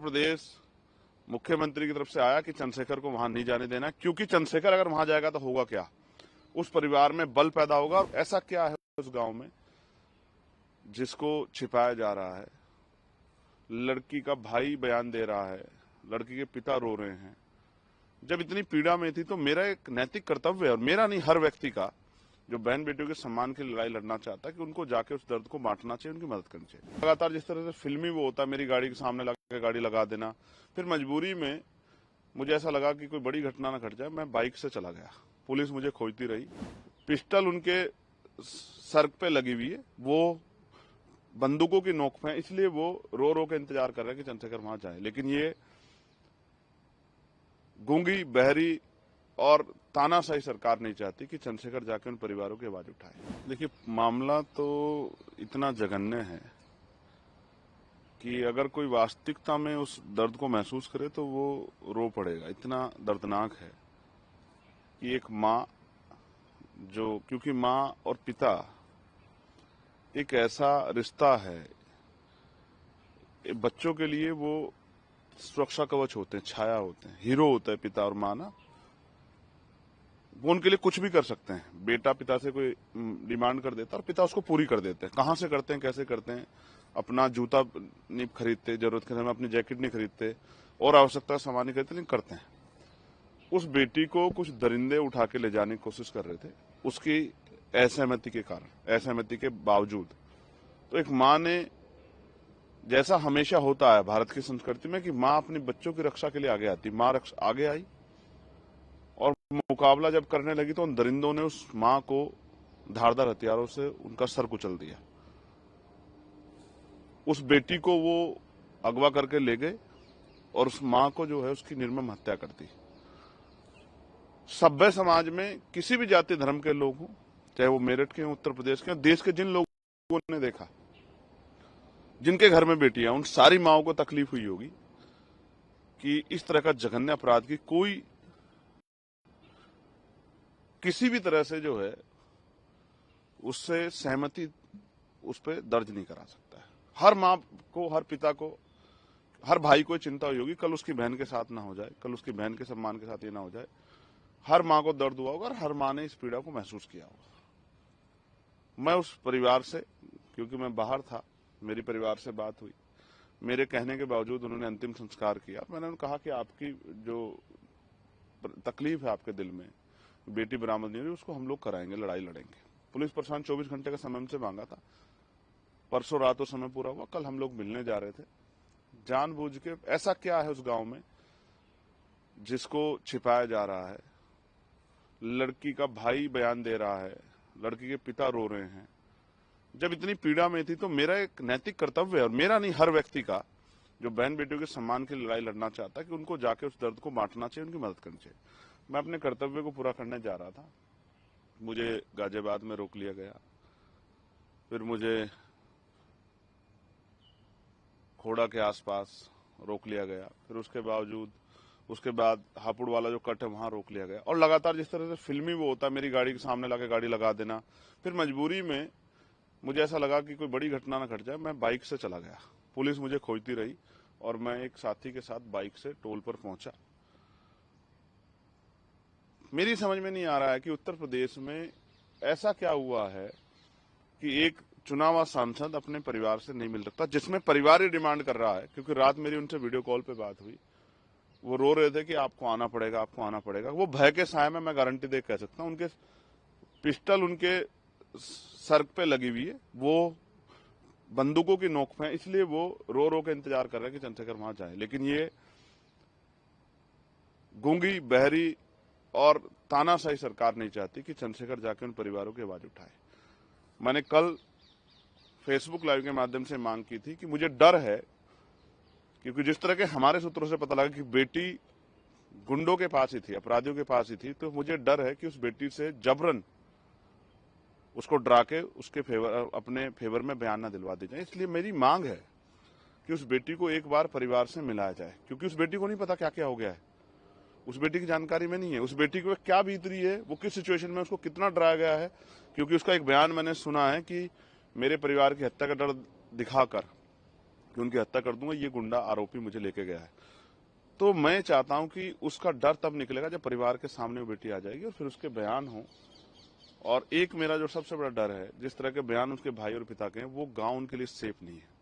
प्रदेश मुख्यमंत्री की तरफ से आया कि चंद्रशेखर को वहां नहीं जाने देना, क्योंकि चंद्रशेखर अगर वहां जाएगा तो होगा क्या, उस परिवार में बल पैदा होगा। और ऐसा क्या है उस गांव में जिसको छिपाया जा रहा है? लड़की का भाई बयान दे रहा है, लड़की के पिता रो रहे हैं। जब इतनी पीड़ा में थी तो मेरा एक नैतिक कर्तव्य है, और मेरा नहीं, हर व्यक्ति का जो बहन बेटियों के सम्मान की लड़ाई लड़ना चाहता है, कि उनको जाके उस दर्द को बांटना चाहिए, उनकी मदद करनी चाहिए। लगातार जिस तरह से फिल्मी वो होता है, मेरी गाड़ी के सामने लगा गाड़ी लगा देना, फिर मजबूरी में मुझे ऐसा लगा कि कोई बड़ी घटना न घट जाए, मैं बाइक से चला गया। पुलिस मुझे खोजती रही, पिस्टल उनके सर पे लगी हुई है, वो बंदूकों की नोक पे है, इसलिए वो रो रो के इंतजार कर रहे हैं कि चंद्रशेखर वहां जाए। लेकिन ये गूंगी, बहरी और तानाशाही सरकार नहीं चाहती कि चंद्रशेखर जाके उन परिवारों की आवाज उठाए। देखिए, मामला तो इतना जघन्य है कि अगर कोई वास्तविकता में उस दर्द को महसूस करे तो वो रो पड़ेगा। इतना दर्दनाक है कि एक माँ जो, क्योंकि माँ और पिता एक ऐसा रिश्ता है, बच्चों के लिए वो सुरक्षा कवच होते हैं, छाया होते हैं, हीरो होता है पिता और माँ ना। वो उनके लिए कुछ भी कर सकते हैं। बेटा पिता से कोई डिमांड कर देता है और पिता उसको पूरी कर देते हैं। कहाँ से करते हैं, कैसे करते हैं? अपना जूता नहीं खरीदते, जरूरत के समय अपनी जैकेट नहीं खरीदते और आवश्यकता सामान नहीं खरीदते, लेकिन करते हैं। उस बेटी को कुछ दरिंदे उठा के ले जाने की कोशिश कर रहे थे, उसकी असहमति के कारण, असहमति के बावजूद। तो एक माँ ने, जैसा हमेशा होता है भारत की संस्कृति में कि माँ अपने बच्चों की रक्षा के लिए आगे आती, माँ आगे आई और मुकाबला जब करने लगी तो उन दरिंदों ने उस माँ को धारदार हथियारों से उनका सर कुचल दिया। उस बेटी को वो अगवा करके ले गए और उस माँ को जो है उसकी निर्मम हत्या कर दी। सभ्य समाज में किसी भी जाति धर्म के लोग हों, चाहे वो मेरठ के, उत्तर प्रदेश के, देश के जिन लोगों ने देखा, जिनके घर में बेटियां, उन सारी माओं को तकलीफ हुई होगी कि इस तरह का जघन्य अपराध की कोई किसी भी तरह से जो है उससे सहमति उस पर दर्ज नहीं करा सकता है। हर माँ को, हर पिता को, हर भाई को चिंता हुई होगी कल उसकी बहन के साथ ना हो जाए, कल उसकी बहन के सम्मान के साथ ये ना हो जाए। हर माँ को दर्द हुआ होगा और हर माँ ने इस पीड़ा को महसूस किया होगा। मैं उस परिवार से, क्योंकि मैं बाहर था, मेरी परिवार से बात हुई, मेरे कहने के बावजूद उन्होंने अंतिम संस्कार किया। मैंने उन्हें कहा कि आपकी जो तकलीफ है आपके दिल में, बेटी बरामद नहीं हुई, उसको हम लोग कराएंगे, लड़ाई लड़ेंगे। पुलिस प्रशासन 24 घंटे का समय हमसे मांगा था, परसों रात वो समय पूरा हुआ, कल हम लोग मिलने जा रहे थे। जानबूझ के ऐसा क्या है उस गांव में जिसको छिपाया जा रहा है? लड़की का भाई बयान दे रहा है, लड़की के पिता रो रहे हैं। जब इतनी पीड़ा में थी तो मेरा एक नैतिक कर्तव्य है, और मेरा नहीं, हर व्यक्ति का जो बहन बेटियों के सम्मान की लड़ाई लड़ना चाहता है, कि उनको जाके उस दर्द को बांटना चाहिए, उनकी मदद करनी चाहिए। मैं अपने कर्तव्य को पूरा करने जा रहा था, मुझे गाजियाबाद में रोक लिया गया, फिर मुझे खोड़ा के आसपास रोक लिया गया, फिर उसके बाद हापुड़ वाला जो कट है वहां रोक लिया गया। और लगातार जिस तरह से फिल्मी वो होता है, मेरी गाड़ी के सामने लगा गाड़ी लगा देना, फिर मजबूरी में मुझे ऐसा लगा कि कोई बड़ी घटना न घट जाए, मैं बाइक से चला गया। पुलिस मुझे खोजती रही और मैं एक साथी के साथ बाइक से टोल पर पहुंचा। मेरी समझ में नहीं आ रहा है कि उत्तर प्रदेश में ऐसा क्या हुआ है कि एक चुनावा सांसद अपने परिवार से नहीं मिल सकता, जिसमें परिवार ही डिमांड कर रहा है। क्योंकि रात मेरी उनसे वीडियो कॉल पे बात हुई, वो रो रहे थे कि आपको आना पड़ेगा, आपको आना पड़ेगा। वो भय के साए में, मैं गारंटी दे कह सकता हूं, उनके पिस्टल उनके सर पे लगी हुई है, वो बंदूकों की नोक पे है, इसलिए वो रो रो के इंतजार कर रहे हैं कि चंद्रशेखर वहां जाए। लेकिन ये गूंगी, बहरी और तानाशाही सरकार नहीं चाहती कि चंद्रशेखर जाके उन परिवारों की आवाज उठाए। मैंने कल फेसबुक लाइव के माध्यम से मांग की थी कि मुझे डर है, क्योंकि जिस तरह के हमारे सूत्रों से पता लगा कि बेटी गुंडों के पास ही थी, अपराधियों के पास ही थी, तो मुझे डर है कि उस बेटी से जबरन उसको डरा के उसके अपने फेवर में बयान न दिलवा दी जाए। इसलिए मेरी मांग है कि उस बेटी को एक बार परिवार से मिलाया जाए, क्योंकि उस बेटी को नहीं पता क्या क्या हो गया है, उस बेटी की जानकारी में नहीं है, उस बेटी को क्या बीत रही है, वो किस सिचुएशन में उसको कितना डराया गया है। क्योंकि उसका एक बयान मैंने सुना है कि मेरे परिवार की हत्या का डर दिखाकर कि उनकी हत्या कर दूंगा, ये गुंडा आरोपी मुझे लेके गया है। तो मैं चाहता हूं कि उसका डर तब निकलेगा जब परिवार के सामने वो बेटी आ जाएगी और फिर उसके बयान हो। और एक मेरा जो सबसे बड़ा डर है, जिस तरह के बयान उसके भाई और पिता के हैं, वो गांव उनके लिए सेफ नहीं है।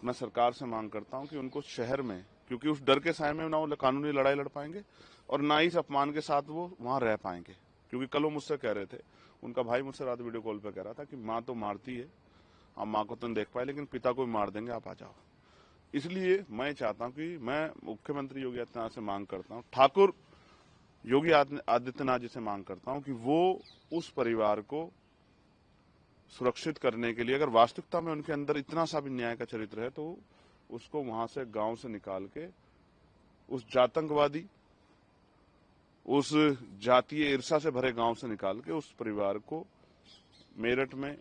मैं सरकार से मांग करता हूं कि उनको शहर में, क्योंकि उस डर के साए में ना वो कानूनी लड़ाई लड़ पाएंगे और ना ही इस अपमान के साथ वो वहां रह पाएंगे। क्योंकि कल वो मुझसे कह रहे थे, उनका भाई मुझसे रात वीडियो कॉल पे कह रहा था कि माँ तो मारती है, आप माँ को तो नहीं देख पाए, लेकिन पिता को भी मार देंगे, आप आ जाओ। इसलिए मैं चाहता हूं कि मैं मुख्यमंत्री योगी आदित्यनाथ से मांग करता हूं, ठाकुर योगी आदित्यनाथ जी से मांग करता हूं कि वो उस परिवार को सुरक्षित करने के लिए, अगर वास्तविकता में उनके अंदर इतना सा भी न्याय का चरित्र है, तो उसको वहां से, गांव से निकाल के उस जातंकवादी, उस जातीय ईर्षा से भरे गांव से निकाल के उस परिवार को मेरठ में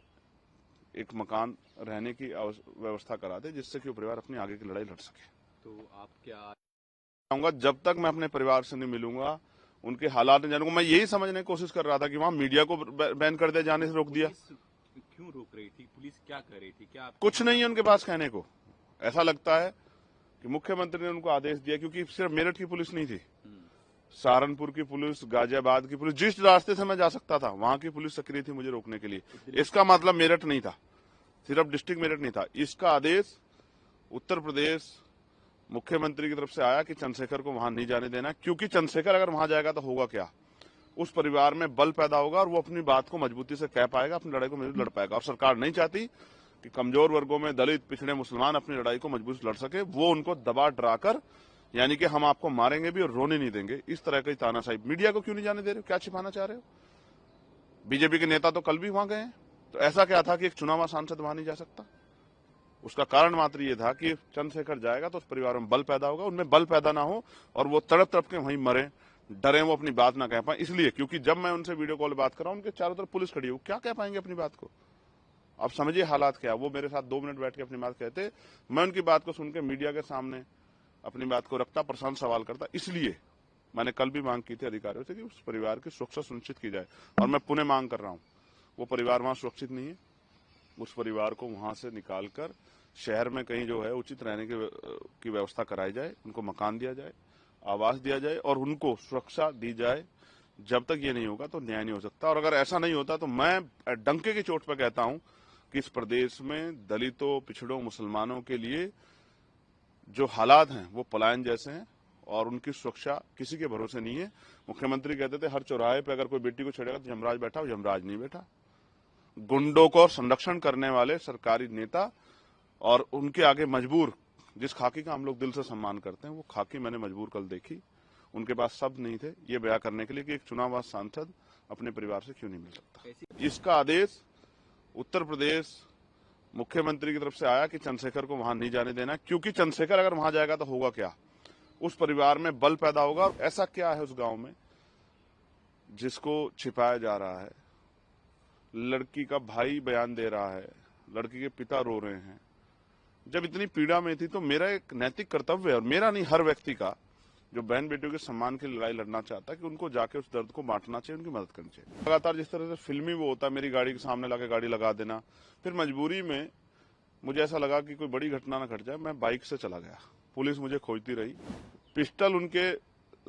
एक मकान रहने की व्यवस्था करा दे, जिससे कि वो परिवार अपनी आगे की लड़ाई लड़ सके। तो आप क्या चाहूंगा, जब तक मैं अपने परिवार से नहीं मिलूंगा, उनके हालात नहीं जानूंगा। मैं यही समझने की कोशिश कर रहा था कि वहां मीडिया को बैन कर दिया, जाने से रोक दिया। क्यों रोक रही थी? पुलिस क्या कर रही थी? क्या कुछ नहीं है उनके पास कहने को। ऐसा लगता है कि मुख्यमंत्री ने उनको आदेश दिया, क्योंकि सिर्फ मेरठ की पुलिस नहीं थी, सहारनपुर की पुलिस, गाजियाबाद की पुलिस, जिस रास्ते से मैं जा सकता था वहां की पुलिस सक्रिय थी मुझे रोकने के लिए। इसका मतलब मेरठ नहीं था, सिर्फ डिस्ट्रिक्ट मेरठ नहीं था। इसका आदेश उत्तर प्रदेश मुख्यमंत्री की तरफ से आया कि चंद्रशेखर को वहां नहीं जाने देना, क्योंकि चंद्रशेखर अगर वहां जाएगा तो होगा क्या, उस परिवार में बल पैदा होगा और वो अपनी बात को मजबूती से कह पाएगा, अपनी लड़ाई को मजबूत लड़ पाएगा। और सरकार नहीं चाहती कि कमजोर वर्गों में दलित, पिछड़े, मुसलमान अपनी लड़ाई को मजबूत लड़ सके। वो उनको दबा डराकर, यानी कि हम आपको मारेंगे भी और रोने नहीं देंगे, इस तरह की तानाशाही। मीडिया को क्यों नहीं जाने दे रहे हो? क्या छिपाना चाह रहे हो? बीजेपी के नेता तो कल भी वहां गए हैं, तो ऐसा क्या था कि एक चुनावा सांसद वहां नहीं जा सकता? उसका कारण मात्र ये था कि चंद्रशेखर जाएगा तो उस परिवार में बल पैदा होगा, उनमें बल पैदा ना हो और वो तड़प तड़प के वहीं मरे, डरे, वो अपनी बात ना कह पाए। इसलिए, क्योंकि जब मैं उनसे वीडियो कॉल बात कर रहा हूं, उनके चारों तरफ पुलिस खड़ी है, वो क्या कह पाएंगे अपनी बात को? आप समझिए हालात क्या। वो मेरे साथ 2 मिनट बैठ के अपनी बात कहते, मैं उनकी बात को सुन के मीडिया के सामने अपनी बात को रखता, प्रशांत सवाल करता। इसलिए मैंने कल भी मांग की थी अधिकारियों से कि उस परिवार की सुरक्षा सुनिश्चित की जाए, और मैं पुनः मांग कर रहा हूं, वो परिवार वहां सुरक्षित नहीं है। उस परिवार को वहां से निकालकर शहर में कहीं जो है उचित रहने की व्यवस्था कराई जाए, उनको मकान दिया जाए, आवास दिया जाए और उनको सुरक्षा दी जाए। जब तक ये नहीं होगा तो न्याय नहीं हो सकता। और अगर ऐसा नहीं होता तो मैं डंके की चोट पर कहता हूं कि इस प्रदेश में दलितों, पिछड़ों, मुसलमानों के लिए जो हालात हैं वो पलायन जैसे हैं और उनकी सुरक्षा किसी के भरोसे नहीं है। मुख्यमंत्री कहते थे हर चौराहे पे अगर कोई बेटी को छेड़ेगा तो यमराज बैठा, वो यमराज नहीं बैठा। गुंडों को संरक्षण करने वाले सरकारी नेता और उनके आगे मजबूर, जिस खाकी का हम लोग दिल से सम्मान करते हैं, वो खाकी मैंने मजबूर कल देखी। उनके पास शब्द नहीं थे ये बयां करने के लिए कि एक चुनावबाज सांसद अपने परिवार से क्यों नहीं मिल सकता। इसका आदेश उत्तर प्रदेश मुख्यमंत्री की तरफ से आया कि चंद्रशेखर को वहां नहीं जाने देना, क्योंकि चंद्रशेखर अगर वहां जाएगा तो होगा क्या, उस परिवार में बल पैदा होगा। और ऐसा क्या है उस गांव में जिसको छिपाया जा रहा है? लड़की का भाई बयान दे रहा है, लड़की के पिता रो रहे हैं। जब इतनी पीड़ा में थी तो मेरा एक नैतिक कर्तव्य है, और मेरा नहीं, हर व्यक्ति का जो बहन बेटियों के सम्मान की लड़ाई लड़ना चाहता है, कि उनको जाके उस दर्द को बांटना चाहिए, उनकी मदद करनी चाहिए। लगातार जिस तरह से फिल्मी वो होता है, मेरी गाड़ी के सामने लाके गाड़ी लगा देना, फिर मजबूरी में मुझे ऐसा लगा कि कोई बड़ी घटना ना घट जाए, मैं बाइक से चला गया। पुलिस मुझे खोजती रही, पिस्टल उनके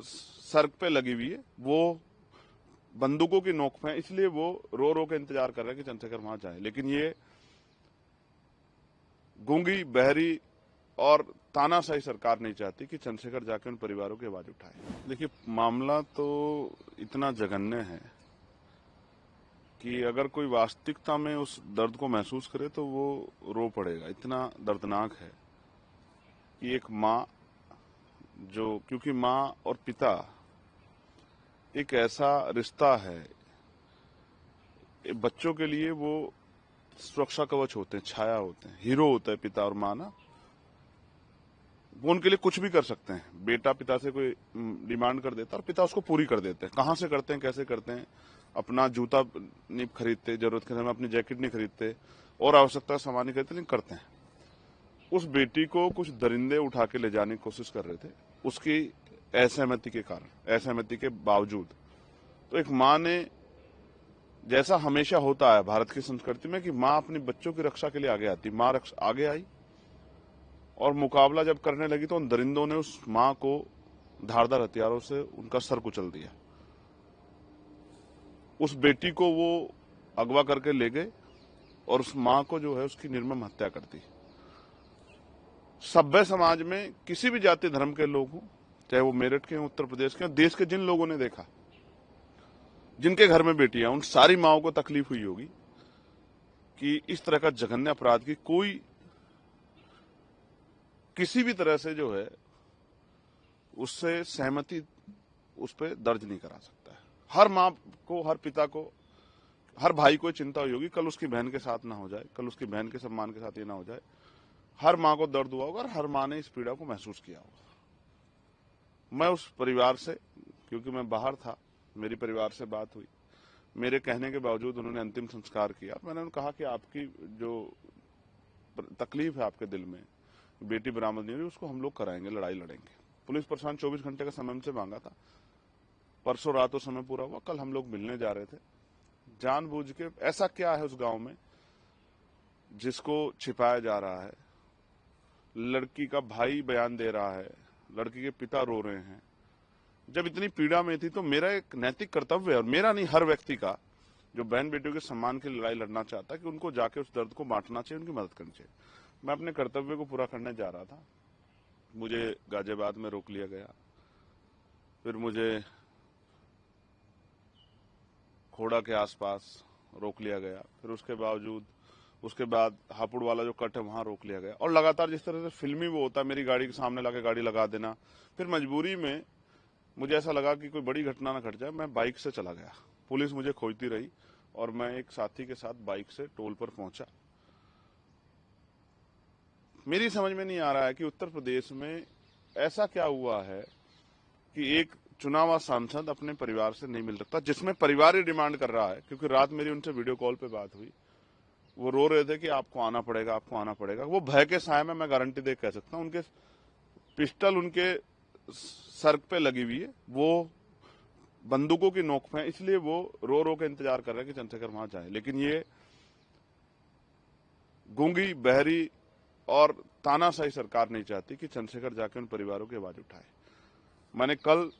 सर पे लगी हुई है, वो बंदूकों की नोक पे, इसलिए वो रो रो के इंतजार कर रहे हैं कि चंद्रशेखर वहां जाए। लेकिन ये गूंगी, बहरी और तानाशाही सरकार नहीं चाहती कि चंद्रशेखर जाके उन परिवारों की आवाज उठाए। देखिए, मामला तो इतना जघन्य है कि अगर कोई वास्तविकता में उस दर्द को महसूस करे तो वो रो पड़ेगा। इतना दर्दनाक है कि एक माँ जो, क्योंकि माँ और पिता एक ऐसा रिश्ता है, बच्चों के लिए वो सुरक्षा कवच होते हैं, छाया होते हैं, हीरो होता है पिता और माँ ना। वो उनके लिए कुछ भी कर सकते हैं। बेटा पिता से कोई डिमांड कर देता है और पिता उसको पूरी कर देते हैं। कहाँ से करते हैं, कैसे करते हैं? अपना जूता नहीं खरीदते, जरूरत के समय अपनी जैकेट नहीं खरीदते और आवश्यकता सामान नहीं खरीदते, लेकिन करते हैं। उस बेटी को कुछ दरिंदे उठा के ले जाने की कोशिश कर रहे थे, उसकी असहमति के कारण, असहमति के बावजूद। तो एक माँ ने, जैसा हमेशा होता है भारत की संस्कृति में कि माँ अपने बच्चों की रक्षा के लिए आगे आती, माँ आगे आई, और मुकाबला जब करने लगी तो उन दरिंदों ने उस मां को धारदार हथियारों से उनका सर कुचल दिया। उस बेटी को वो अगवा करके ले गए और उस मां को जो है उसकी निर्मम हत्या कर दी। सभ्य समाज में किसी भी जाति धर्म के लोग हों, चाहे वो मेरठ के हों, उत्तर प्रदेश के हों, देश के जिन लोगों ने देखा, जिनके घर में बेटियां, उन सारी माओं को तकलीफ हुई होगी कि इस तरह का जघन्य अपराध की कोई किसी भी तरह से जो है उससे सहमति उस पर दर्ज नहीं करा सकता है। हर माँ को, हर पिता को, हर भाई को चिंता हुई होगी कल उसकी बहन के साथ ना हो जाए, कल उसकी बहन के सम्मान के साथ ये ना हो जाए। हर माँ को दर्द हुआ होगा और हर माँ ने इस पीड़ा को महसूस किया होगा। मैं उस परिवार से, क्योंकि मैं बाहर था, मेरी परिवार से बात हुई, मेरे कहने के बावजूद उन्होंने अंतिम संस्कार किया। मैंने उन्हें कहा कि आपकी जो तकलीफ है आपके दिल में, बेटी बरामद नहीं हुई, उसको हम लोग कराएंगे, लड़ाई लड़ेंगे। पुलिस प्रशासन 24 घंटे का समय हमसे मांगा था, परसों रात वो समय पूरा हुआ, कल हम लोग मिलने जा रहे थे। जानबूझ के ऐसा क्या है उस गांव में जिसको छिपाया जा रहा है? लड़की का भाई बयान दे रहा है, लड़की के पिता रो रहे हैं। जब इतनी पीड़ा में थी तो मेरा एक नैतिक कर्तव्य है, और मेरा नहीं, हर व्यक्ति का, जो बहन बेटियों के सम्मान की लड़ाई लड़ना चाहता है, कि उनको जाके उस दर्द को बांटना चाहिए, उनकी मदद करनी चाहिए। मैं अपने कर्तव्य को पूरा करने जा रहा था, मुझे गाजियाबाद में रोक लिया गया, फिर मुझे खोड़ा के आसपास रोक लिया गया, फिर उसके बाद हापुड़ वाला जो कट है वहां रोक लिया गया, और लगातार जिस तरह से फिल्मी वो होता है, मेरी गाड़ी के सामने लाके गाड़ी लगा देना। फिर मजबूरी में मुझे ऐसा लगा कि कोई बड़ी घटना ना घट जाए, मैं बाइक से चला गया। पुलिस मुझे खोजती रही और मैं एक साथी के साथ बाइक से टोल पर पहुंचा। मेरी समझ में नहीं आ रहा है कि उत्तर प्रदेश में ऐसा क्या हुआ है कि एक चुनावा सांसद अपने परिवार से नहीं मिल सकता, जिसमें परिवार ही डिमांड कर रहा है। क्योंकि रात मेरी उनसे वीडियो कॉल पे बात हुई, वो रो रहे थे कि आपको आना पड़ेगा, आपको आना पड़ेगा। वो भय के साए में, मैं गारंटी दे कह सकता हूं, उनके पिस्टल उनके सर पे लगी हुई है, वो बंदूकों की नोक पे है, इसलिए वो रो रो के इंतजार कर रहे हैं कि चंद्रशेखर वहां जाए। लेकिन ये गूंगी, बहरी और तानाशाही सरकार नहीं चाहती कि चंद्रशेखर जाके उन परिवारों की आवाज उठाए। मैंने कल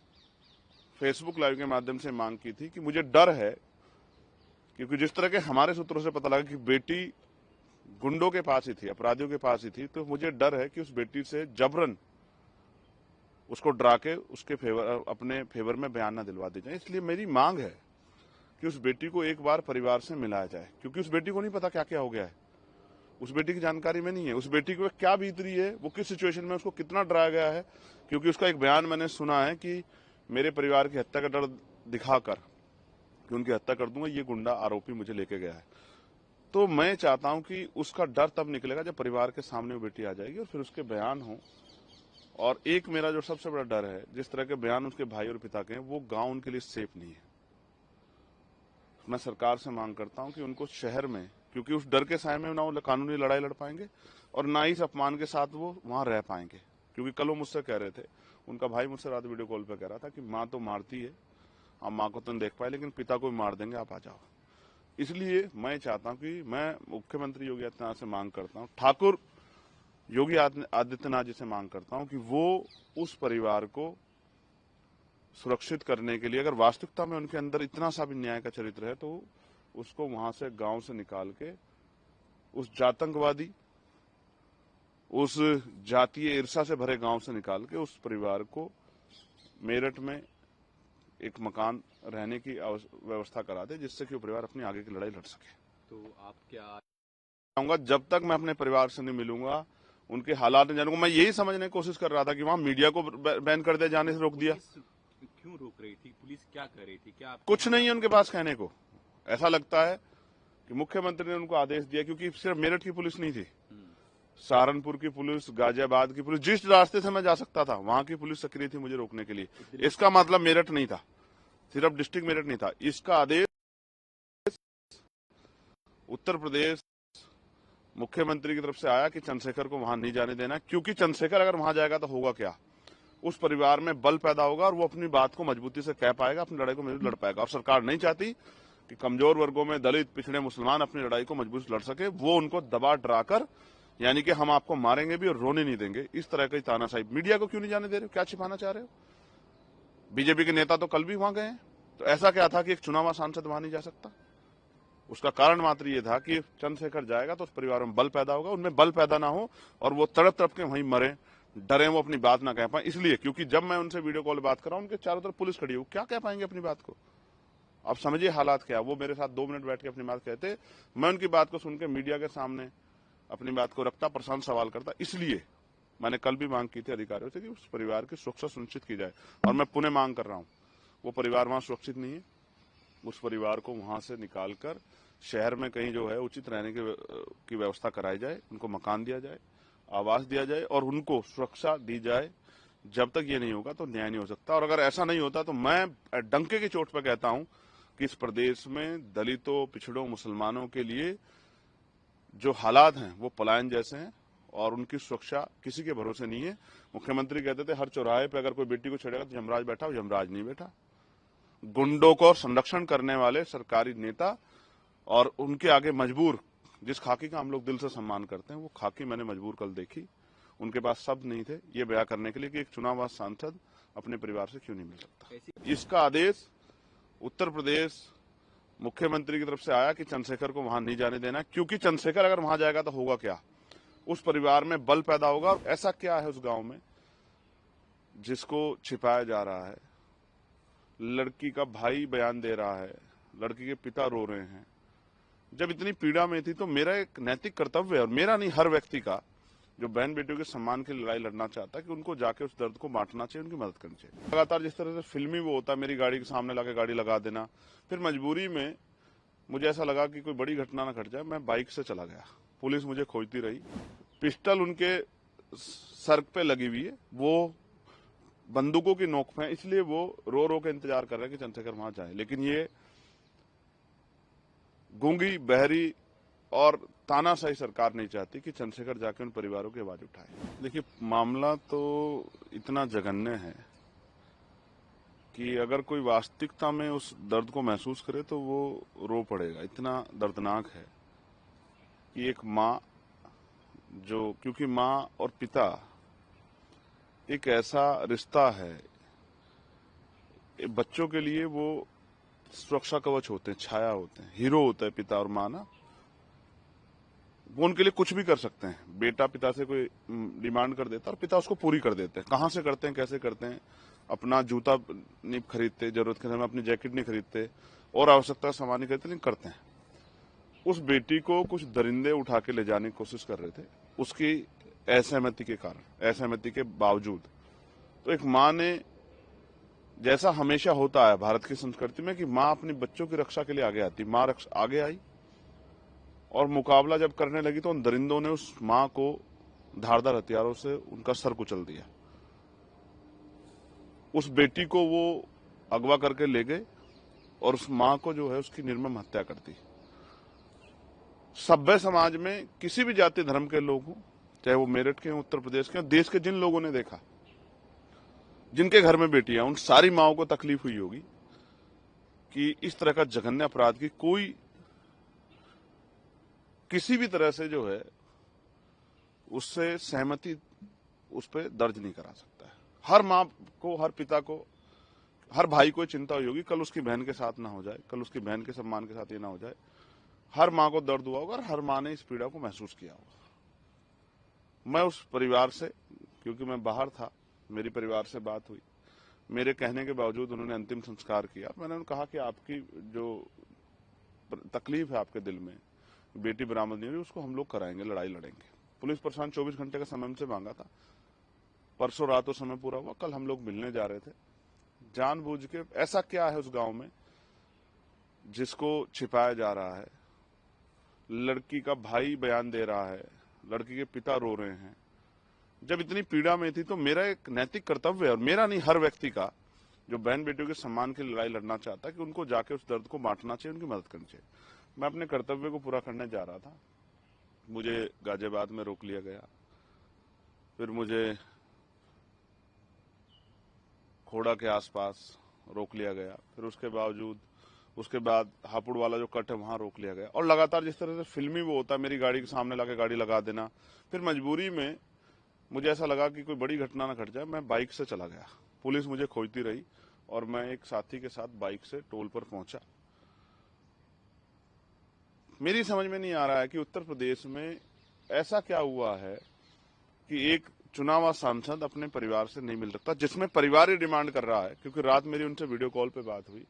फेसबुक लाइव के माध्यम से मांग की थी कि मुझे डर है, क्योंकि जिस तरह के हमारे सूत्रों से पता लगा कि बेटी गुंडों के पास ही थी, अपराधियों के पास ही थी, तो मुझे डर है कि उस बेटी से जबरन उसको डरा के उसके अपने फेवर में बयान न दिलवा दी जाए। इसलिए मेरी मांग है कि उस बेटी को एक बार परिवार से मिलाया जाए, क्योंकि उस बेटी को नहीं पता क्या क्या हो गया है, उस बेटी की जानकारी में नहीं है, उस बेटी को क्या बीत रही है, वो किस सिचुएशन में, उसको कितना डराया गया है। क्योंकि उसका एक बयान मैंने सुना है कि मेरे परिवार की हत्या का डर दिखाकर कि उनकी हत्या कर दूंगा, ये गुंडा आरोपी मुझे लेके गया है। तो मैं चाहता हूं कि उसका डर तब निकलेगा जब परिवार के सामने वो बेटी आ जाएगी और फिर उसके बयान हो। और एक मेरा जो सबसे बड़ा डर है, जिस तरह के बयान उसके भाई और पिता के हैं, वो गांव उनके लिए सेफ नहीं है। मैं सरकार से मांग करता हूं कि उनको शहर में, क्योंकि उस डर के साए में ना वो कानूनी लड़ाई लड़ पाएंगे और ना ही इस अपमान के साथ वो वहां रह पाएंगे। क्योंकि कल वो मुझसे कह रहे थे, उनका भाई मुझसे रात वीडियो कॉल पे कह रहा था कि माँ तो मारती है, आप माँ को तो नहीं देख पाए, लेकिन पिता को भी मार देंगे, आप आ जाओ। इसलिए मैं चाहता हूं कि मैं मुख्यमंत्री योगी आदित्यनाथ से मांग करता हूं, ठाकुर योगी आदित्यनाथ जी से मांग करता हूं कि वो उस परिवार को सुरक्षित करने के लिए, अगर वास्तविकता में उनके अंदर इतना सा भी न्याय का चरित्र है, तो उसको वहां से, गांव से निकाल के, उस जातंकवादी, उस जातीय ईर्षा से भरे गांव से निकाल के उस परिवार को मेरठ में एक मकान रहने की व्यवस्था करा दे, जिससे कि वो परिवार अपनी आगे की लड़ाई लड़ सके। तो आप क्या चाहूंगा, जब तक मैं अपने परिवार से नहीं मिलूंगा, उनके हालात नहीं जानूंगा। मैं यही समझने की कोशिश कर रहा था कि वहां मीडिया को बैन कर दिया, जाने से रोक दिया। क्यों रोक रही थी पुलिस? क्या कर रही थी? क्या कुछ नहीं है उनके पास कहने को। ऐसा लगता है कि मुख्यमंत्री ने उनको आदेश दिया, क्योंकि सिर्फ मेरठ की पुलिस नहीं थी, सहारनपुर की पुलिस, गाजियाबाद की पुलिस, जिस रास्ते से मैं जा सकता था वहां की पुलिस सक्रिय थी मुझे रोकने के लिए। इसका मतलब मेरठ नहीं था, सिर्फ डिस्ट्रिक्ट मेरठ नहीं था। इसका आदेश उत्तर प्रदेश मुख्यमंत्री की तरफ से आया कि चंद्रशेखर को वहां नहीं जाने देना, क्योंकि चंद्रशेखर अगर वहां जाएगा तो होगा क्या, उस परिवार में बल पैदा होगा और वो अपनी बात को मजबूती से कह पाएगा, अपनी लड़ाई को मजबूत लड़ पाएगा। और सरकार नहीं चाहती कि कमजोर वर्गों में दलित, पिछड़े, मुसलमान अपनी लड़ाई को मजबूत लड़ सके। वो उनको दबा डराकर यानी कि हम आपको मारेंगे भी और रोने नहीं देंगे, इस तरह की तानाशाही। मीडिया को क्यों नहीं जाने दे रहे हो? क्या छिपाना चाह रहे हो? बीजेपी के नेता तो कल भी वहां गए हैं, तो ऐसा क्या था कि एक चुनावा सांसद वहां नहीं जा सकता? उसका कारण मात्र ये था कि चंद्रशेखर जाएगा तो उस परिवार में बल पैदा होगा, उनमें बल पैदा ना हो और वो तड़प तड़प के वहीं मरे, डरे, वो अपनी बात ना कह पाए। इसलिए क्योंकि जब मैं उनसे वीडियो कॉल बात कर रहा हूं, उनके चारों तरफ पुलिस खड़ी है, वो क्या कह पाएंगे अपनी बात को? आप समझिए हालात क्या। वो मेरे साथ 2 मिनट बैठ के अपनी बात कहते, मैं उनकी बात को सुनकर मीडिया के सामने अपनी बात को रखता, प्रशांत सवाल करता। इसलिए मैंने कल भी मांग की थी अधिकारियों से कि उस परिवार की सुरक्षा सुनिश्चित की जाए, और मैं पुनः मांग कर रहा हूं। वो परिवार वहां सुरक्षित नहीं है, उस परिवार को वहां से निकालकर शहर में कहीं जो है उचित रहने की व्यवस्था कराई जाए, उनको मकान दिया जाए, आवास दिया जाए और उनको सुरक्षा दी जाए। जब तक ये नहीं होगा तो न्याय नहीं हो सकता। और अगर ऐसा नहीं होता तो मैं डंके की चोट पर कहता हूं कि इस प्रदेश में दलितों, पिछड़ों, मुसलमानों के लिए जो हालात हैं वो पलायन जैसे हैं और उनकी सुरक्षा किसी के भरोसे नहीं है। मुख्यमंत्री कहते थे हर चौराहे पे अगर कोई बेटी को छेड़ेगा तो यमराज बैठा, यमराज नहीं बैठा। गुंडों को संरक्षण करने वाले सरकारी नेता और उनके आगे मजबूर, जिस खाकी का हम लोग दिल से सम्मान करते हैं, वो खाकी मैंने मजबूर कल देखी। उनके पास शब्द नहीं थे ये बयां करने के लिए कि एक चुनाव सांसद अपने परिवार से क्यों नहीं मिल सकता। इसका आदेश उत्तर प्रदेश मुख्यमंत्री की तरफ से आया कि चंद्रशेखर को वहां नहीं जाने देना, क्योंकि चंद्रशेखर अगर वहां जाएगा तो होगा क्या? उस परिवार में बल पैदा होगा। और ऐसा क्या है उस गांव में जिसको छिपाया जा रहा है? लड़की का भाई बयान दे रहा है, लड़की के पिता रो रहे हैं। जब इतनी पीड़ा में थी तो मेरा एक नैतिक कर्तव्य है, और मेरा नहीं, हर व्यक्ति का जो बहन बेटियों के सम्मान की लड़ाई लड़ना चाहता है, कि उनको जाके उस दर्द को बांटना चाहिए, उनकी मदद करनी चाहिए। लगातार जिस तरह से फिल्मी वो होता है, मेरी गाड़ी के सामने लाके गाड़ी लगा देना, फिर मजबूरी में मुझे ऐसा लगा कि कोई बड़ी घटना ना घट जाए, मैं बाइक से चला गया। पुलिस मुझे खोजती रही, पिस्टल उनके सर पे लगी हुई है, वो बंदूकों की नोक पे, इसलिए वो रो रो के इंतजार कर रहे हैं कि चंद्रशेखर वहां जाए। लेकिन ये गूंगी, बहरी और तानाशाही सरकार नहीं चाहती कि चंद्रशेखर जाके उन परिवारों की आवाज उठाए। देखिए, मामला तो इतना जघन्य है कि अगर कोई वास्तविकता में उस दर्द को महसूस करे तो वो रो पड़ेगा। इतना दर्दनाक है कि एक माँ जो, क्योंकि माँ और पिता एक ऐसा रिश्ता है, बच्चों के लिए वो सुरक्षा कवच होते हैं, छाया होते हैं, हीरो होता है पिता और माँ ना। वो उनके लिए कुछ भी कर सकते हैं। बेटा पिता से कोई डिमांड कर देता है और पिता उसको पूरी कर देते हैं। कहां से करते हैं, कैसे करते हैं? अपना जूता नहीं खरीदते, जरूरत के समय अपनी जैकेट नहीं खरीदते और आवश्यकता का सामान नहीं खरीदते, लेकिन करते हैं। उस बेटी को कुछ दरिंदे उठा के ले जाने की कोशिश कर रहे थे, उसकी असहमति के कारण, असहमति के बावजूद। तो एक माँ ने, जैसा हमेशा होता है भारत की संस्कृति में कि माँ अपने बच्चों की रक्षा के लिए आगे आती, माँ आगे आई और मुकाबला जब करने लगी तो उन दरिंदों ने उस माँ को धारदार हथियारों से उनका सर कुचल दिया। उस बेटी को वो अगवा करके ले गए और उस माँ को जो है उसकी निर्मम हत्या कर दी। सभ्य समाज में किसी भी जाति धर्म के लोग हों, चाहे वो मेरठ के, उत्तर प्रदेश के, देश के जिन लोगों ने देखा, जिनके घर में बेटियां, उन सारी माओं को तकलीफ हुई होगी कि इस तरह का जघन्य अपराध की कोई किसी भी तरह से जो है उससे सहमति उस पर दर्ज नहीं करा सकता है। हर माँ को, हर पिता को, हर भाई को चिंता हुई होगी कल उसकी बहन के साथ ना हो जाए, कल उसकी बहन के सम्मान के साथ ये ना हो जाए। हर माँ को दर्द हुआ होगा और हर माँ ने इस पीड़ा को महसूस किया होगा। मैं उस परिवार से, क्योंकि मैं बाहर था, मेरी परिवार से बात हुई, मेरे कहने के बावजूद उन्होंने अंतिम संस्कार किया। मैंने उन्हें कहा कि आपकी जो तकलीफ है आपके दिल में, बेटी बरामद नहीं हुई, उसको हम लोग कराएंगे, लड़ाई लड़ेंगे। पुलिस प्रशासन 24 घंटे का समय हमसे मांगा था, परसों रात वो समय पूरा हुआ, कल हम लोग मिलने जा रहे थे। जानबूझ के ऐसा क्या है उस गांव में जिसको छिपाया जा रहा है? लड़की का भाई बयान दे रहा है, लड़की के पिता रो रहे हैं। जब इतनी पीड़ा में थी तो मेरा एक नैतिक कर्तव्य है, और मेरा नहीं, हर व्यक्ति का जो बहन बेटियों के सम्मान की लड़ाई लड़ना चाहता है, कि उनको जाके उस दर्द को बांटना चाहिए, उनकी मदद करनी चाहिए। मैं अपने कर्तव्य को पूरा करने जा रहा था, मुझे गाजियाबाद में रोक लिया गया, फिर मुझे खोड़ा के आसपास रोक लिया गया, फिर उसके बावजूद उसके बाद हापुड़ वाला जो कट है वहां रोक लिया गया। और लगातार जिस तरह से फिल्मी वो होता है, मेरी गाड़ी के सामने लाके गाड़ी लगा देना, फिर मजबूरी में मुझे ऐसा लगा कि कोई बड़ी घटना ना घट जाए, मैं बाइक से चला गया। पुलिस मुझे खोजती रही और मैं एक साथी के साथ बाइक से टोल पर पहुंचा। मेरी समझ में नहीं आ रहा है कि उत्तर प्रदेश में ऐसा क्या हुआ है कि एक चुनावा सांसद अपने परिवार से नहीं मिल सकता, जिसमें परिवार ही डिमांड कर रहा है। क्योंकि रात मेरी उनसे वीडियो कॉल पे बात हुई,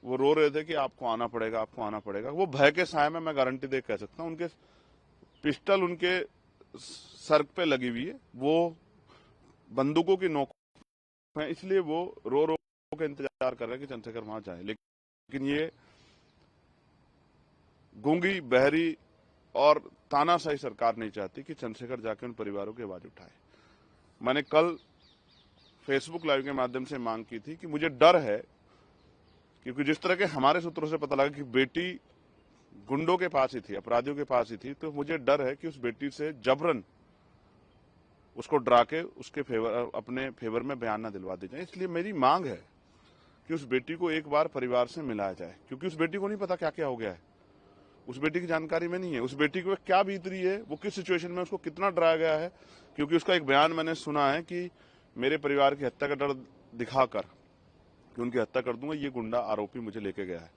वो रो रहे थे कि आपको आना पड़ेगा, आपको आना पड़ेगा। वो भय के साए में, मैं गारंटी दे कह सकता हूं, उनके पिस्टल उनके सर पे लगी हुई है, वो बंदूकों की नोक है, इसलिए वो रो रो के इंतजार कर रहे हैं कि चंद्रशेखर वहां जाए। लेकिन ये गूंगी, बहरी और तानाशाही सरकार नहीं चाहती कि चंद्रशेखर जाके उन परिवारों की आवाज उठाए। मैंने कल फेसबुक लाइव के माध्यम से मांग की थी कि मुझे डर है, क्योंकि जिस तरह के हमारे सूत्रों से पता लगा कि बेटी गुंडों के पास ही थी, अपराधियों के पास ही थी, तो मुझे डर है कि उस बेटी से जबरन उसको डरा के उसके अपने फेवर में बयान न दिलवा दी जाए। इसलिए मेरी मांग है कि उस बेटी को एक बार परिवार से मिलाया जाए, क्योंकि उस बेटी को नहीं पता क्या क्या हो गया है, उस बेटी की जानकारी में नहीं है, उस बेटी को क्या बीत रही है, वो किस सिचुएशन में उसको कितना डराया गया है। क्योंकि उसका एक बयान मैंने सुना है कि मेरे परिवार की हत्या का डर दिखाकर कि उनकी हत्या कर दूंगा, ये गुंडा आरोपी मुझे लेके गया है।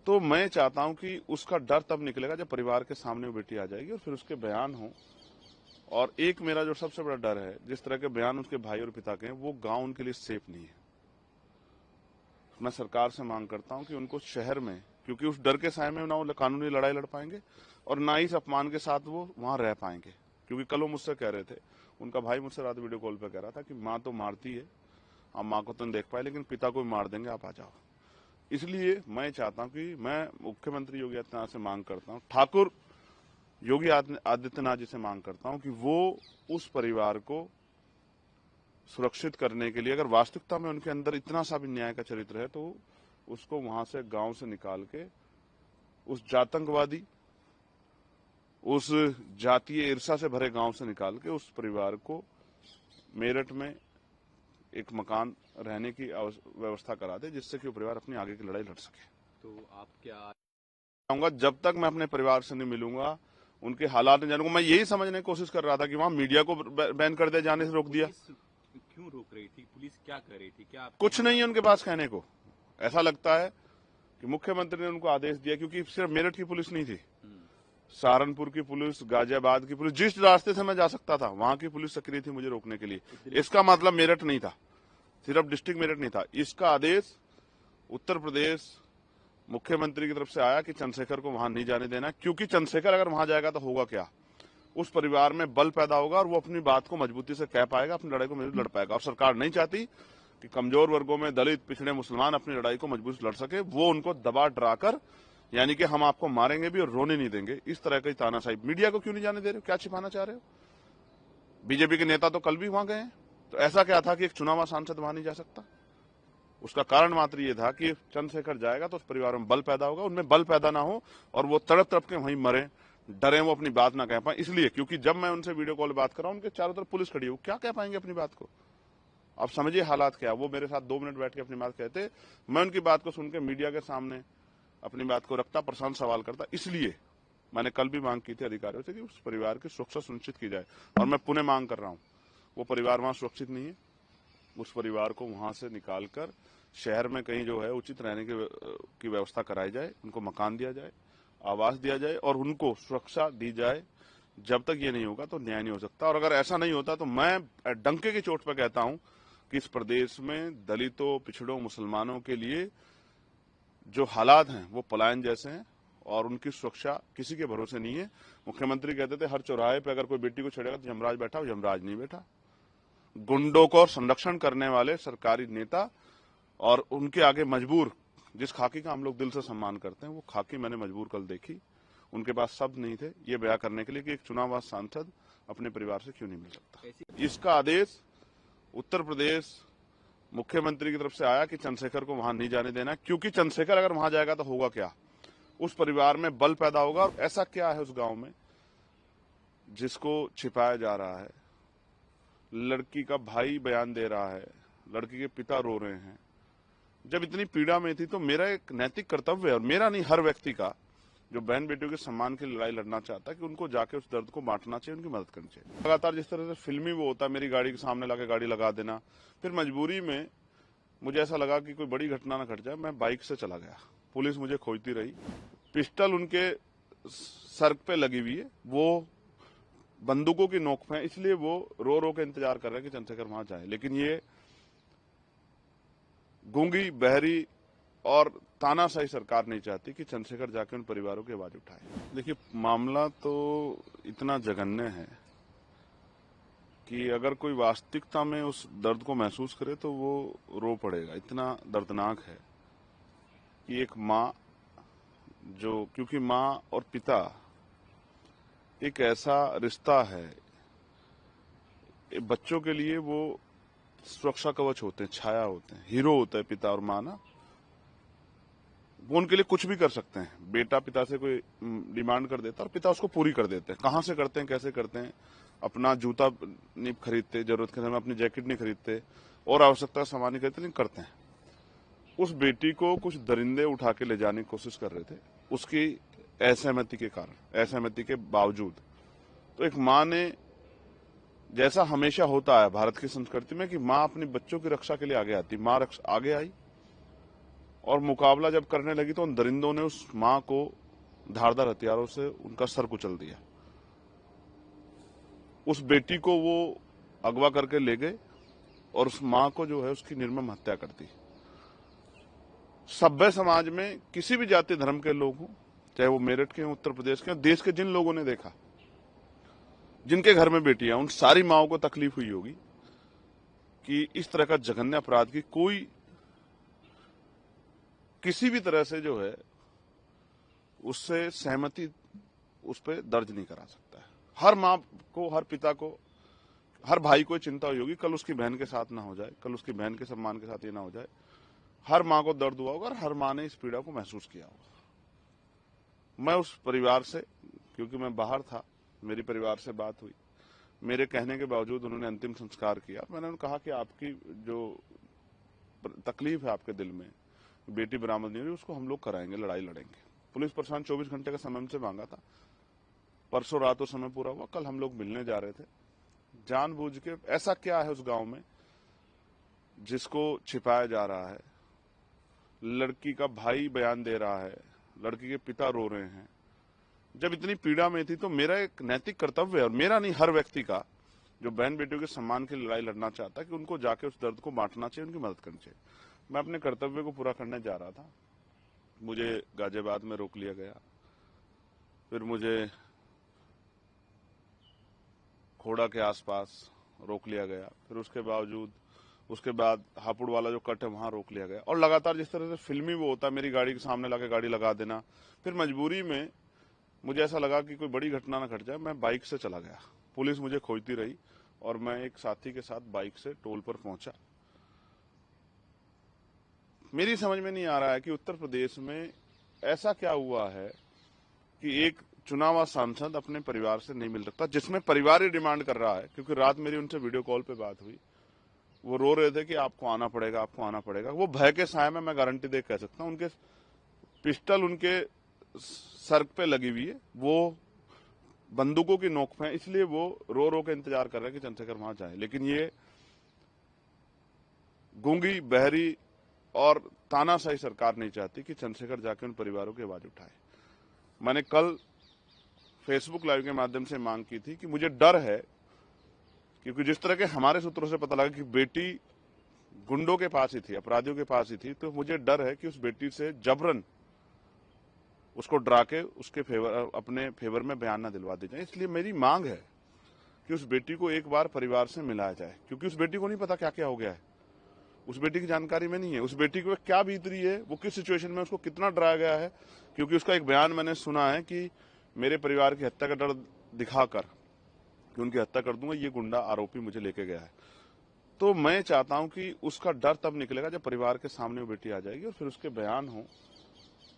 तो मैं चाहता हूं कि उसका डर तब निकलेगा जब परिवार के सामने वो बेटी आ जाएगी और फिर उसके बयान हो। और एक मेरा जो सबसे बड़ा डर है, जिस तरह के बयान उसके भाई और पिता के हैं, वो गांव उनके लिए सेफ नहीं है। मैं सरकार से मांग करता हूं कि उनको शहर में, क्योंकि उस डर के साए में ना वो कानूनी लड़ाई लड़ पाएंगे और ना ही इस अपमान के साथ वो वहां रह पाएंगे। क्योंकि कल वो मुझसे कह रहे थे, उनका भाई मुझसे रात वीडियो कॉल पर कह रहा था कि माँ तो मारती है, आप माँ को तो नहीं देख पाए, लेकिन पिता को भी मार देंगे, आप आ जाओ। इसलिए मैं चाहता हूं कि मैं मुख्यमंत्री योगी आदित्यनाथ से मांग करता हूं, ठाकुर योगी आदित्यनाथ जी से मांग करता हूं कि वो उस परिवार को सुरक्षित करने के लिए, अगर वास्तविकता में उनके अंदर इतना सा भी न्याय का चरित्र है, तो उसको वहां से, गांव से निकाल के उस जातंकवादी, उस जातीय ईर्षा से भरे गांव से निकाल के उस परिवार को मेरठ में एक मकान रहने की व्यवस्था करा दे, जिससे कि वो परिवार अपनी आगे की लड़ाई लड़ सके। तो आप क्या चाहूंगा, जब तक मैं अपने परिवार से नहीं मिलूंगा, उनके हालात नहीं जानूंगा। मैं यही समझने की कोशिश कर रहा था कि वहां मीडिया को बैन कर दिया, जाने से रोक दिया। पुलिस क्यों रोक रही थी? पुलिस क्या कर रही थी? क्या कुछ नहीं है उनके पास कहने को। ऐसा लगता है कि मुख्यमंत्री ने उनको आदेश दिया, क्योंकि सिर्फ मेरठ की पुलिस नहीं थी, सहारनपुर की पुलिस, गाजियाबाद की पुलिस, जिस रास्ते से मैं जा सकता था वहां की पुलिस सक्रिय थी मुझे रोकने के लिए। इसका मतलब मेरठ नहीं था, सिर्फ डिस्ट्रिक्ट मेरठ नहीं था। इसका आदेश उत्तर प्रदेश मुख्यमंत्री की तरफ से आया कि चंद्रशेखर को वहां नहीं जाने देना, क्योंकि चंद्रशेखर अगर वहां जाएगा तो होगा क्या, उस परिवार में बल पैदा होगा और वो अपनी बात को मजबूती से कह पाएगा, अपनी लड़ाई को मजबूत लड़ पाएगा। और सरकार नहीं चाहती कि कमजोर वर्गों में दलित, पिछड़े, मुसलमान अपनी लड़ाई को मजबूत लड़ सके। वो उनको दबा डराकर, यानी कि हम आपको मारेंगे भी और रोने नहीं देंगे, इस तरह की तानाशाही। मीडिया को क्यों नहीं जाने दे रहे हो, क्या छिपाना चाह रहे हो? बीजेपी के नेता तो कल भी वहां गए हैं, तो ऐसा क्या था कि एक चुनावा सांसद वहां नहीं जा सकता? उसका कारण मात्र ये था कि चंद्रशेखर जाएगा तो उस परिवार में बल पैदा होगा, उनमें बल पैदा ना हो और वो तड़प तड़प के वहीं मरे, डरे, वो अपनी बात ना कह पाए। इसलिए, क्योंकि जब मैं उनसे वीडियो कॉल बात कर रहा हूं, उनके चारों तरफ पुलिस खड़ी है, वो क्या कह पाएंगे अपनी बात को? आप समझिए हालात क्या। वो मेरे साथ 2 मिनट बैठ के अपनी बात कहते, मैं उनकी बात को सुन के मीडिया के सामने अपनी बात को रखता, प्रशांत सवाल करता। इसलिए मैंने कल भी मांग की थी अधिकारियों से कि उस परिवार की सुरक्षा सुनिश्चित की जाए, और मैं पुनः मांग कर रहा हूं, वो परिवार वहां सुरक्षित नहीं है। उस परिवार को वहां से निकालकर शहर में कहीं जो है उचित रहने की व्यवस्था कराई जाए, उनको मकान दिया जाए, आवास दिया जाए और उनको सुरक्षा दी जाए। जब तक ये नहीं होगा तो न्याय नहीं हो सकता। और अगर ऐसा नहीं होता तो मैं डंके की चोट पर कहता हूं कि इस प्रदेश में दलितों, पिछड़ों, मुसलमानों के लिए जो हालात हैं वो पलायन जैसे हैं और उनकी सुरक्षा किसी के भरोसे नहीं है। मुख्यमंत्री कहते थे हर चौराहे पे अगर कोई बेटी को छेड़ेगा तो यमराज बैठा, यमराज नहीं बैठा। गुंडों को संरक्षण करने वाले सरकारी नेता और उनके आगे मजबूर, जिस खाकी का हम लोग दिल से सम्मान करते हैं, वो खाकी मैंने मजबूर कल देखी। उनके पास शब्द नहीं थे ये बयां करने के लिए कि एक चुनाव सांसद अपने परिवार से क्यों नहीं मिल सकता। इसका आदेश उत्तर प्रदेश मुख्यमंत्री की तरफ से आया कि चंद्रशेखर को वहां नहीं जाने देना, क्योंकि चंद्रशेखर अगर वहां जाएगा तो होगा क्या, उस परिवार में बल पैदा होगा। और ऐसा क्या है उस गांव में जिसको छिपाया जा रहा है? लड़की का भाई बयान दे रहा है, लड़की के पिता रो रहे हैं, जब इतनी पीड़ा में थी तो मेरा एक नैतिक कर्तव्य है, और मेरा नहीं, हर व्यक्ति का, जो बहन बेटियों के सम्मान की लड़ाई लड़ना चाहता है, कि उनको जाके उस दर्द को बांटना चाहिए, उनकी मदद करनी चाहिए। लगातार जिस तरह से फिल्मी वो होता है, मेरी गाड़ी के सामने लाके गाड़ी लगा देना, फिर मजबूरी में मुझे ऐसा लगा कि कोई बड़ी घटना ना घट जाए, मैं बाइक से चला गया। पुलिस मुझे खोजती रही, पिस्टल उनके सर पे लगी हुई है, वो बंदूकों की नोक पे है, इसलिए वो रो रो के इंतजार कर रहे हैं कि चंद्रशेखर वहां जाए। लेकिन ये गूंगी, बहरी और तानाशाही सरकार नहीं चाहती कि चंद्रशेखर जाके उन परिवारों की आवाज उठाए। देखिए, मामला तो इतना जघन्य है कि अगर कोई वास्तविकता में उस दर्द को महसूस करे तो वो रो पड़ेगा। इतना दर्दनाक है कि एक माँ, जो, क्योंकि माँ और पिता एक ऐसा रिश्ता है, बच्चों के लिए वो सुरक्षा कवच होते हैं, छाया होते हैं, हीरो होता है पिता और माँ ना। वो उनके लिए कुछ भी कर सकते हैं। बेटा पिता से कोई डिमांड कर देता है और पिता उसको पूरी कर देते हैं। कहाँ से करते हैं, कैसे करते हैं? अपना जूता नहीं खरीदते, जरूरत के समय में अपनी जैकेट नहीं खरीदते और आवश्यकता सामान नहीं खरीदते, नहीं करते हैं। उस बेटी को कुछ दरिंदे उठा के ले जाने की कोशिश कर रहे थे, उसकी असहमति के कारण, असहमति के बावजूद। तो एक माँ ने, जैसा हमेशा होता है भारत की संस्कृति में, कि माँ अपने बच्चों की रक्षा के लिए आगे आती, माँ आगे आई और मुकाबला जब करने लगी तो उन दरिंदों ने उस माँ को धारदार हथियारों से उनका सर कुचल दिया। उस बेटी को वो अगवा करके ले गए और उस माँ को जो है उसकी निर्मम हत्या कर दी। सभ्य समाज में किसी भी जाति धर्म के लोग हों, चाहे वो मेरठ के हों, उत्तर प्रदेश के, देश के जिन लोगों ने देखा, जिनके घर में बेटियां, उन सारी माओं को तकलीफ हुई होगी कि इस तरह का जघन्य अपराध की कोई किसी भी तरह से जो है उससे सहमति उस पर दर्ज नहीं करा सकता है। हर माँ को, हर पिता को, हर भाई को चिंता हुई होगी कल उसकी बहन के साथ ना हो जाए, कल उसकी बहन के सम्मान के साथ ये ना हो जाए। हर माँ को दर्द हुआ होगा और हर माँ ने इस पीड़ा को महसूस किया होगा। मैं उस परिवार से, क्योंकि मैं बाहर था, मेरी परिवार से बात हुई, मेरे कहने के बावजूद उन्होंने अंतिम संस्कार किया। मैंने उन्हें कहा कि आपकी जो तकलीफ है आपके दिल में, बेटी बरामद नहीं हुई, उसको हम लोग कराएंगे, लड़ाई लड़ेंगे। पुलिस प्रशासन 24 घंटे का समय हमसे मांगा था, परसों रात वो समय पूरा हुआ, कल हम लोग मिलने जा रहे थे। जानबूझ के, ऐसा क्या है उस गांव में जिसको छिपाया जा रहा है? लड़की का भाई बयान दे रहा है, लड़की के पिता रो रहे हैं। जब इतनी पीड़ा में थी तो मेरा एक नैतिक कर्तव्य है, और मेरा नहीं, हर व्यक्ति का, जो बहन बेटियों के सम्मान की लड़ाई लड़ना चाहता है, कि उनको जाके उस दर्द को बांटना चाहिए, उनकी मदद करनी चाहिए। मैं अपने कर्तव्य को पूरा करने जा रहा था, मुझे गाजियाबाद में रोक लिया गया, फिर मुझे खोड़ा के आसपास रोक लिया गया, फिर उसके बाद हापुड़ वाला जो कट है वहां रोक लिया गया। और लगातार जिस तरह से फिल्मी वो होता है, मेरी गाड़ी के सामने लाके गाड़ी लगा देना, फिर मजबूरी में मुझे ऐसा लगा कि कोई बड़ी घटना ना घट जाए, मैं बाइक से चला गया। पुलिस मुझे खोजती रही और मैं एक साथी के साथ बाइक से टोल पर पहुंचा। मेरी समझ में नहीं आ रहा है कि उत्तर प्रदेश में ऐसा क्या हुआ है कि एक चुनावा सांसद अपने परिवार से नहीं मिल सकता, जिसमें परिवार ही डिमांड कर रहा है। क्योंकि रात मेरी उनसे वीडियो कॉल पे बात हुई, वो रो रहे थे कि आपको आना पड़ेगा, आपको आना पड़ेगा। वो भय के साए में, मैं गारंटी दे कह सकता हूं, उनके पिस्टल उनके सर पे लगी हुई है, वो बंदूकों की नोक पे है, इसलिए वो रो रो के इंतजार कर रहे हैं कि चंद्रशेखर वहां जाए। लेकिन ये गूंगी, बहरी और तानाशाही सरकार नहीं चाहती कि चंद्रशेखर जाके उन परिवारों की आवाज उठाए। मैंने कल फेसबुक लाइव के माध्यम से मांग की थी कि मुझे डर है, क्योंकि जिस तरह के हमारे सूत्रों से पता लगा कि बेटी गुंडों के पास ही थी, अपराधियों के पास ही थी, तो मुझे डर है कि उस बेटी से जबरन उसको डरा के उसके अपने फेवर में बयान न दिलवा दी जाए। इसलिए मेरी मांग है कि उस बेटी को एक बार परिवार से मिलाया जाए, क्योंकि उस बेटी को नहीं पता क्या क्या हो गया है, उस बेटी की जानकारी में नहीं है, उस बेटी को क्या बीत रही है, वो किस सिचुएशन में, उसको कितना डराया गया है। क्योंकि उसका एक बयान मैंने सुना है कि मेरे परिवार की हत्या का डर दिखाकर कि उनकी हत्या कर दूंगा, ये गुंडा आरोपी मुझे लेके गया है। तो मैं चाहता हूं कि उसका डर तब निकलेगा जब परिवार के सामने वो बेटी आ जाएगी और फिर उसके बयान हो।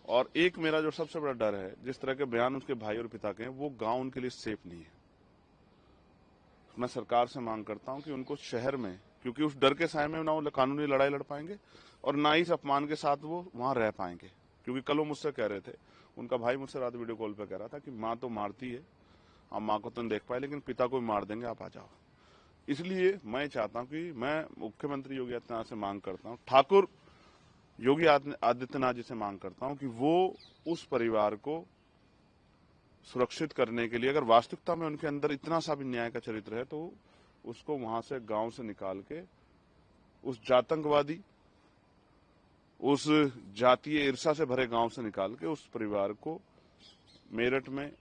और एक मेरा जो सबसे बड़ा डर है, जिस तरह के बयान उसके भाई और पिता के हैं, वो गांव उनके लिए सेफ नहीं है। मैं सरकार से मांग करता हूं कि उनको शहर में, क्योंकि उस डर के साए में ना वो कानूनी लड़ाई लड़ पाएंगे और ना ही इस अपमान के साथ वो वहां रह पाएंगे। क्योंकि कल वो मुझसे कह रहे थे, उनका भाई मुझसे रात वीडियो कॉल पे कह रहा था कि माँ तो मारती है, आप माँ को तो नहीं देख पाए, लेकिन पिता को भी मार देंगे, आप आ जाओ। इसलिए मैं चाहता हूं कि मैं मुख्यमंत्री योगी आदित्यनाथ से मांग करता हूं, ठाकुर योगी आदित्यनाथ जी से मांग करता हूं कि वो उस परिवार को सुरक्षित करने के लिए, अगर वास्तविकता में उनके अंदर इतना सा भी न्याय का चरित्र है, तो उसको वहां से गांव से निकाल के उस जातंकवादी, उस जातीय ईर्षा से भरे गांव से निकाल के उस परिवार को मेरठ में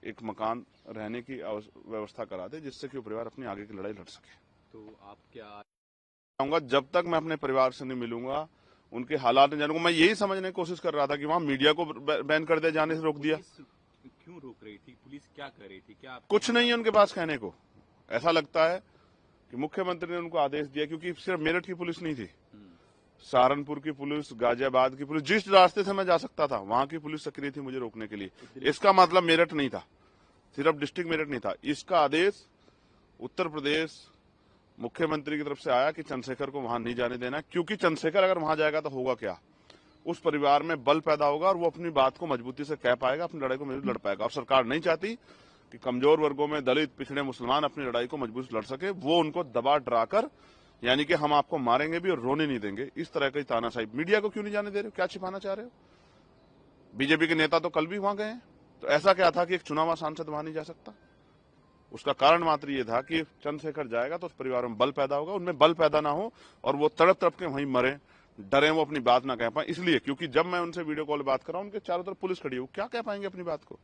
एक मकान रहने की व्यवस्था करा दे, जिससे कि वो परिवार अपनी आगे की लड़ाई लड़ सके। तो आप क्या चाहूंगा जब तक मैं अपने परिवार से नहीं मिलूंगा, उनके हालात नहीं जानूंगा। मैं यही समझने की कोशिश कर रहा था कि वहां मीडिया को बैन कर दिया, जाने से रोक दिया। पुलिस क्यों रोक रही थी? पुलिस क्या कर रही थी? क्या आप कुछ नहीं है उनके पास कहने को। ऐसा लगता है कि मुख्यमंत्री ने उनको आदेश दिया, क्योंकि सिर्फ मेरठ की पुलिस नहीं थी, सहारनपुर की पुलिस, गाजियाबाद की पुलिस, जिस रास्ते से मैं जा सकता था वहां की पुलिस सक्रिय थी मुझे रोकने के लिए। इसका मतलब मेरठ नहीं था, सिर्फ डिस्ट्रिक्ट मेरठ नहीं था। इसका आदेश उत्तर प्रदेश मुख्यमंत्री की तरफ से आया कि चंद्रशेखर को वहां नहीं जाने देना, क्योंकि चंद्रशेखर अगर वहां जाएगा तो होगा क्या, उस परिवार में बल पैदा होगा और वो अपनी बात को मजबूती से कह पाएगा, अपनी लड़ाई को मजबूत लड़ पाएगा। और सरकार नहीं चाहती कि कमजोर वर्गों में दलित, पिछड़े, मुसलमान अपनी लड़ाई को मजबूत लड़ सके। वो उनको दबा डराकर, यानी कि हम आपको मारेंगे भी और रोने नहीं देंगे, इस तरह की तानाशाही। मीडिया को क्यों नहीं जाने दे रहे हो? क्या छिपाना चाह रहे हो? बीजेपी के नेता तो कल भी वहां गए हैं, तो ऐसा क्या था कि एक चुनावा सांसद वहां नहीं जा सकता? उसका कारण मात्र ये था कि चंद्रशेखर जाएगा तो उस परिवार में बल पैदा होगा, उनमें बल पैदा ना हो और वो तड़प तड़प के वहीं मरे, डरे, वो अपनी बात ना कह पाए। इसलिए, क्योंकि जब मैं उनसे वीडियो कॉल बात कर रहा हूं, उनके चारों तरफ पुलिस खड़ी है, वो क्या कह पाएंगे अपनी बात को?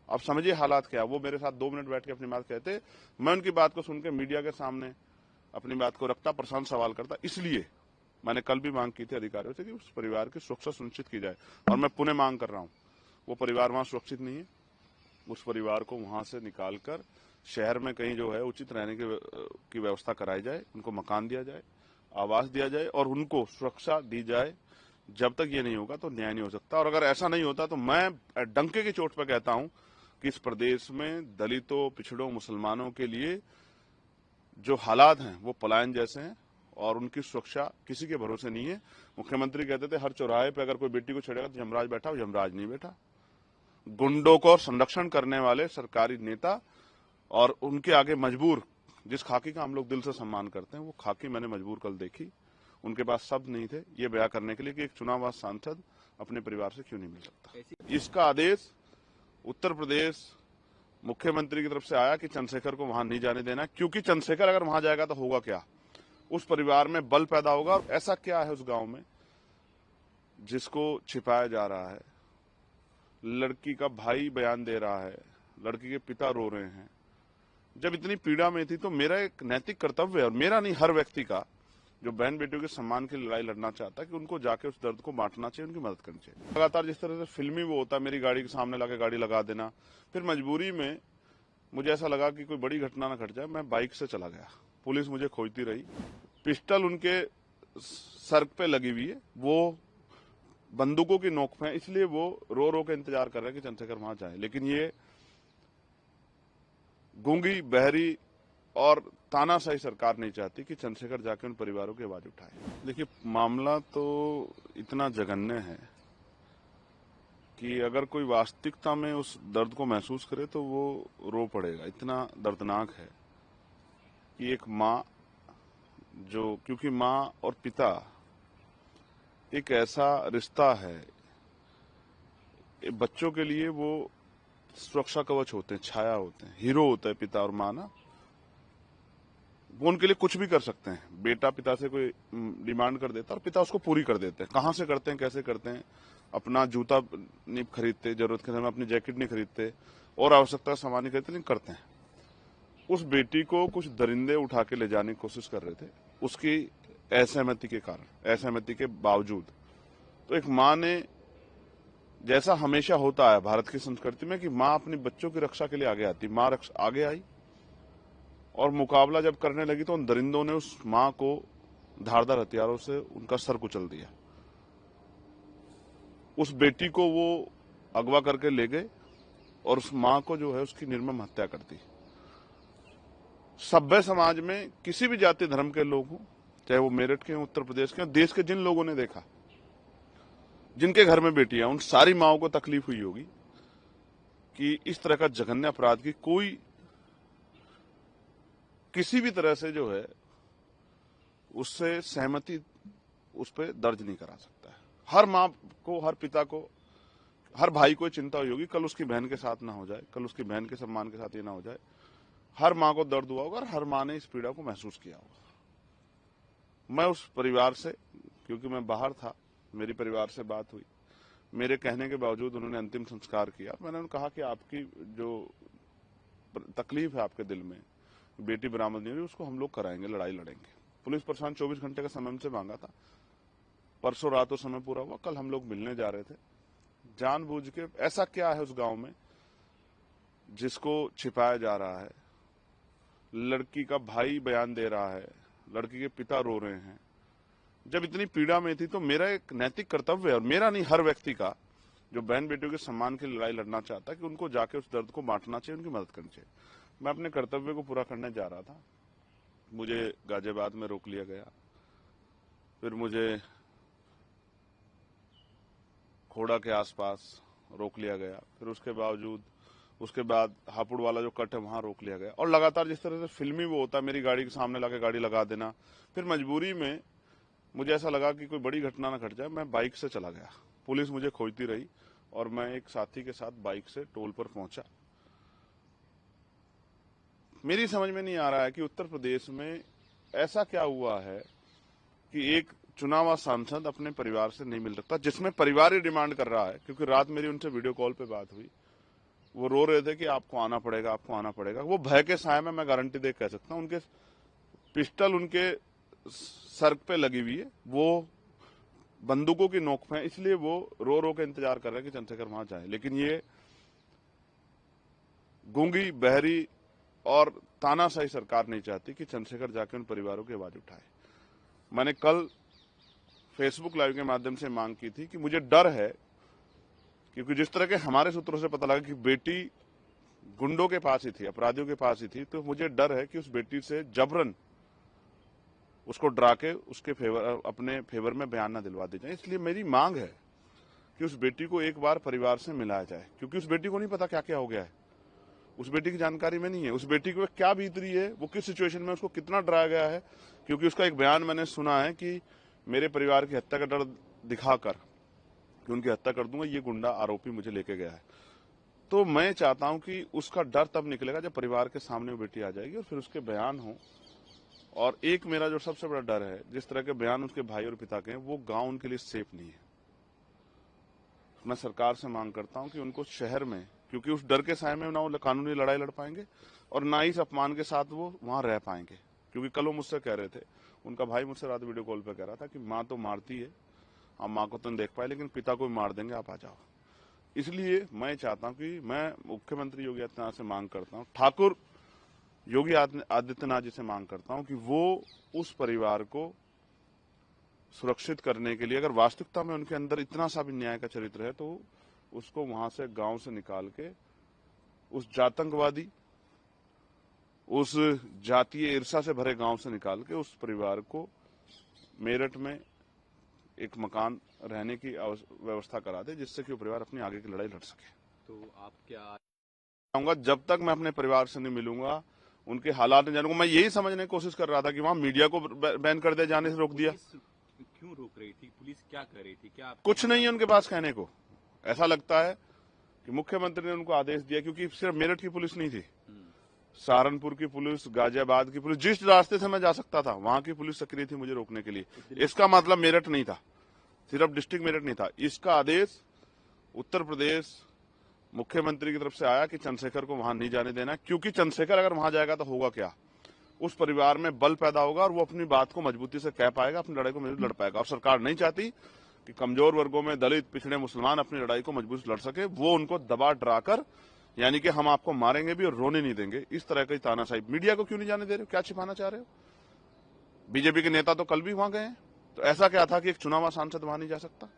आप समझिए हालात क्या। वो मेरे साथ 2 मिनट बैठ के अपनी बात कहते, मैं उनकी बात को सुनकर मीडिया के सामने अपनी बात को रखता, प्रशांत सवाल करता। इसलिए मैंने कल भी मांग की थी अधिकारियों से कि उस परिवार की सुरक्षा सुनिश्चित की जाए, और मैं पुनः मांग कर रहा हूं। वो परिवार वहां सुरक्षित नहीं है, उस परिवार को वहां से निकालकर शहर में कहीं जो है उचित रहने की व्यवस्था कराई जाए, उनको मकान दिया जाए, आवास दिया जाए और उनको सुरक्षा दी जाए। जब तक ये नहीं होगा तो न्याय नहीं हो सकता। और अगर ऐसा नहीं होता तो मैं डंके की चोट पर कहता हूं कि इस प्रदेश में दलितों, पिछड़ों, मुसलमानों के लिए जो हालात हैं वो पलायन जैसे हैं और उनकी सुरक्षा किसी के भरोसे नहीं है। मुख्यमंत्री कहते थे हर चौराहे पे अगर कोई बेटी को छेड़ेगा तो यमराज बैठा, यमराज नहीं बैठा। गुंडों को संरक्षण करने वाले सरकारी नेता और उनके आगे मजबूर, जिस खाकी का हम लोग दिल से सम्मान करते हैं, वो खाकी मैंने मजबूर कल देखी। उनके पास शब्द नहीं थे ये बयां करने के लिए कि एक चुनाव सांसद अपने परिवार से क्यों नहीं मिल सकता। इसका आदेश उत्तर प्रदेश मुख्यमंत्री की तरफ से आया कि चंद्रशेखर को वहां नहीं जाने देना, क्योंकि चंद्रशेखर अगर वहां जाएगा तो होगा क्या, उस परिवार में बल पैदा होगा। और ऐसा क्या है उस गांव में जिसको छिपाया जा रहा है? लड़की का भाई बयान दे रहा है, लड़की के पिता रो रहे हैं। जब इतनी पीड़ा में थी तो मेरा एक नैतिक कर्तव्य है, और मेरा नहीं, हर व्यक्ति का जो बहन बेटियों के सम्मान की लड़ाई लड़ना चाहता है, कि उनको जाके उस दर्द को बांटना चाहिए, उनकी मदद करनी चाहिए। लगातार जिस तरह से फिल्मी वो होता है, मेरी गाड़ी के सामने लाके गाड़ी लगा देना, फिर मजबूरी में मुझे ऐसा लगा कि कोई बड़ी घटना ना घट जाए, मैं बाइक से चला गया, पुलिस मुझे खोजती रही, पिस्टल उनके सर पे लगी हुई है, वो बंदूकों की नोक पे है, इसलिए वो रो रो के इंतजार कर रहे हैं कि चंद्रशेखर वहां जाए। लेकिन ये गूंगी, बहरी और तानाशाही सरकार नहीं चाहती कि चंद्रशेखर जाके उन परिवारों की आवाज उठाए। देखिए, मामला तो इतना जघन्य है कि अगर कोई वास्तविकता में उस दर्द को महसूस करे तो वो रो पड़ेगा। इतना दर्दनाक है कि एक माँ जो, क्योंकि माँ और पिता एक ऐसा रिश्ता है, बच्चों के लिए वो सुरक्षा कवच होते हैं, छाया होते हैं, हीरो होता है पिता और माँ ना। वो उनके लिए कुछ भी कर सकते हैं। बेटा पिता से कोई डिमांड कर देता है और पिता उसको पूरी कर देते हैं। कहाँ से करते हैं, कैसे करते हैं? अपना जूता नहीं खरीदते, जरूरत के समय अपनी जैकेट नहीं खरीदते और आवश्यकता सामान नहीं खरीदते, लेकिन करते हैं। उस बेटी को कुछ दरिंदे उठा के ले जाने की कोशिश कर रहे थे, उसकी असहमति के कारण, असहमति के बावजूद। तो एक माँ ने, जैसा हमेशा होता है भारत की संस्कृति में कि माँ अपने बच्चों की रक्षा के लिए आगे आती, माँ आगे आई और मुकाबला जब करने लगी तो उन दरिंदों ने उस माँ को धारदार हथियारों से उनका सर कुचल दिया। उस बेटी को वो अगवा करके ले गए और उस माँ को जो है उसकी निर्मम हत्या कर दी। सभ्य समाज में किसी भी जाति धर्म के लोग हों, चाहे वो मेरठ के हों, उत्तर प्रदेश के हों, देश के जिन लोगों ने देखा, जिनके घर में बेटियां, उन सारी माओं को तकलीफ हुई होगी कि इस तरह का जघन्य अपराध की कोई किसी भी तरह से जो है उससे सहमति उस पर दर्ज नहीं करा सकता है। हर माँ को, हर पिता को, हर भाई को चिंता हुई होगी कल उसकी बहन के साथ ना हो जाए, कल उसकी बहन के सम्मान के साथ ये ना हो जाए। हर माँ को दर्द हुआ होगा और हर माँ ने इस पीड़ा को महसूस किया होगा। मैं उस परिवार से, क्योंकि मैं बाहर था, मेरी परिवार से बात हुई, मेरे कहने के बावजूद उन्होंने अंतिम संस्कार किया। मैंने उन्हें कहा कि आपकी जो तकलीफ है आपके दिल में, बेटी बरामद नहीं हुई, उसको हम लोग कराएंगे, लड़ाई लड़ेंगे। पुलिस प्रशासन 24 घंटे का समय हमसे मांगा था, परसों रात वो समय पूरा हुआ, कल हम लोग मिलने जा रहे थे। जानबूझ के ऐसा क्या है उस गांव में जिसको छिपाया जा रहा है? लड़की का भाई बयान दे रहा है, लड़की के पिता रो रहे हैं। जब इतनी पीड़ा में थी तो मेरा एक नैतिक कर्तव्य है, और मेरा नहीं, हर व्यक्ति का जो बहन बेटियों के सम्मान की लड़ाई लड़ना चाहता है, कि उनको जाके उस दर्द को बांटना चाहिए, उनकी मदद करनी चाहिए। मैं अपने कर्तव्य को पूरा करने जा रहा था, मुझे गाजियाबाद में रोक लिया गया, फिर मुझे खोड़ा के आसपास रोक लिया गया, फिर उसके बाद हापुड़ वाला जो कट है वहां रोक लिया गया। और लगातार जिस तरह से फिल्मी वो होता है, मेरी गाड़ी के सामने लाके गाड़ी लगा देना। फिर मजबूरी में मुझे ऐसा लगा कि कोई बड़ी घटना ना घट जाए, मैं बाइक से चला गया। पुलिस मुझे खोजती रही और मैं एक साथी के साथ बाइक से टोल पर पहुंचा। मेरी समझ में नहीं आ रहा है कि उत्तर प्रदेश में ऐसा क्या हुआ है कि एक चुनावा सांसद अपने परिवार से नहीं मिल सकता, जिसमें परिवार ही डिमांड कर रहा है। क्योंकि रात मेरी उनसे वीडियो कॉल पे बात हुई, वो रो रहे थे कि आपको आना पड़ेगा, आपको आना पड़ेगा। वो भय के साए में, मैं गारंटी दे कह सकता हूं, उनके पिस्टल उनके सर पे लगी हुई है, वो बंदूकों की नोक पे है, इसलिए वो रो रो के इंतजार कर रहे हैं कि चंद्रशेखर वहां जाए। लेकिन ये गूंगी, बहरी और तानाशाही सरकार नहीं चाहती कि चंद्रशेखर जाके उन परिवारों की आवाज उठाए। मैंने कल फेसबुक लाइव के माध्यम से मांग की थी कि मुझे डर है, क्योंकि जिस तरह के हमारे सूत्रों से पता लगा कि बेटी गुंडों के पास ही थी, अपराधियों के पास ही थी, तो मुझे डर है कि उस बेटी से जबरन उसको डरा के उसके अपने फेवर में बयान न दिलवा दी जाए। इसलिए मेरी मांग है कि उस बेटी को एक बार परिवार से मिलाया जाए, क्योंकि उस बेटी को नहीं पता क्या क्या हो गया है, उस बेटी की जानकारी में नहीं है, उस बेटी को क्या बीत रही है, वो किस सिचुएशन में उसको कितना डराया गया है। क्योंकि उसका एक बयान मैंने सुना है कि मेरे परिवार की हत्या का डर दिखाकर कि उनकी हत्या कर दूंगा, ये गुंडा आरोपी मुझे लेके गया है। तो मैं चाहता हूं कि उसका डर तब निकलेगा जब परिवार के सामने वो बेटी आ जाएगी और फिर उसके बयान हो। और एक मेरा जो सबसे बड़ा डर है, जिस तरह के बयान उसके भाई और पिता के हैं, वो गांव उनके लिए सेफ नहीं है। मैं सरकार से मांग करता हूं कि उनको शहर में, क्योंकि उस डर के साए में ना वो कानूनी लड़ाई लड़ पाएंगे और ना ही इस अपमान के साथ वो वहां रह पाएंगे। क्योंकि कल वो मुझसे कह रहे थे, उनका भाई मुझसे रात वीडियो कॉल पे कह रहा था कि माँ तो मारती है, आप माँ को तो नहीं देख पाए, लेकिन पिता को भी मार देंगे, आप आ जाओ। इसलिए मैं चाहता हूं कि मैं मुख्यमंत्री योगी आदित्यनाथ से मांग करता हूं, ठाकुर योगी आदित्यनाथ जी से मांग करता हूं कि वो उस परिवार को सुरक्षित करने के लिए, अगर वास्तविकता में उनके अंदर इतना सा भी न्याय का चरित्र है, तो उसको वहां से, गांव से निकाल के, उस जातंकवादी, उस जातीय ईर्षा से भरे गांव से निकाल के उस परिवार को मेरठ में एक मकान रहने की व्यवस्था करा दे, जिससे कि वो परिवार अपनी आगे की लड़ाई लड़ सके। तो आप क्या चाहूंगा, जब तक मैं अपने परिवार से नहीं मिलूंगा, उनके हालात नहीं जानूंगा। मैं यही समझने की कोशिश कर रहा था कि वहां मीडिया को बैन कर दिया, जाने से रोक दिया। क्यों रोक रही थी पुलिस? क्या कर रही थी? क्या कुछ नहीं है उनके पास कहने को। ऐसा लगता है कि मुख्यमंत्री ने उनको आदेश दिया, क्योंकि सिर्फ मेरठ की पुलिस नहीं थी, सहारनपुर की पुलिस, गाजियाबाद की पुलिस, जिस रास्ते से मैं जा सकता था वहां की पुलिस सक्रिय थी मुझे रोकने के लिए। इसका मतलब मेरठ नहीं था, सिर्फ डिस्ट्रिक्ट मेरठ नहीं था। इसका आदेश उत्तर प्रदेश मुख्यमंत्री की तरफ से आया कि चंद्रशेखर को वहां नहीं जाने देना, क्योंकि चंद्रशेखर अगर वहां जाएगा तो होगा क्या, उस परिवार में बल पैदा होगा और वो अपनी बात को मजबूती से कह पाएगा, अपनी लड़ाई को मजबूत लड़ पाएगा। और सरकार नहीं चाहती कि कमजोर वर्गों में दलित, पिछड़े, मुसलमान अपनी लड़ाई को मजबूत लड़ सके। वो उनको दबा डराकर, यानी कि हम आपको मारेंगे भी और रोने नहीं देंगे, इस तरह की तानाशाही। मीडिया को क्यों नहीं जाने दे रहे हो? क्या छिपाना चाह रहे हो? बीजेपी के नेता तो कल भी वहां गए हैं, तो ऐसा क्या था कि एक चुनावा सांसद वहां नहीं जा सकता?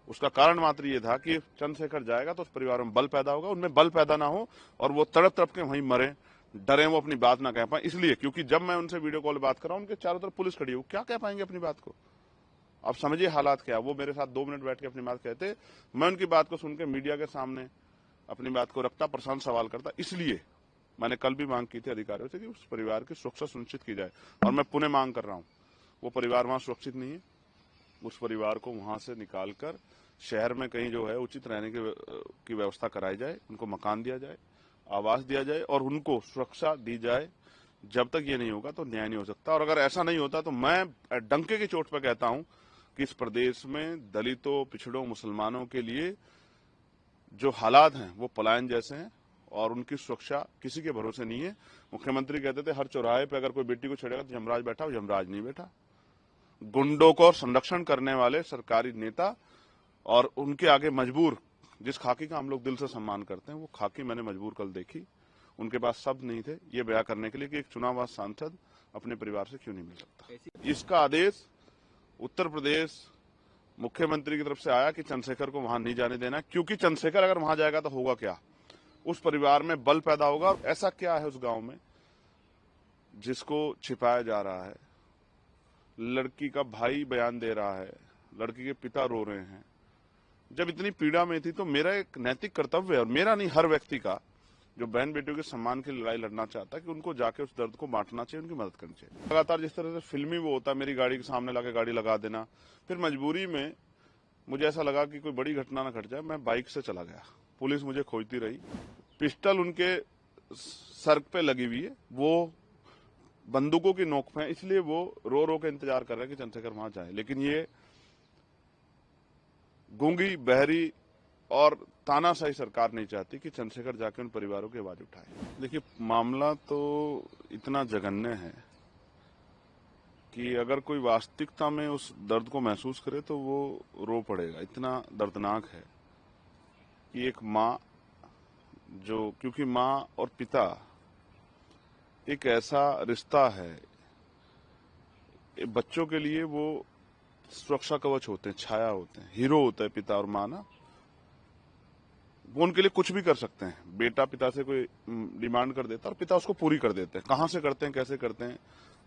उसका कारण मात्र ये था कि चंद्रशेखर जाएगा तो उस परिवार में बल पैदा होगा, उनमें बल पैदा ना हो और वो तड़प तड़प के वहीं मरे, डरे वो अपनी बात ना कह पाए, इसलिए क्योंकि जब मैं उनसे वीडियो कॉल बात कर रहा हूं उनके चारों तरफ पुलिस खड़ी है, वो क्या कह पाएंगे अपनी बात को। आप समझिए हालात क्या। वो मेरे साथ 2 मिनट बैठ के अपनी बात कहते, मैं उनकी बात को सुनकर मीडिया के सामने अपनी बात को रखता, प्रशांत सवाल करता। इसलिए मैंने कल भी मांग की थी अधिकारियों से कि उस परिवार की सुरक्षा सुनिश्चित की जाए, और मैं पुनः मांग कर रहा हूं। वो परिवार वहां सुरक्षित नहीं है, उस परिवार को वहां से निकालकर शहर में कहीं जो है उचित रहने की व्यवस्था कराई जाए, उनको मकान दिया जाए, आवास दिया जाए और उनको सुरक्षा दी जाए। जब तक ये नहीं होगा तो न्याय नहीं हो सकता। और अगर ऐसा नहीं होता तो मैं डंके की चोट पर कहता हूं कि इस प्रदेश में दलितों, पिछड़ों, मुसलमानों के लिए जो हालात हैं वो पलायन जैसे हैं और उनकी सुरक्षा किसी के भरोसे नहीं है। मुख्यमंत्री कहते थे हर चौराहे पे अगर कोई बेटी को छेड़ेगा तो यमराज बैठा, वो यमराज नहीं बैठा। गुंडों को संरक्षण करने वाले सरकारी नेता और उनके आगे मजबूर, जिस खाकी का हम लोग दिल से सम्मान करते हैं, वो खाकी मैंने मजबूर कल देखी। उनके पास शब्द नहीं थे ये बयां करने के लिए कि एक चुनाव सांसद अपने परिवार से क्यों नहीं मिल सकता। इसका आदेश उत्तर प्रदेश मुख्यमंत्री की तरफ से आया कि चंद्रशेखर को वहां नहीं जाने देना, क्योंकि चंद्रशेखर अगर वहां जाएगा तो होगा क्या, उस परिवार में बल पैदा होगा। ऐसा क्या है उस गांव में जिसको छिपाया जा रहा है। लड़की का भाई बयान दे रहा है, लड़की के पिता रो रहे हैं। जब इतनी पीड़ा में थी तो मेरा एक नैतिक कर्तव्य है, और मेरा नहीं हर व्यक्ति का जो बहन बेटियों के सम्मान की लड़ाई लड़ना चाहता है, कि उनको जाके उस दर्द को बांटना चाहिए, उनकी मदद करनी चाहिए। लगातार जिस तरह से फिल्मी वो होता है, मेरी गाड़ी के सामने लाके गाड़ी लगा देना, फिर मजबूरी में मुझे ऐसा लगा कि कोई बड़ी घटना ना घट जाए, मैं बाइक से चला गया। पुलिस मुझे खोजती रही, पिस्टल उनके सर पे लगी हुई है, वो बंदूकों की नोक पे, इसलिए वो रो रो के इंतजार कर रहे हैं कि चंद्रशेखर वहां जाए। लेकिन ये गूंगी, बहरी और तानाशाही सरकार नहीं चाहती कि चंद्रशेखर जाके उन परिवारों की आवाज उठाए। देखिए, मामला तो इतना जघन्य है कि अगर कोई वास्तविकता में उस दर्द को महसूस करे तो वो रो पड़ेगा। इतना दर्दनाक है कि एक माँ जो, क्योंकि माँ और पिता एक ऐसा रिश्ता है, बच्चों के लिए वो सुरक्षा कवच होते हैं, छाया होते हैं, हीरो होता है पिता और माँ ना। वो उनके लिए कुछ भी कर सकते हैं। बेटा पिता से कोई डिमांड कर देता है और पिता उसको पूरी कर देते हैं। कहां से करते हैं, कैसे करते हैं,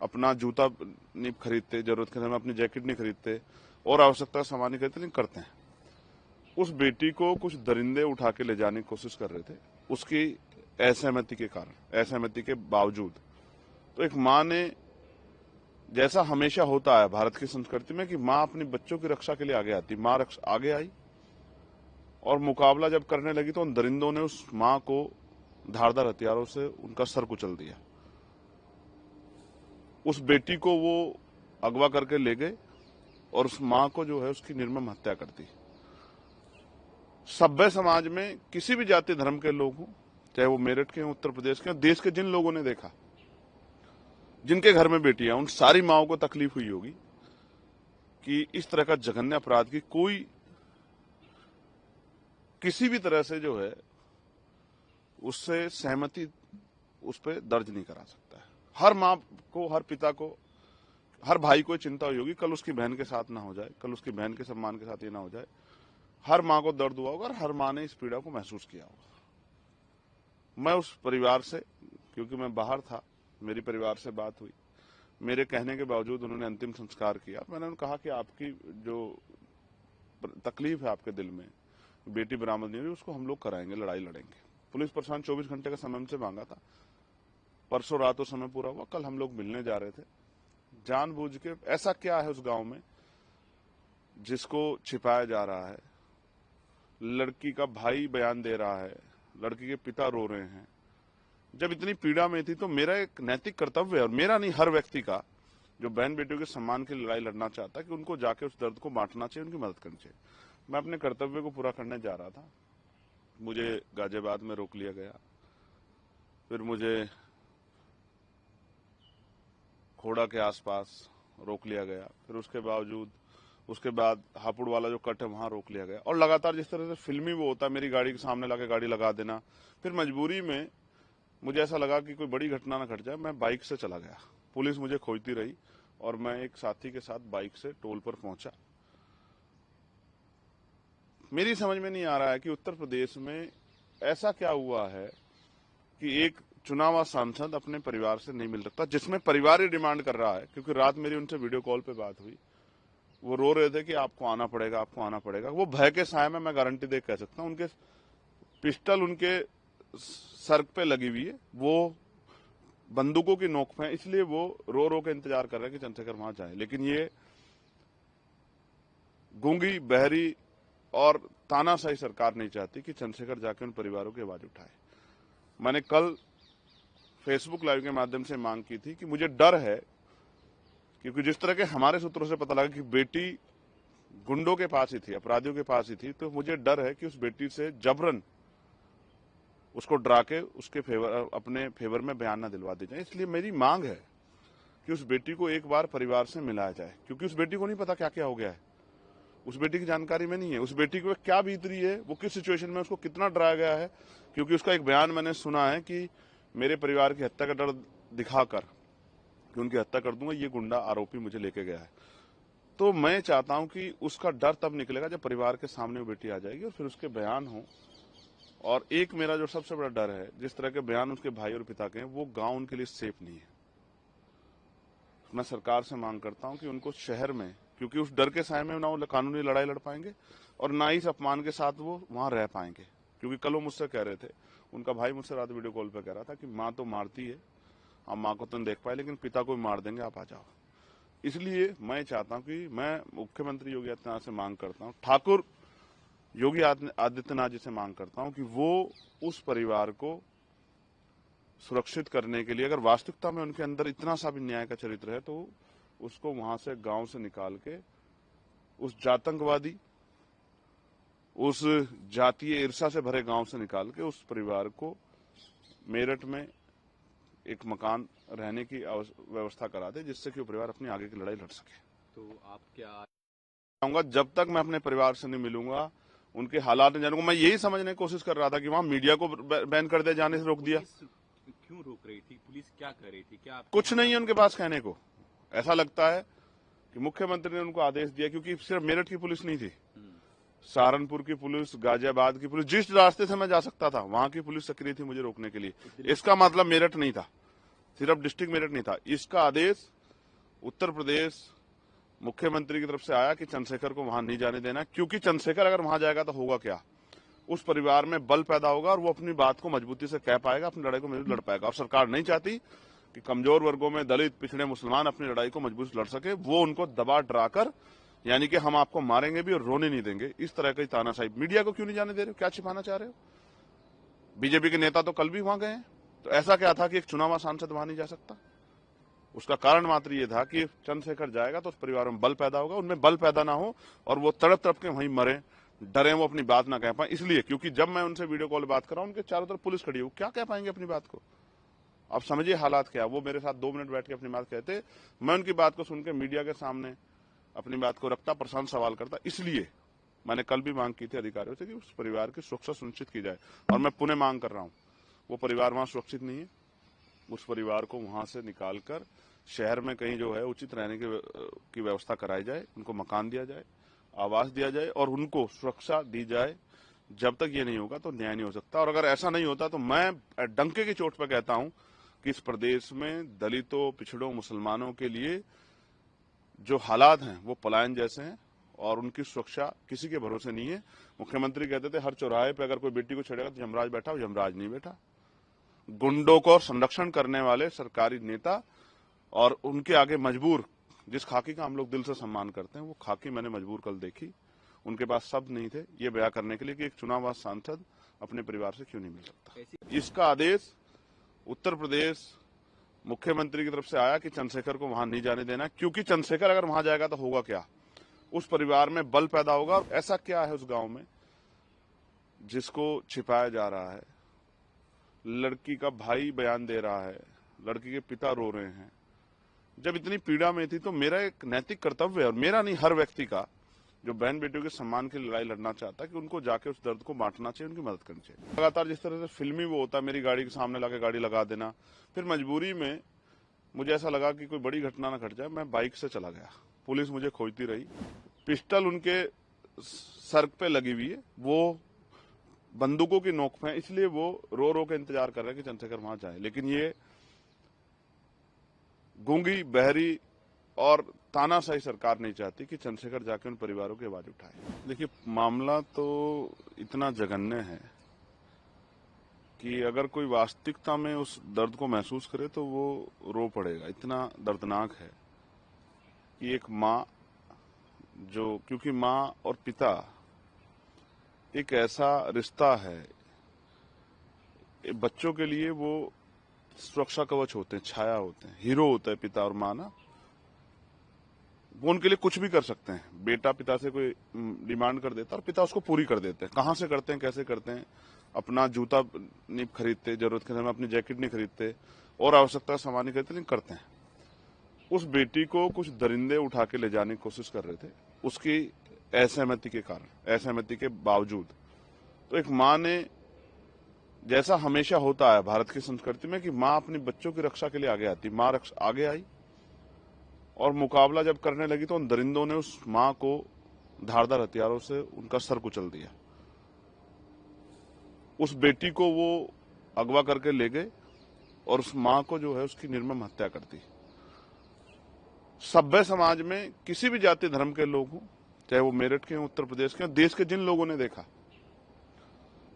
अपना जूता नहीं खरीदते, जरूरत के समय में अपनी जैकेट नहीं खरीदते और आवश्यकता सामान नहीं खरीदते, नहीं करते हैं। उस बेटी को कुछ दरिंदे उठा के ले जाने की कोशिश कर रहे थे, उसकी असहमति के कारण, असहमति के बावजूद। तो एक माँ ने, जैसा हमेशा होता है भारत की संस्कृति में कि माँ अपने बच्चों की रक्षा के लिए आगे आती, माँ आगे आई और मुकाबला जब करने लगी तो उन दरिंदों ने उस मां को धारदार हथियारों से उनका सर कुचल दिया। उस बेटी को वो अगवा करके ले गए और उस मां को जो है उसकी निर्मम हत्या कर दी। सभ्य समाज में किसी भी जाति धर्म के लोग हों, चाहे वो मेरठ के हों, उत्तर प्रदेश के, देश के जिन लोगों ने देखा, जिनके घर में बेटियां, उन सारी माओं को तकलीफ हुई होगी कि इस तरह का जघन्य अपराध की कोई किसी भी तरह से जो है उससे सहमति उस पर दर्ज नहीं करा सकता है। हर माँ को, हर पिता को, हर भाई को चिंता हुई होगी कल उसकी बहन के साथ ना हो जाए, कल उसकी बहन के सम्मान के साथ ये ना हो जाए। हर माँ को दर्द हुआ होगा और हर माँ ने इस पीड़ा को महसूस किया होगा। मैं उस परिवार से, क्योंकि मैं बाहर था, मेरी परिवार से बात हुई, मेरे कहने के बावजूद उन्होंने अंतिम संस्कार किया। मैंने उन्हें कहा कि आपकी जो तकलीफ है आपके दिल में, बेटी बरामद नहीं हुई, उसको हम लोग कराएंगे, लड़ाई लड़ेंगे। पुलिस प्रशासन 24 घंटे का समय हमसे मांगा था, परसों रात वो समय पूरा हुआ, कल हम लोग मिलने जा रहे थे। जानबूझ के, ऐसा क्या है उस गांव में जिसको छिपाया जा रहा है। लड़की का भाई बयान दे रहा है, लड़की के पिता रो रहे हैं। जब इतनी पीड़ा में थी तो मेरा एक नैतिक कर्तव्य है, और मेरा नहीं हर व्यक्ति का जो बहन बेटियों के सम्मान की लड़ाई लड़ना चाहता है, कि उनको जाके उस दर्द को बांटना चाहिए, उनकी मदद करनी चाहिए। मैं अपने कर्तव्य को पूरा करने जा रहा था, मुझे गाजियाबाद में रोक लिया गया, फिर मुझे खोड़ा के आसपास रोक लिया गया, फिर उसके बाद हापुड़ वाला जो कट है वहां रोक लिया गया। और लगातार जिस तरह से फिल्मी वो होता है, मेरी गाड़ी के सामने लाके गाड़ी लगा देना, फिर मजबूरी में मुझे ऐसा लगा कि कोई बड़ी घटना ना घट जाए, मैं बाइक से चला गया। पुलिस मुझे खोजती रही और मैं एक साथी के साथ बाइक से टोल पर पहुंचा। मेरी समझ में नहीं आ रहा है कि उत्तर प्रदेश में ऐसा क्या हुआ है कि एक चुनावा सांसद अपने परिवार से नहीं मिल सकता, जिसमें परिवार ही डिमांड कर रहा है। क्योंकि रात मेरी उनसे वीडियो कॉल पे बात हुई, वो रो रहे थे कि आपको आना पड़ेगा, आपको आना पड़ेगा। वो भय के साए में मैं गारंटी दे कह सकता हूं, उनके पिस्टल उनके सर पे लगी हुई है, वो बंदूकों की नोक पे है, इसलिए वो रो रो के इंतजार कर रहे हैं कि चंद्रशेखर वहां जाए। लेकिन ये गूंगी, बहरी और तानाशाही सरकार नहीं चाहती कि चंद्रशेखर जाके उन परिवारों की आवाज उठाए। मैंने कल फेसबुक लाइव के माध्यम से मांग की थी कि मुझे डर है, क्योंकि जिस तरह के हमारे सूत्रों से पता लगा कि बेटी गुंडों के पास ही थी, अपराधियों के पास ही थी, तो मुझे डर है कि उस बेटी से जबरन उसको डरा के उसके अपने फेवर में बयान न दिलवा दी जाए। इसलिए मेरी मांग है कि उस बेटी को एक बार परिवार से मिलाया जाए, क्योंकि उस बेटी को नहीं पता क्या क्या हो गया है, उस बेटी की जानकारी में नहीं है, उस बेटी को क्या बीत रही है, वो किस सिचुएशन में, उसको कितना डराया गया है। क्योंकि उसका एक बयान मैंने सुना है कि मेरे परिवार की हत्या का डर दिखाकर कि उनकी हत्या कर दूंगा, ये गुंडा आरोपी मुझे लेके गया है। तो मैं चाहता हूं कि उसका डर तब निकलेगा जब परिवार के सामने वो बेटी आ जाएगी और फिर उसके बयान हो। और एक मेरा जो सबसे बड़ा डर है, जिस तरह के बयान उसके भाई और पिता के हैं, वो गांव उनके लिए सेफ नहीं है। मैं सरकार से मांग करता हूं कि उनको शहर में, क्योंकि उस डर के साए में ना वो कानूनी लड़ाई लड़ पाएंगे और ना ही इस अपमान के साथ वो वहां रह पाएंगे। क्योंकि कल वो मुझसे कह रहे थे, उनका भाई मुझसे रात वीडियो कॉल पे कह रहा था कि माँ तो मारती है, आप माँ को तो नहीं देख पाए, लेकिन पिता को भी मार देंगे, आप आ जाओ। इसलिए मैं चाहता हूं कि मैं मुख्यमंत्री योगी आदित्यनाथ से मांग करता हूं, ठाकुर योगी आदित्यनाथ जी से मांग करता हूं कि वो उस परिवार को सुरक्षित करने के लिए, अगर वास्तविकता में उनके अंदर इतना सा भी न्याय का चरित्र है, तो उसको वहां से गांव से निकाल के उस जातंकवादी, उस जातीय ईर्षा से भरे गांव से निकाल के उस परिवार को मेरठ में एक मकान रहने की व्यवस्था करा दे, जिससे कि वो परिवार अपनी आगे की लड़ाई लड़ सके। तो आप क्या चाहूंगा, जब तक मैं अपने परिवार से नहीं मिलूंगा, उनके हालात नहीं जानूंगा। मैं यही समझने की कोशिश कर रहा था कि वहां मीडिया को बैन कर दिया, जाने से रोक दिया। पुलिस क्यों रोक रही थी? पुलिस क्या कर रही थी? क्या कुछ नहीं है उनके पास कहने को। ऐसा लगता है कि मुख्यमंत्री ने उनको आदेश दिया, क्योंकि सिर्फ मेरठ की पुलिस नहीं थी, सहारनपुर की पुलिस, गाजियाबाद की पुलिस, जिस रास्ते से मैं जा सकता था वहां की पुलिस सक्रिय थी मुझे रोकने के लिए। इसका मतलब मेरठ नहीं था, सिर्फ डिस्ट्रिक्ट मेरठ नहीं था। इसका आदेश उत्तर प्रदेश मुख्यमंत्री की तरफ से आया कि चंद्रशेखर को वहां नहीं जाने देना, क्योंकि चंद्रशेखर अगर वहां जाएगा तो होगा क्या, उस परिवार में बल पैदा होगा और वो अपनी बात को मजबूती से कह पाएगा, अपनी लड़ाई को मजबूत लड़ पाएगा। और सरकार नहीं चाहती कि कमजोर वर्गों में दलित, पिछड़े, मुसलमान अपनी लड़ाई को मजबूत लड़ सके। वो उनको दबा डराकर, यानी कि हम आपको मारेंगे भी और रोने नहीं देंगे, इस तरह की तानाशाही। मीडिया को क्यों नहीं जाने दे रहे हो? क्या छिपाना चाह रहे हो? बीजेपी के नेता तो कल भी वहां गए हैं, तो ऐसा क्या था कि एक चुनावा सांसद वहां नहीं जा सकता? उसका कारण मात्र ये था कि चंद्रशेखर जाएगा तो उस परिवार में बल पैदा होगा, उनमें बल पैदा ना हो और वो तड़प तड़प के वहीं मरे, डरे, वो अपनी बात ना कह पाए। इसलिए, क्योंकि जब मैं उनसे वीडियो कॉल बात कर रहा हूं, उनके चारों तरफ पुलिस खड़ी है, वो क्या कह पाएंगे अपनी बात को? आप समझिए हालात क्या। वो मेरे साथ 2 मिनट बैठ के अपनी बात कहते, मैं उनकी बात को सुन के मीडिया के सामने अपनी बात को रखता, प्रशांत सवाल करता। इसलिए मैंने कल भी मांग की थी अधिकारियों से कि उस परिवार की सुरक्षा सुनिश्चित की जाए, और मैं पुनः मांग कर रहा हूं, वो परिवार वहां सुरक्षित नहीं है। उस परिवार को वहां से निकालकर शहर में कहीं जो है उचित रहने की व्यवस्था कराई जाए, उनको मकान दिया जाए, आवास दिया जाए और उनको सुरक्षा दी जाए। जब तक ये नहीं होगा तो न्याय नहीं हो सकता। और अगर ऐसा नहीं होता तो मैं डंके की चोट पर कहता हूं कि इस प्रदेश में दलितों, पिछड़ों, मुसलमानों के लिए जो हालात हैं वो पलायन जैसे हैं और उनकी सुरक्षा किसी के भरोसे नहीं है। मुख्यमंत्री कहते थे हर चौराहे पे अगर कोई बेटी को छेड़ेगा तो यमराज बैठा हो, यमराज नहीं बैठा। गुंडों को संरक्षण करने वाले सरकारी नेता और उनके आगे मजबूर, जिस खाकी का हम लोग दिल से सम्मान करते हैं, वो खाकी मैंने मजबूर कल देखी। उनके पास शब्द नहीं थे ये बयां करने के लिए कि एक चुनाव सांसद अपने परिवार से क्यों नहीं मिल सकता। इसका आदेश उत्तर प्रदेश मुख्यमंत्री की तरफ से आया कि चंद्रशेखर को वहां नहीं जाने देना, क्योंकि चंद्रशेखर अगर वहां जाएगा तो होगा क्या, उस परिवार में बल पैदा होगा। और ऐसा क्या है उस गांव में जिसको छिपाया जा रहा है? लड़की का भाई बयान दे रहा है, लड़की के पिता रो रहे हैं। जब इतनी पीड़ा में थी तो मेरा एक नैतिक कर्तव्य है, और मेरा नहीं, हर व्यक्ति का जो बहन बेटियों के सम्मान की लड़ाई लड़ना चाहता है, कि उनको जाके उस दर्द को बांटना चाहिए, उनकी मदद करनी चाहिए। लगातार जिस तरह से फिल्मी वो होता है, मेरी गाड़ी के सामने लाके गाड़ी लगा देना, फिर मजबूरी में मुझे ऐसा लगा कि कोई बड़ी घटना ना घट जाए, मैं बाइक से चला गया। पुलिस मुझे खोजती रही, पिस्टल उनके सर पे लगी हुई है, वो बंदूकों की नोक पे हैं, इसलिए वो रो रो के इंतजार कर रहे हैं कि चंद्रशेखर वहां जाए। लेकिन ये गूंगी, बहरी और तानाशाही सरकार नहीं चाहती कि चंद्रशेखर जाके उन परिवारों की आवाज उठाए। देखिए, मामला तो इतना जघन्य है कि अगर कोई वास्तविकता में उस दर्द को महसूस करे तो वो रो पड़ेगा। इतना दर्दनाक है कि एक माँ जो, क्योंकि माँ और पिता एक ऐसा रिश्ता है, बच्चों के लिए वो सुरक्षा कवच होते हैं, छाया होते हैं, हीरो होता है पिता और माँ ना। वो उनके लिए कुछ भी कर सकते हैं। बेटा पिता से कोई डिमांड कर देता है और पिता उसको पूरी कर देते हैं। कहाँ से करते हैं, कैसे करते हैं? अपना जूता नहीं खरीदते, जरूरत के समय अपनी जैकेट नहीं खरीदते और आवश्यकता सामान नहीं खरीदते, लेकिन करते हैं। उस बेटी को कुछ दरिंदे उठा के ले जाने की कोशिश कर रहे थे, उसकी असहमति के कारण, असहमति के बावजूद। तो एक माँ ने, जैसा हमेशा होता है भारत की संस्कृति में कि माँ अपने बच्चों की रक्षा के लिए आगे आती, माँ आगे आई और मुकाबला जब करने लगी तो उन दरिंदों ने उस माँ को धारदार हथियारों से उनका सर कुचल दिया। उस बेटी को वो अगवा करके ले गए और उस माँ को जो है उसकी निर्मम हत्या कर दी। सभ्य समाज में किसी भी जाति धर्म के लोग हों, चाहे वो मेरठ के हों, उत्तर प्रदेश के हों, देश के जिन लोगों ने देखा,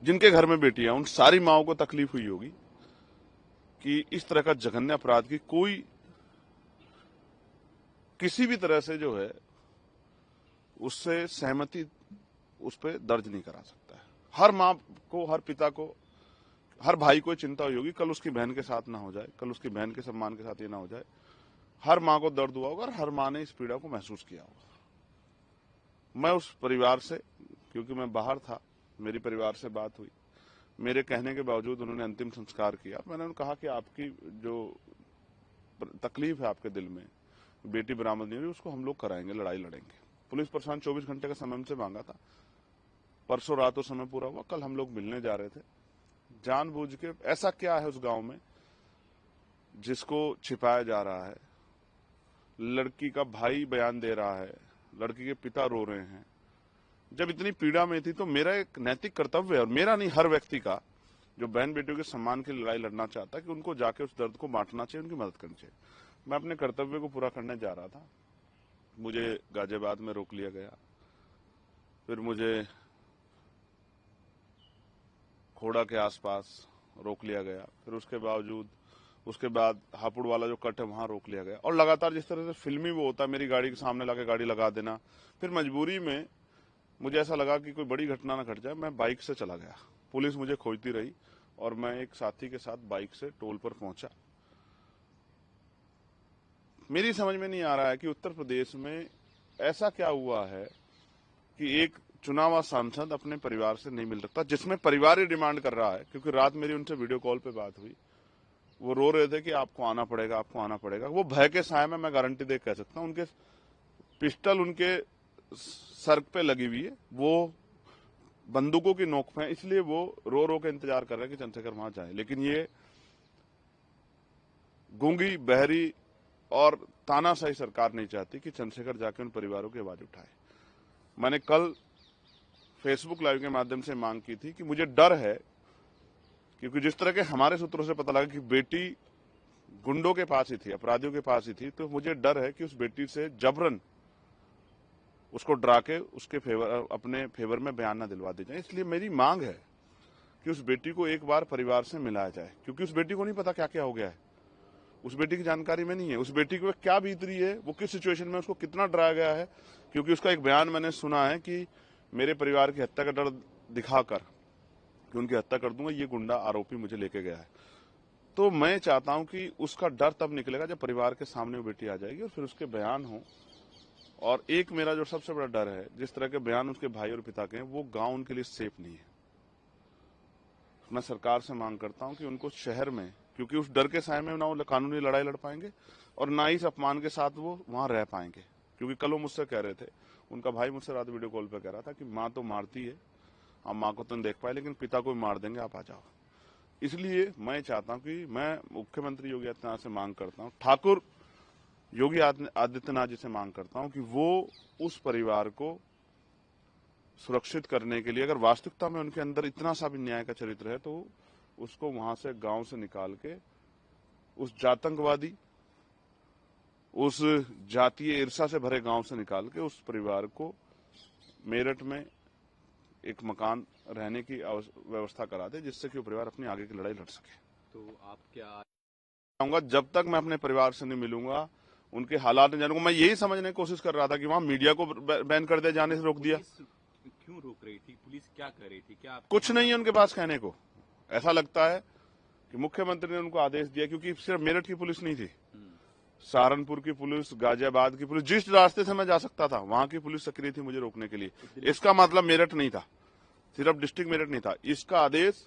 जिनके घर में बेटियां, उन सारी माओं को तकलीफ हुई होगी कि इस तरह का जघन्य अपराध की कोई किसी भी तरह से जो है उससे सहमति उस पर दर्ज नहीं करा सकता है। हर माँ को, हर पिता को, हर भाई को चिंता हुई होगी कल उसकी बहन के साथ ना हो जाए, कल उसकी बहन के सम्मान के साथ ये ना हो जाए। हर माँ को दर्द हुआ होगा और हर माँ ने इस पीड़ा को महसूस किया होगा। मैं उस परिवार से, क्योंकि मैं बाहर था, मेरी परिवार से बात हुई, मेरे कहने के बावजूद उन्होंने अंतिम संस्कार किया। मैंने उन्हें कहा कि आपकी जो तकलीफ है आपके दिल में, बेटी बरामद नहीं हुई, उसको हम लोग कराएंगे, लड़ाई लड़ेंगे। पुलिस प्रशासन 24 घंटे का समय हमसे मांगा था, परसों रात वो समय पूरा हुआ, कल हम लोग मिलने जा रहे थे। जानबूझ के ऐसा क्या है उस गांव में जिसको छिपाया जा रहा है? लड़की का भाई बयान दे रहा है, लड़की के पिता रो रहे हैं। जब इतनी पीड़ा में थी तो मेरा एक नैतिक कर्तव्य है, और मेरा नहीं, हर व्यक्ति का जो बहन बेटियों के सम्मान की लड़ाई लड़ना चाहता है, कि उनको जाके उस दर्द को बांटना चाहिए, उनकी मदद करनी चाहिए। मैं अपने कर्तव्य को पूरा करने जा रहा था, मुझे गाजियाबाद में रोक लिया गया, फिर मुझे खोड़ा के आसपास रोक लिया गया, फिर उसके बाद हापुड़ वाला जो कट है वहां रोक लिया गया। और लगातार जिस तरह से फिल्मी वो होता है, मेरी गाड़ी के सामने लाके गाड़ी लगा देना। फिर मजबूरी में मुझे ऐसा लगा कि कोई बड़ी घटना ना घट जाए, मैं बाइक से चला गया। पुलिस मुझे खोजती रही और मैं एक साथी के साथ बाइक से टोल पर पहुंचा। मेरी समझ में नहीं आ रहा है कि उत्तर प्रदेश में ऐसा क्या हुआ है कि एक चुनावा सांसद अपने परिवार से नहीं मिल सकता, जिसमें परिवार ही डिमांड कर रहा है। क्योंकि रात मेरी उनसे वीडियो कॉल पे बात हुई, वो रो रहे थे कि आपको आना पड़ेगा, आपको आना पड़ेगा। वो भय के साए में, मैं गारंटी दे कह सकता हूं, उनके पिस्टल उनके सर पे लगी हुई है, वो बंदूकों की नोक पे हैं, इसलिए वो रो रो के इंतजार कर रहे हैं कि चंद्रशेखर वहां जाए। लेकिन ये गूंगी, बहरी और तानाशाही सरकार नहीं चाहती कि चंद्रशेखर जाके उन परिवारों की आवाज उठाए। मैंने कल फेसबुक लाइव के माध्यम से मांग की थी कि मुझे डर है, क्योंकि जिस तरह के हमारे सूत्रों से पता लगा कि बेटी गुंडों के पास ही थी, अपराधियों के पास ही थी, तो मुझे डर है कि उस बेटी से जबरन उसको डरा के उसके अपने फेवर में बयान न दिलवा दी जाए। इसलिए मेरी मांग है कि उस बेटी को एक बार परिवार से मिलाया जाए, क्योंकि उस बेटी को नहीं पता क्या क्या हो गया है, उस बेटी की जानकारी में नहीं है, उस बेटी को क्या बीत रही है, वो किस सिचुएशन में, उसको कितना डराया गया है। क्योंकि उसका एक बयान मैंने सुना है कि मेरे परिवार की हत्या का डर दिखाकर कि उनकी हत्या कर दूंगा, ये गुंडा आरोपी मुझे लेके गया है। तो मैं चाहता हूं कि उसका डर तब निकलेगा जब परिवार के सामने वो बेटी आ जाएगी और फिर उसके बयान हो। और एक मेरा जो सबसे बड़ा डर है, जिस तरह के बयान उसके भाई और पिता के हैं, वो गांव उनके लिए सेफ नहीं है। मैं सरकार से मांग करता हूं कि उनको शहर में, क्योंकि उस डर के साए में ना वो कानूनी लड़ाई लड़ पाएंगे और ना ही इस अपमान के साथ वो वहां रह पाएंगे। क्योंकि कल वो मुझसे कह रहे थे, उनका भाई मुझसे रात वीडियो कॉल पे कह रहा था कि माँ तो मारती है, हम माँ को तो नहीं देख पाए, लेकिन पिता को भी मार देंगे, आप आ जाओ। इसलिए मैं चाहता हूं कि मैं मुख्यमंत्री योगी आदित्यनाथ से मांग करता हूं, ठाकुर योगी आदित्यनाथ जी से मांग करता हूं कि वो उस परिवार को सुरक्षित करने के लिए अगर वास्तविकता में उनके अंदर इतना सा भी न्याय का चरित्र है तो उसको वहां से गांव से निकाल के उस जातंकवादी, उस जातीय ईर्षा से भरे गांव से निकाल के उस परिवार को मेरठ में एक मकान रहने की व्यवस्था करा दे, जिससे कि वो परिवार अपनी आगे की लड़ाई लड़ सके। तो आप क्या चाहूंगा जब तक मैं अपने परिवार से नहीं मिलूंगा, उनके हालात नहीं जानूंगा। मैं यही समझने की कोशिश कर रहा था कि वहां मीडिया को बैन कर दिया, जाने से रोक दिया। पुलिस क्यों रोक रही थी? पुलिस क्या कर रही थी? क्या आप कुछ नहीं है उनके पास कहने को। ऐसा लगता है कि मुख्यमंत्री ने उनको आदेश दिया, क्योंकि सिर्फ मेरठ की पुलिस नहीं थी, सहारनपुर की पुलिस, गाजियाबाद की पुलिस, जिस रास्ते से मैं जा सकता था वहां की पुलिस सक्रिय थी मुझे रोकने के लिए। इसका मतलब मेरठ नहीं था, सिर्फ डिस्ट्रिक्ट मेरठ नहीं था। इसका आदेश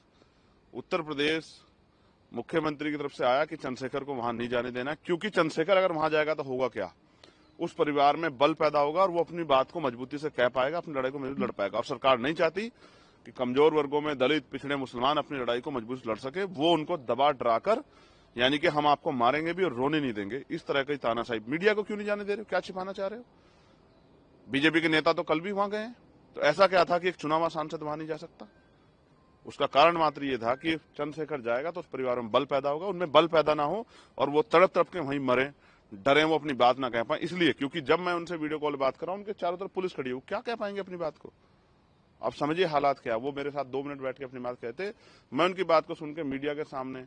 उत्तर प्रदेश मुख्यमंत्री की तरफ से आया कि चंद्रशेखर को वहां नहीं जाने देना, क्योंकि चंद्रशेखर अगर वहां जाएगा तो होगा क्या, उस परिवार में बल पैदा होगा और वो अपनी बात को मजबूती से कह पाएगा, अपनी लड़ाई को मजबूत लड़ पाएगा। और सरकार नहीं चाहती कि कमजोर वर्गों में दलित, पिछड़े, मुसलमान अपनी लड़ाई को मजबूत लड़ सके। वो उनको दबा डराकर, यानी कि हम आपको मारेंगे भी और रोने नहीं देंगे, इस तरह की तानाशाही। मीडिया को क्यों नहीं जाने दे रहे हो? क्या छिपाना चाह रहे हो? बीजेपी के नेता तो कल भी वहां गए हैं, तो ऐसा क्या था कि एक चुनावा सांसद वहां नहीं जा सकता? उसका कारण मात्र ये था कि चंद्रशेखर जाएगा तो उस परिवार में बल पैदा होगा, उनमें बल पैदा ना हो और वो तड़प तड़प के वहीं मरे, डरे, वो अपनी बात ना कह पाए। इसलिए क्योंकि जब मैं उनसे वीडियो कॉल बात कर रहा हूं, उनके चारों तरफ पुलिस खड़ी है, वो क्या कह पाएंगे अपनी बात को? आप समझिए हालात क्या। वो मेरे साथ 2 मिनट बैठ के अपनी बात कहते, मैं उनकी बात को सुन के मीडिया के सामने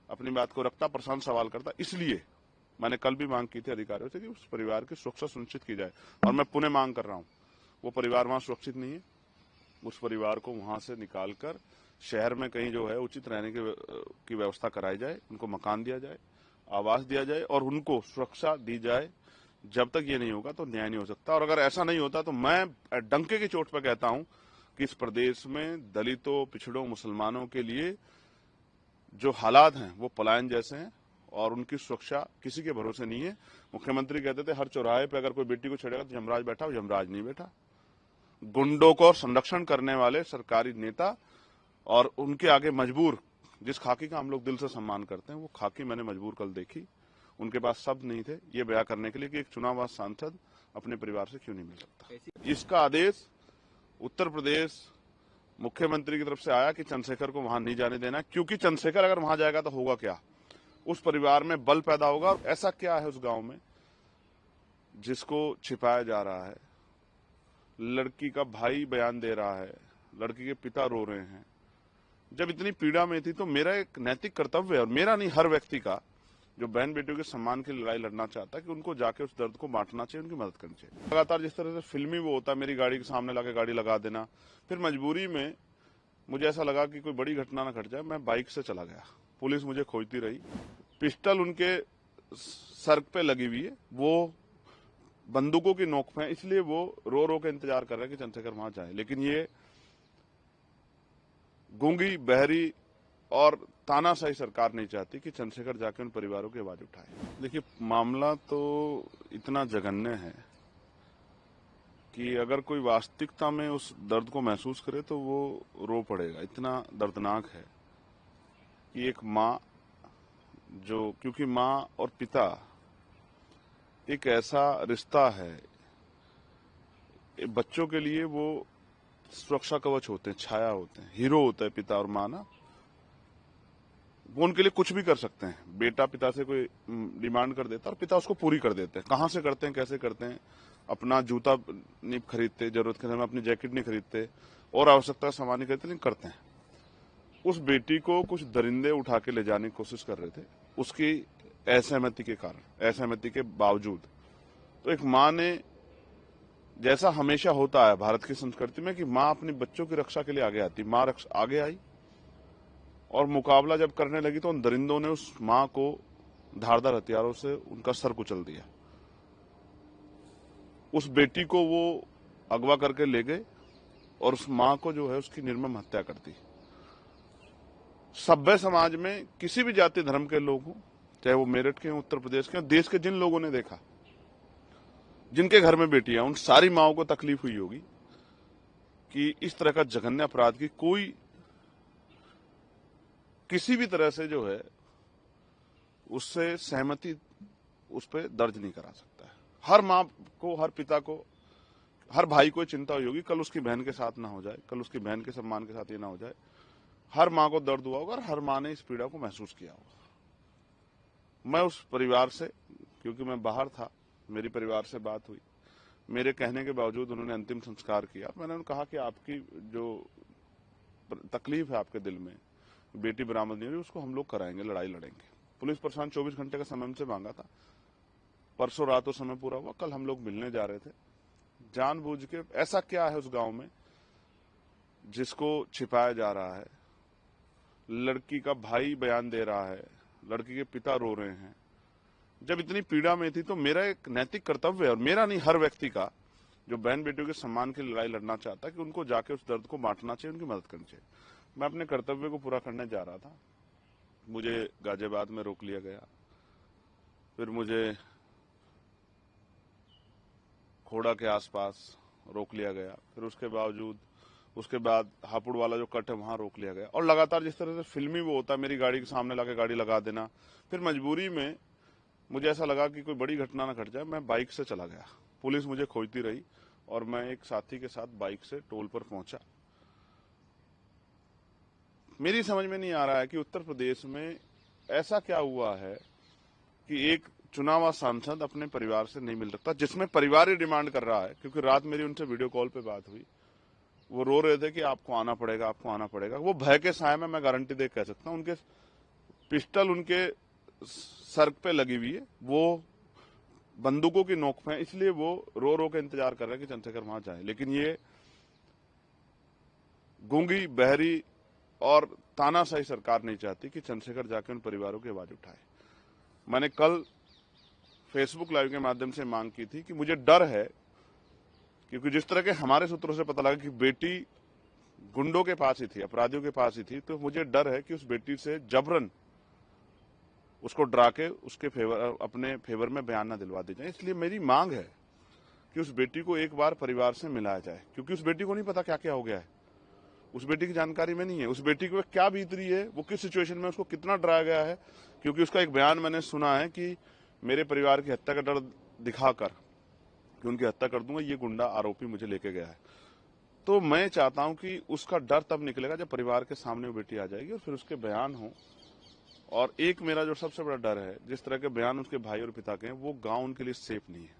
अपनी बात को रखता, प्रशांत सवाल करता। इसलिए मैंने कल भी मांग की थी अधिकारियों से कि उस परिवार की सुरक्षा सुनिश्चित की जाए, और मैं पुनः मांग कर रहा हूं। वो परिवार वहां सुरक्षित नहीं है, उस परिवार को वहां से निकालकर शहर में कहीं जो है उचित रहने की व्यवस्था कराई जाए, उनको मकान दिया जाए, आवास दिया जाए और उनको सुरक्षा दी जाए। जब तक ये नहीं होगा तो न्याय नहीं हो सकता। और अगर ऐसा नहीं होता तो मैं डंके की चोट पर कहता हूं कि इस प्रदेश में दलितों, पिछड़ों, मुसलमानों के लिए जो हालात हैं वो पलायन जैसे हैं और उनकी सुरक्षा किसी के भरोसे नहीं है। मुख्यमंत्री कहते थे हर चौराहे पे अगर कोई बेटी को छेड़ेगा तो यमराज बैठा, यमराज नहीं बैठा। गुंडों को संरक्षण करने वाले सरकारी नेता और उनके आगे मजबूर, जिस खाकी का हम लोग दिल से सम्मान करते हैं, वो खाकी मैंने मजबूर कल देखी। उनके पास शब्द नहीं थे ये बयां करने के लिए कि एक चुनाव सांसद अपने परिवार से क्यों नहीं मिल सकता। इसका आदेश उत्तर प्रदेश मुख्यमंत्री की तरफ से आया कि चंद्रशेखर को वहां नहीं जाने देना, क्योंकि चंद्रशेखर अगर वहां जाएगा तो होगा क्या, उस परिवार में बल पैदा होगा। और ऐसा क्या है उस गांव में जिसको छिपाया जा रहा है? लड़की का भाई बयान दे रहा है, लड़की के पिता रो रहे हैं। जब इतनी पीड़ा में थी तो मेरा एक नैतिक कर्तव्य है, और मेरा नहीं, हर व्यक्ति का जो बहन बेटियों के सम्मान की लड़ाई लड़ना चाहता है, कि उनको जाके उस दर्द को बांटना चाहिए, उनकी मदद करनी चाहिए। लगातार जिस तरह से फिल्मी वो होता है, मेरी गाड़ी के सामने लाके गाड़ी लगा देना, फिर मजबूरी में मुझे ऐसा लगा कि कोई बड़ी घटना ना घट जाए, मैं बाइक से चला गया। पुलिस मुझे खोजती रही, पिस्टल उनके सर पे लगी हुई है, वो बंदूकों की नोक पे, इसलिए वो रो रो के इंतजार कर रहे हैं कि चंद्रशेखर वहां जाए। लेकिन ये गूंगी, बहरी और तानाशाही सरकार नहीं चाहती कि चंद्रशेखर जाके उन परिवारों की आवाज उठाए। देखिए, मामला तो इतना जघन्य है कि अगर कोई वास्तविकता में उस दर्द को महसूस करे तो वो रो पड़ेगा। इतना दर्दनाक है कि एक माँ जो, क्योंकि माँ और पिता एक ऐसा रिश्ता है, बच्चों के लिए वो सुरक्षा कवच होते हैं, छाया होते हैं, हीरो होता है पिता और माँ ना। वो उनके लिए कुछ भी कर सकते हैं। बेटा पिता से कोई डिमांड कर देता और पिता उसको पूरी कर देते हैं। कहां से करते हैं, कैसे करते हैं? अपना जूता नहीं खरीदते, जरूरत के समय अपनी जैकेट नहीं खरीदते और आवश्यकता का सामान नहीं खरीदते, लेकिन करते हैं। उस बेटी को कुछ दरिंदे उठा के ले जाने की कोशिश कर रहे थे, उसकी असहमति के कारण, असहमति के बावजूद। तो एक माँ ने, जैसा हमेशा होता है भारत की संस्कृति में कि माँ अपने बच्चों की रक्षा के लिए आगे आती, माँ आगे आई और मुकाबला जब करने लगी तो उन दरिंदों ने उस माँ को धारदार हथियारों से उनका सर कुचल दिया। उस बेटी को वो अगवा करके ले गए और उस माँ को जो है उसकी निर्मम हत्या कर दी। सभ्य समाज में किसी भी जाति धर्म के लोग हों, चाहे वो मेरठ के, उत्तर प्रदेश के, देश के जिन लोगों ने देखा, जिनके घर में बेटियां, उन सारी माओं को तकलीफ हुई होगी कि इस तरह का जघन्य अपराध की कोई किसी भी तरह से जो है उससे सहमति उस पर दर्ज नहीं करा सकता है। हर माँ को, हर पिता को, हर भाई को चिंता हुई होगी कल उसकी बहन के साथ ना हो जाए, कल उसकी बहन के सम्मान के साथ ये ना हो जाए। हर माँ को दर्द हुआ होगा और हर माँ ने इस पीड़ा को महसूस किया होगा। मैं उस परिवार से, क्योंकि मैं बाहर था, मेरी परिवार से बात हुई, मेरे कहने के बावजूद उन्होंने अंतिम संस्कार किया। मैंने उन्हें कहा कि आपकी जो तकलीफ है आपके दिल में, बेटी बरामद नहीं हुई, उसको हम लोग कराएंगे, लड़ाई लड़ेंगे। पुलिस प्रशासन 24 घंटे का समय हमसे मांगा था, परसों रात वो समय पूरा हुआ, कल हम लोग मिलने जा रहे थे। जानबूझ के ऐसा क्या है उस गांव में जिसको छिपाया जा रहा है? लड़की का भाई बयान दे रहा है, लड़की के पिता रो रहे हैं। जब इतनी पीड़ा में थी तो मेरा एक नैतिक कर्तव्य है, और मेरा नहीं, हर व्यक्ति का, जो बहन बेटियों के सम्मान की लड़ाई लड़ना चाहता है, कि उनको जाके उस दर्द को बांटना चाहिए, उनकी मदद करनी चाहिए। मैं अपने कर्तव्य को पूरा करने जा रहा था, मुझे गाजियाबाद में रोक लिया गया, फिर मुझे खोड़ा के आसपास रोक लिया गया, फिर उसके बाद हापुड़ वाला जो कट है वहां रोक लिया गया, और लगातार जिस तरह से फिल्मी वो होता है, मेरी गाड़ी के सामने लाके गाड़ी लगा देना। फिर मजबूरी में मुझे ऐसा लगा कि कोई बड़ी घटना ना घट जाए, मैं बाइक से चला गया। पुलिस मुझे खोजती रही और मैं एक साथी के साथ बाइक से टोल पर पहुंचा। मेरी समझ में नहीं आ रहा है कि उत्तर प्रदेश में ऐसा क्या हुआ है कि एक चुनावा सांसद अपने परिवार से नहीं मिल सकता, जिसमें परिवार ही डिमांड कर रहा है। क्योंकि रात मेरी उनसे वीडियो कॉल पे बात हुई, वो रो रहे थे कि आपको आना पड़ेगा, आपको आना पड़ेगा। वो भय के साए में, मैं गारंटी दे कह सकता हूं, उनके पिस्टल उनके सर पे लगी हुई है, वो बंदूकों की नोक पे, इसलिए वो रो रो के इंतजार कर रहे हैं कि चंद्रशेखर वहां जाए। लेकिन ये गूंगी, बहरी और तानाशाही सरकार नहीं चाहती कि चंद्रशेखर जाके उन परिवारों की आवाज उठाए। मैंने कल फेसबुक लाइव के माध्यम से मांग की थी कि मुझे डर है, क्योंकि जिस तरह के हमारे सूत्रों से पता लगा कि बेटी गुंडों के पास ही थी, अपराधियों के पास ही थी, तो मुझे डर है कि उस बेटी से जबरन उसको डरा के उसके अपने फेवर में बयान न दिलवा दी जाए। इसलिए मेरी मांग है कि उस बेटी को एक बार परिवार से मिलाया जाए, क्योंकि उस बेटी को नहीं पता क्या क्या हो गया है, उस बेटी की जानकारी में नहीं है, उस बेटी को क्या बीत रही है, वो किस सिचुएशन में, उसको कितना डराया गया है। क्योंकि उसका एक बयान मैंने सुना है कि मेरे परिवार की हत्या का डर दिखाकर कि उनकी हत्या कर दूंगा, ये गुंडा आरोपी मुझे लेके गया है। तो मैं चाहता हूं कि उसका डर तब निकलेगा जब परिवार के सामने वो बेटी आ जाएगी और फिर उसके बयान हो। और एक मेरा जो सबसे बड़ा डर है, जिस तरह के बयान उसके भाई और पिता के हैं, वो गांव उनके लिए सेफ नहीं है।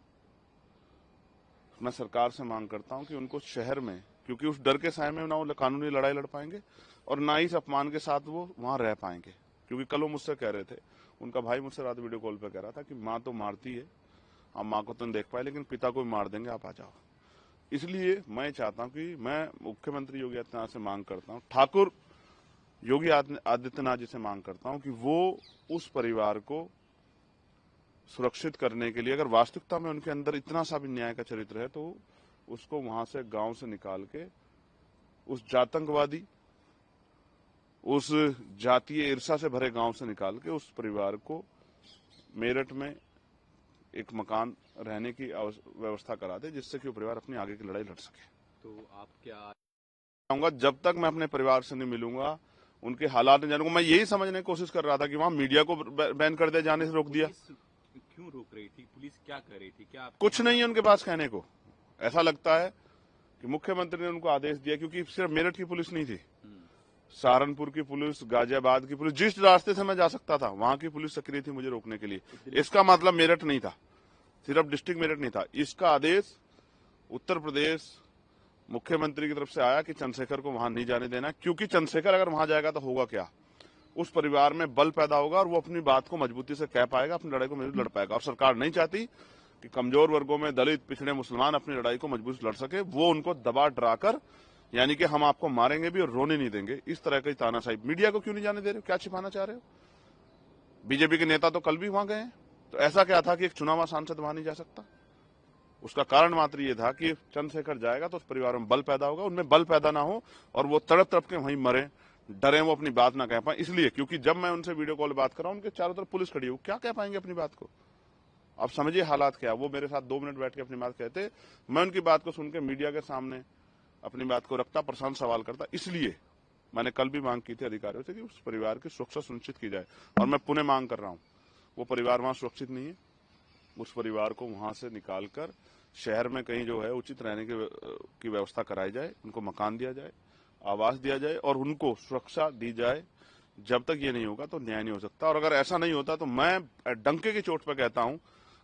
मैं सरकार से मांग करता हूं कि उनको शहर में, क्योंकि उस डर के साए में ना वो कानूनी लड़ाई लड़ पाएंगे और ना ही इस अपमान के साथ वो वहां रह पाएंगे। क्योंकि कल वो मुझसे कह रहे थे, उनका भाई मुझसे रात वीडियो कॉल पर कह रहा था कि माँ तो मारती है, आप माँ को तो नहीं देख पाए, लेकिन पिता को भी मार देंगे, आप आ जाओ। इसलिए मैं चाहता हूं कि मैं मुख्यमंत्री योगी आदित्यनाथ से मांग करता हूं, ठाकुर योगी आदित्यनाथ जी से मांग करता हूं कि वो उस परिवार को सुरक्षित करने के लिए, अगर वास्तविकता में उनके अंदर इतना सा भी न्याय का चरित्र है, तो उसको वहां से, गांव से निकाल के, उस जातंकवादी, उस जातीय ईर्षा से भरे गांव से निकाल के उस परिवार को मेरठ में एक मकान रहने की व्यवस्था करा दे, जिससे कि वो परिवार अपनी आगे की लड़ाई लड़ सके। तो आप क्या आऊंगा, जब तक मैं अपने परिवार से नहीं मिलूंगा, उनके हालात नहीं जानूंगा। मैं यही समझने की कोशिश कर रहा था कि वहां मीडिया को बैन कर दिया, जाने से रोक दिया। क्यों रोक रही थी पुलिस? क्या कर रही थी? क्या कुछ नहीं है उनके पास कहने को। ऐसा लगता है कि मुख्यमंत्री ने उनको आदेश दिया, क्योंकि सिर्फ मेरठ की पुलिस नहीं थी, सहारनपुर की पुलिस, गाजियाबाद की पुलिस, जिस रास्ते से मैं जा सकता था वहां की पुलिस सक्रिय थी मुझे रोकने के लिए। इसका मतलब मेरठ नहीं था, सिर्फ डिस्ट्रिक्ट मेरठ नहीं था। इसका आदेश उत्तर प्रदेश मुख्यमंत्री की तरफ से आया कि चंद्रशेखर को वहां नहीं जाने देना, क्योंकि चंद्रशेखर अगर वहां जाएगा तो होगा क्या, उस परिवार में बल पैदा होगा और वो अपनी बात को मजबूती से कह पाएगा, अपनी लड़ाई को मजबूत लड़ पाएगा। और सरकार नहीं चाहती कि कमजोर वर्गों में दलित, पिछड़े, मुसलमान अपनी लड़ाई को मजबूत लड़ सके। वो उनको दबा डराकर, यानी कि हम आपको मारेंगे भी और रोने नहीं देंगे, इस तरह की तानाशाही। मीडिया को क्यों नहीं जाने दे रहे हो? क्या छिपाना चाह रहे हो? बीजेपी के नेता तो कल भी वहां गए हैं, तो ऐसा क्या था कि एक चुनावा सांसद वहां नहीं जा सकता? उसका कारण मात्र ये था कि चंद्रशेखर जाएगा तो उस परिवार में बल पैदा होगा, उनमें बल पैदा ना हो और वो तड़प तड़प के वहीं मरे, डरे, वो अपनी बात ना कह पाए। इसलिए, क्योंकि जब मैं उनसे वीडियो कॉल बात कर रहा हूं, उनके चारों तरफ पुलिस खड़ी है, वो क्या कह पाएंगे अपनी बात को? अब समझिए हालात क्या। वो मेरे साथ 2 मिनट बैठ के अपनी बात कहते, मैं उनकी बात को सुन के मीडिया के सामने अपनी बात को रखता, प्रशांत सवाल करता। इसलिए मैंने कल भी मांग की थी अधिकारियों से कि उस परिवार की सुरक्षा सुनिश्चित की जाए, और मैं पुनः मांग कर रहा हूं, वो परिवार वहां सुरक्षित नहीं है। उस परिवार को वहां से निकालकर शहर में कहीं जो है उचित रहने की व्यवस्था कराई जाए, उनको मकान दिया जाए, आवास दिया जाए और उनको सुरक्षा दी जाए। जब तक ये नहीं होगा तो न्याय नहीं हो सकता। और अगर ऐसा नहीं होता तो मैं डंके की चोट पर कहता हूं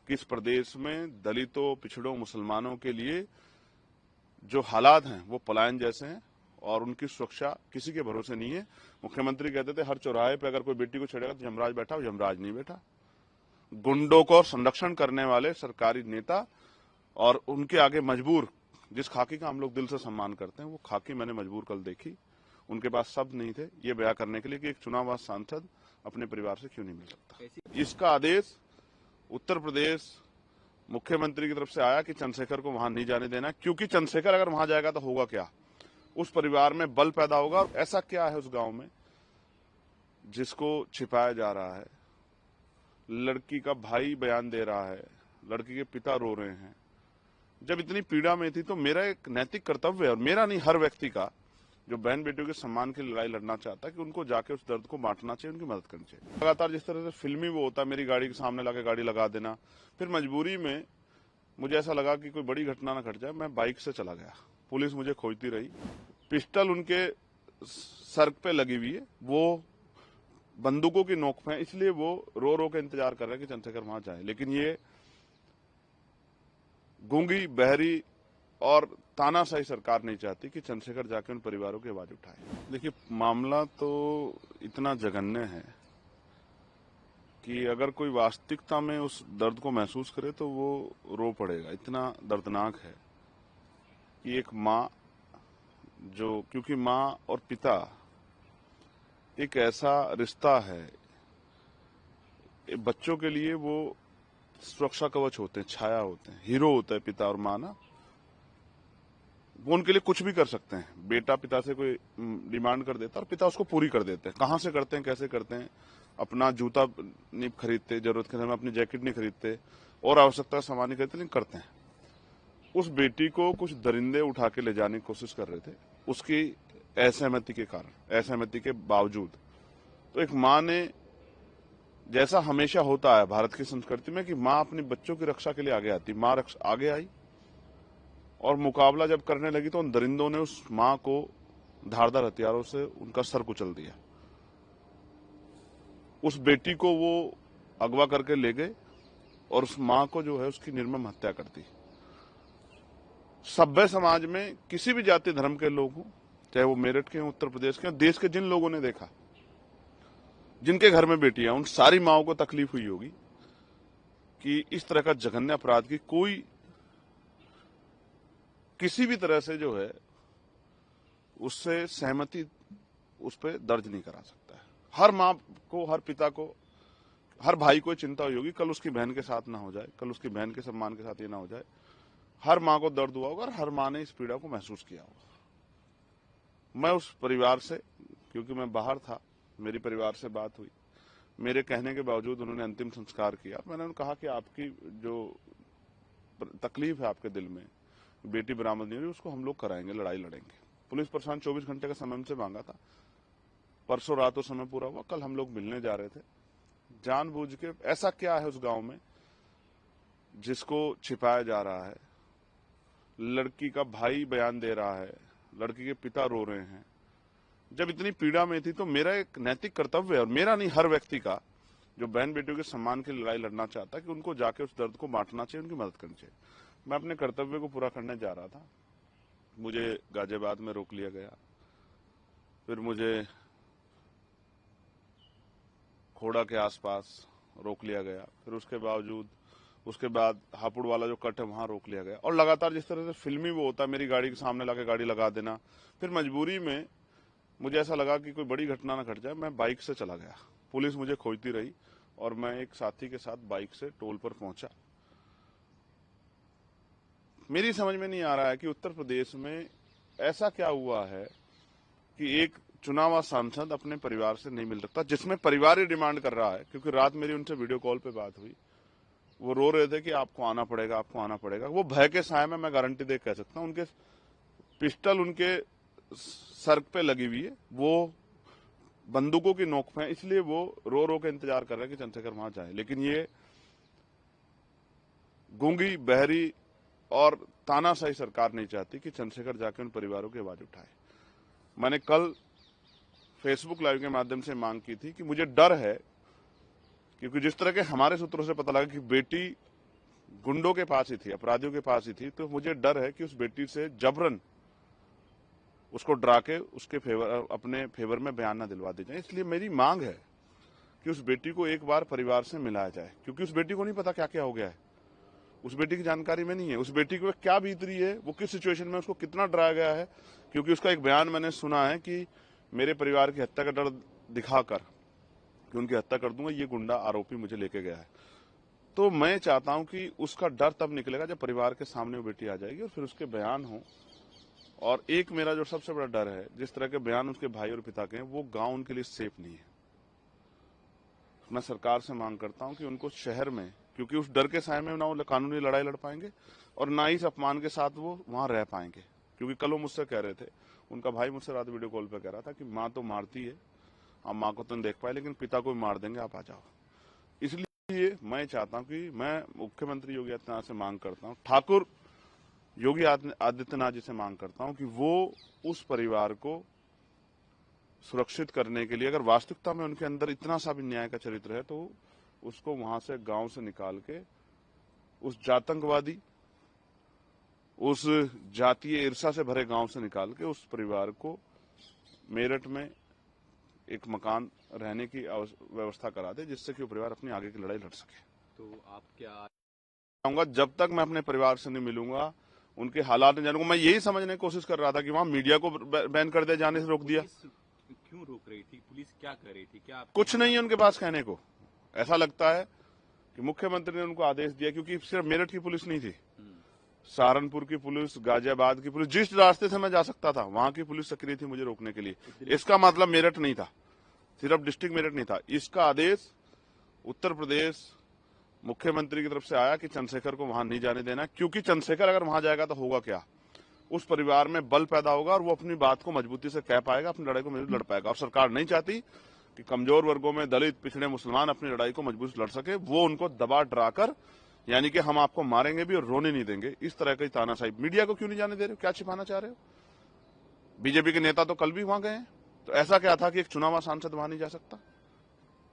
कि इस प्रदेश में दलितों, पिछड़ों, मुसलमानों के लिए जो हालात हैं वो पलायन जैसे हैं और उनकी सुरक्षा किसी के भरोसे नहीं है। मुख्यमंत्री कहते थे हर चौराहे पे अगर कोई बेटी को छेड़ेगा तो यमराज बैठा, वो यमराज नहीं बैठा। गुंडों को संरक्षण करने वाले सरकारी नेता और उनके आगे मजबूर, जिस खाकी का हम लोग दिल से सम्मान करते हैं, वो खाकी मैंने मजबूर कल देखी। उनके पास शब्द नहीं थे ये बयां करने के लिए कि एक चुनाव सांसद अपने परिवार से क्यों नहीं मिल सकता। इसका आदेश उत्तर प्रदेश मुख्यमंत्री की तरफ से आया कि चंद्रशेखर को वहां नहीं जाने देना, क्योंकि चंद्रशेखर अगर वहां जाएगा तो होगा क्या, उस परिवार में बल पैदा होगा। और ऐसा क्या है उस गांव में जिसको छिपाया जा रहा है? लड़की का भाई बयान दे रहा है, लड़की के पिता रो रहे हैं। जब इतनी पीड़ा में थी तो मेरा एक नैतिक कर्तव्य है, और मेरा नहीं, हर व्यक्ति का जो बहन बेटियों के सम्मान की लड़ाई लड़ना चाहता है, कि उनको जाके उस दर्द को बांटना चाहिए, उनकी मदद करनी चाहिए। लगातार जिस तरह से फिल्मी वो होता है, मेरी गाड़ी के सामने लाके गाड़ी लगा देना, फिर मजबूरी में मुझे ऐसा लगा कि कोई बड़ी घटना ना घट जाए, मैं बाइक से चला गया। पुलिस मुझे खोजती रही, पिस्टल उनके सर पे लगी हुई है, वो बंदूकों की नोक पे, इसलिए वो रो रो के इंतजार कर रहे हैं कि चंद्रशेखर वहां जाए। लेकिन ये गूंगी, बहरी और तानाशाही सरकार नहीं चाहती कि चंद्रशेखर जाके उन परिवारों की आवाज उठाए। देखिए, मामला तो इतना जघन्य है कि अगर कोई वास्तविकता में उस दर्द को महसूस करे तो वो रो पड़ेगा। इतना दर्दनाक है कि एक माँ जो, क्योंकि माँ और पिता एक ऐसा रिश्ता है, बच्चों के लिए वो सुरक्षा कवच होते हैं, छाया होते हैं, हीरो होता है पिता और माँ ना। वो उनके लिए कुछ भी कर सकते हैं। बेटा पिता से कोई डिमांड कर देता और पिता उसको पूरी कर देते हैं। कहाँ से करते हैं, कैसे करते हैं? अपना जूता नहीं खरीदते, जरूरत के समय में अपनी जैकेट नहीं खरीदते और आवश्यकता सामान नहीं खरीदते, लेकिन करते हैं। उस बेटी को कुछ दरिंदे उठा के ले जाने की कोशिश कर रहे थे, उसकी असहमति के कारण, असहमति के बावजूद। तो एक माँ ने, जैसा हमेशा होता है भारत की संस्कृति में कि माँ अपने बच्चों की रक्षा के लिए आगे आती, माँ आगे आई और मुकाबला जब करने लगी तो उन दरिंदों ने उस माँ को धारदार हथियारों से उनका सर कुचल दिया। उस बेटी को वो अगवा करके ले गए और उस माँ को जो है उसकी निर्मम हत्या कर दी। सभ्य समाज में किसी भी जाति धर्म के लोग हों, चाहे वो मेरठ के हों, उत्तर प्रदेश के, देश के जिन लोगों ने देखा, जिनके घर में बेटियां, उन सारी माओं को तकलीफ हुई होगी कि इस तरह का जघन्य अपराध की कोई किसी भी तरह से जो है उससे सहमति उस पर दर्ज नहीं करा सकता है। हर माँ को, हर पिता को, हर भाई को चिंता हुई होगी कल उसकी बहन के साथ ना हो जाए, कल उसकी बहन के सम्मान के साथ ये ना हो जाए। हर माँ को दर्द हुआ होगा और हर माँ ने इस पीड़ा को महसूस किया होगा। मैं उस परिवार से, क्योंकि मैं बाहर था, मेरी परिवार से बात हुई, मेरे कहने के बावजूद उन्होंने अंतिम संस्कार किया। मैंने उन्हें कहा कि आपकी जो तकलीफ है आपके दिल में, बेटी बरामद नहीं हुई, उसको हम लोग कराएंगे, लड़ाई लड़ेंगे। पुलिस प्रशासन 24 घंटे का समय हमसे मांगा था, परसों रात वो समय पूरा हुआ, कल हम लोग मिलने जा रहे थे। जानबूझ के ऐसा क्या है उस गांव में जिसको छिपाया जा रहा है? लड़की का भाई बयान दे रहा है, लड़की के पिता रो रहे हैं। जब इतनी पीड़ा में थी तो मेरा एक नैतिक कर्तव्य है, और मेरा नहीं, हर व्यक्ति का जो बहन बेटियों के सम्मान की लड़ाई लड़ना चाहता है, कि उनको जाके उस दर्द को बांटना चाहिए, उनकी मदद करनी चाहिए। मैं अपने कर्तव्य को पूरा करने जा रहा था, मुझे गाजियाबाद में रोक लिया गया, फिर मुझे खोड़ा के आसपास रोक लिया गया, फिर उसके बाद हापुड़ वाला जो कट है वहां रोक लिया गया। और लगातार जिस तरह से फिल्मी वो होता है, मेरी गाड़ी के सामने लाके गाड़ी लगा देना, फिर मजबूरी में मुझे ऐसा लगा कि कोई बड़ी घटना ना घट जाए, मैं बाइक से चला गया। पुलिस मुझे खोजती रही और मैं एक साथी के साथ बाइक से टोल पर पहुंचा। मेरी समझ में नहीं आ रहा है कि उत्तर प्रदेश में ऐसा क्या हुआ है कि एक चुनावा सांसद अपने परिवार से नहीं मिल सकता, जिसमें परिवार ही डिमांड कर रहा है। क्योंकि रात मेरी उनसे वीडियो कॉल पे बात हुई, वो रो रहे थे कि आपको आना पड़ेगा, आपको आना पड़ेगा। वो भय के साए में, मैं गारंटी दे कह सकता हूं, उनके पिस्टल उनके सर पे लगी हुई है, वो बंदूकों की नोक पे, इसलिए वो रो रो के इंतजार कर रहे हैं कि चंद्रशेखर वहां जाए। लेकिन ये गूंगी, बहरी और तानाशाही सरकार नहीं चाहती कि चंद्रशेखर जाके उन परिवारों की आवाज उठाए। मैंने कल फेसबुक लाइव के माध्यम से मांग की थी कि मुझे डर है, क्योंकि जिस तरह के हमारे सूत्रों से पता लगा कि बेटी गुंडों के पास ही थी, अपराधियों के पास ही थी, तो मुझे डर है कि उस बेटी से जबरन उसको डरा के उसके अपने फेवर में बयान न दिलवा दी जाए। इसलिए मेरी मांग है कि उस बेटी को एक बार परिवार से मिलाया जाए, क्योंकि उस बेटी को नहीं पता क्या क्या हो गया है। उस बेटी की जानकारी में नहीं है, उस बेटी को क्या बीत रही है, वो किस सिचुएशन में, उसको कितना डराया गया है। क्योंकि उसका एक बयान मैंने सुना है कि मेरे परिवार की हत्या का डर दिखाकर कि उनकी हत्या कर दूंगा, ये गुंडा आरोपी मुझे लेके गया है। तो मैं चाहता हूं कि उसका डर तब निकलेगा जब परिवार के सामने वो बेटी आ जाएगी और फिर उसके बयान हो। और एक मेरा जो सबसे बड़ा डर है, जिस तरह के बयान उसके भाई और पिता के हैं, वो गांव उनके लिए सेफ नहीं है। मैं सरकार से मांग करता हूं कि उनको शहर में, क्योंकि उस डर के साए में ना वो कानूनी लड़ाई लड़ पाएंगे और ना ही इस अपमान के साथ वो वहां रह पाएंगे। क्योंकि कल वो मुझसे कह रहे थे, उनका भाई मुझसे रात वीडियो कॉल पे कह रहा था कि माँ तो मारती है, आप माँ को तो नहीं देख पाए, लेकिन पिता को भी मार देंगे, आप आ जाओ। इसलिए मैं चाहता हूं कि मैं मुख्यमंत्री योगी आदित्यनाथ से मांग करता हूं, ठाकुर योगी आदित्यनाथ जी से मांग करता हूं कि वो उस परिवार को सुरक्षित करने के लिए, अगर वास्तविकता में उनके अंदर इतना सा भी न्याय का चरित्र है, तो उसको वहां से गांव से निकाल के उस जातंकवादी, उस जातीय ईर्षा से भरे गांव से निकाल के उस परिवार को मेरठ में एक मकान रहने की व्यवस्था करा दे, जिससे कि वो परिवार अपनी आगे की लड़ाई लड़ सके। तो आप क्या चाहूंगा, जब तक मैं अपने परिवार से नहीं मिलूंगा, उनके हालात नहीं जानूंगा। मैं यही समझने की कोशिश कर रहा था कि वहां मीडिया को बैन कर दिया, जाने से रोक दिया। क्यों रोक रही थी? पुलिस क्या कर रही थी? क्या कुछ नहीं है उनके पास कहने को। ऐसा लगता है कि मुख्यमंत्री ने उनको आदेश दिया, क्योंकि सिर्फ मेरठ की पुलिस नहीं थी, सहारनपुर की पुलिस, गाजियाबाद की पुलिस, जिस रास्ते से मैं जा सकता था वहां की पुलिस सक्रिय थी मुझे रोकने के लिए। इसका मतलब मेरठ नहीं था, सिर्फ डिस्ट्रिक्ट मेरठ नहीं था। इसका आदेश उत्तर प्रदेश मुख्यमंत्री की तरफ से आया कि चंद्रशेखर को वहां नहीं जाने देना, क्योंकि चंद्रशेखर अगर वहां जाएगा तो होगा क्या, उस परिवार में बल पैदा होगा और वो अपनी बात को मजबूती से कह पाएगा, अपनी लड़ाई को मजबूत लड़ पाएगा। और सरकार नहीं चाहती कि कमजोर वर्गों में दलित, पिछड़े, मुसलमान अपनी लड़ाई को मजबूत लड़ सके। वो उनको दबा डराकर, यानी कि हम आपको मारेंगे भी और रोने नहीं देंगे, इस तरह की तानाशाही। मीडिया को क्यों नहीं जाने दे रहे हो? क्या छिपाना चाह रहे हो? बीजेपी के नेता तो कल भी वहां गए हैं, तो ऐसा क्या था कि एक चुनावा सांसद वहां नहीं जा सकता?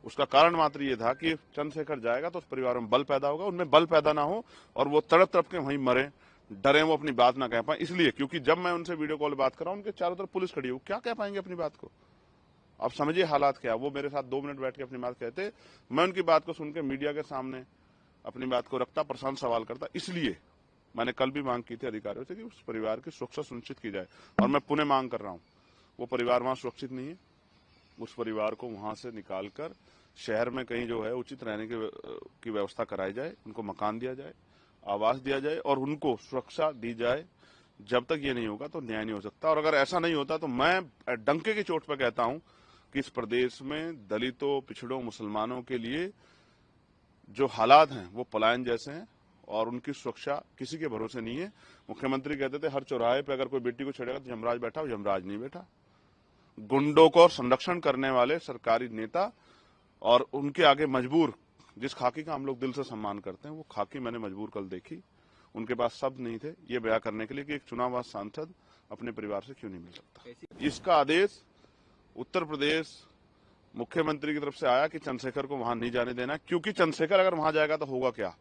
उसका कारण मात्र ये था कि चंद्रशेखर जाएगा तो उस परिवार में बल पैदा होगा, उनमें बल पैदा ना हो और वो तड़प तड़प के वहीं मरे, डरे, वो अपनी बात ना कह पाए। इसलिए, क्योंकि जब मैं उनसे वीडियो कॉल बात कर रहा हूं, उनके चारों तरफ पुलिस खड़ी है, वो क्या कह पाएंगे अपनी बात को? आप समझिए हालात क्या। वो मेरे साथ 2 मिनट बैठ के अपनी बात कहते, मैं उनकी बात को सुनकर मीडिया के सामने अपनी बात को रखता, प्रशांत सवाल करता। इसलिए मैंने कल भी मांग की थी अधिकारियों से कि उस परिवार की सुरक्षा सुनिश्चित की जाए, और मैं पुनः मांग कर रहा हूं, वो परिवार वहां सुरक्षित नहीं है। उस परिवार को वहां से निकालकर शहर में कहीं जो है उचित रहने की व्यवस्था कराई जाए, उनको मकान दिया जाए, आवास दिया जाए और उनको सुरक्षा दी जाए। जब तक ये नहीं होगा तो न्याय नहीं हो सकता। और अगर ऐसा नहीं होता तो मैं डंके की चोट पर कहता हूं कि इस प्रदेश में दलितों, पिछड़ों, मुसलमानों के लिए जो हालात हैं वो पलायन जैसे हैं और उनकी सुरक्षा किसी के भरोसे नहीं है। मुख्यमंत्री कहते थे हर चौराहे पे अगर कोई बेटी को छेड़ेगा तो यमराज बैठा, यमराज नहीं बैठा। गुंडों को संरक्षण करने वाले सरकारी नेता और उनके आगे मजबूर, जिस खाकी का हम लोग दिल से सम्मान करते हैं, वो खाकी मैंने मजबूर कल देखी। उनके पास शब्द नहीं थे ये बयां करने के लिए कि एक चुनाव सांसद अपने परिवार से क्यों नहीं मिल सकता। इसका आदेश उत्तर प्रदेश मुख्यमंत्री की तरफ से आया कि चंद्रशेखर को वहां नहीं जाने देना, क्योंकि चंद्रशेखर अगर वहां जाएगा तो होगा क्या,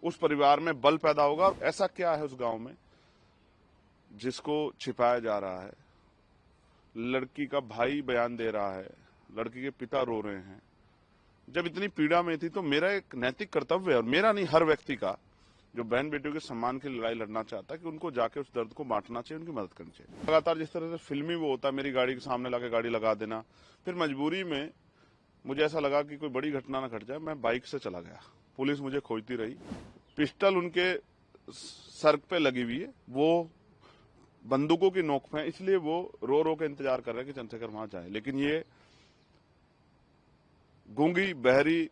उस परिवार में बल पैदा होगा। और ऐसा क्या है उस गांव में जिसको छिपाया जा रहा है? लड़की का भाई बयान दे रहा है, लड़की के पिता रो रहे हैं। जब इतनी पीड़ा में थी तो मेरा एक नैतिक कर्तव्य है, और मेरा नहीं, हर व्यक्ति का जो बहन बेटियों के सम्मान की लड़ाई लड़ना चाहता है, कि उनको जाके उस दर्द को बांटना चाहिए, उनकी मदद करनी चाहिए। लगातार जिस तरह से फिल्मी वो होता है, मेरी गाड़ी के सामने लाके गाड़ी लगा देना, फिर मजबूरी में मुझे ऐसा लगा कि कोई बड़ी घटना ना घट जाए, मैं बाइक से चला गया। पुलिस मुझे खोजती रही, पिस्टल उनके सर पे लगी हुई है, वो बंदूकों की नोक पे, इसलिए वो रो रो के इंतजार कर रहे हैं कि चंद्रशेखर वहां जाए। लेकिन ये गूंगी, बहरी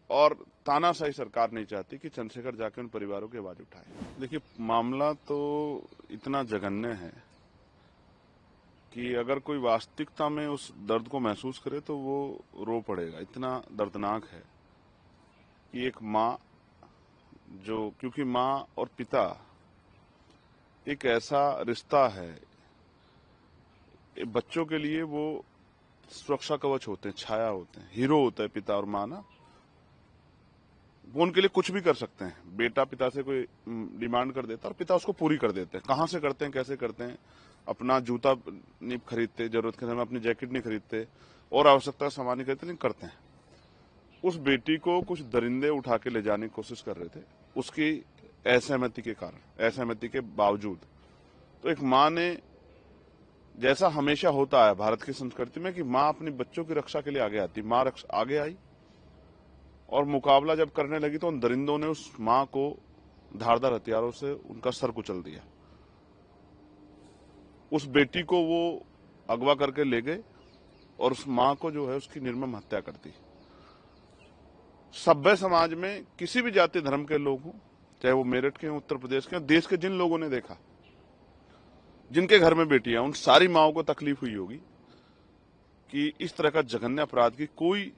और तानाशाही सरकार नहीं चाहती कि चंद्रशेखर जाके उन परिवारों की आवाज उठाए। देखिए, मामला तो इतना जघन्य है कि अगर कोई वास्तविकता में उस दर्द को महसूस करे तो वो रो पड़ेगा। इतना दर्दनाक है कि एक माँ जो, क्योंकि माँ और पिता एक ऐसा रिश्ता है, ये बच्चों के लिए वो सुरक्षा कवच होते हैं, छाया होते हैं, हीरो होता है पिता और माँ ना। वो उनके लिए कुछ भी कर सकते हैं। बेटा पिता से कोई डिमांड कर देता है और पिता उसको पूरी कर देते हैं। कहाँ से करते हैं, कैसे करते हैं? अपना जूता नहीं खरीदते, जरूरत के समय में अपनी जैकेट नहीं खरीदते और आवश्यकता सामान नहीं खरीदते, नहीं करते हैं। उस बेटी को कुछ दरिंदे उठा के ले जाने की कोशिश कर रहे थे, उसकी असहमति के कारण, असहमति के बावजूद। तो एक माँ ने, जैसा हमेशा होता है भारत की संस्कृति में कि माँ अपने बच्चों की रक्षा के लिए आगे आती, माँ आगे आई और मुकाबला जब करने लगी तो उन दरिंदों ने उस माँ को धारदार हथियारों से उनका सर कुचल दिया। उस बेटी को वो अगवा करके ले गए और उस माँ को जो है उसकी निर्मम हत्या कर दी। सभ्य समाज में किसी भी जाति धर्म के लोग हों, चाहे वो मेरठ के हों, उत्तर प्रदेश के हों, देश के जिन लोगों ने देखा, जिनके घर में बेटियां, उन सारी माओं को तकलीफ हुई होगी कि इस तरह का जघन्य अपराध की कोई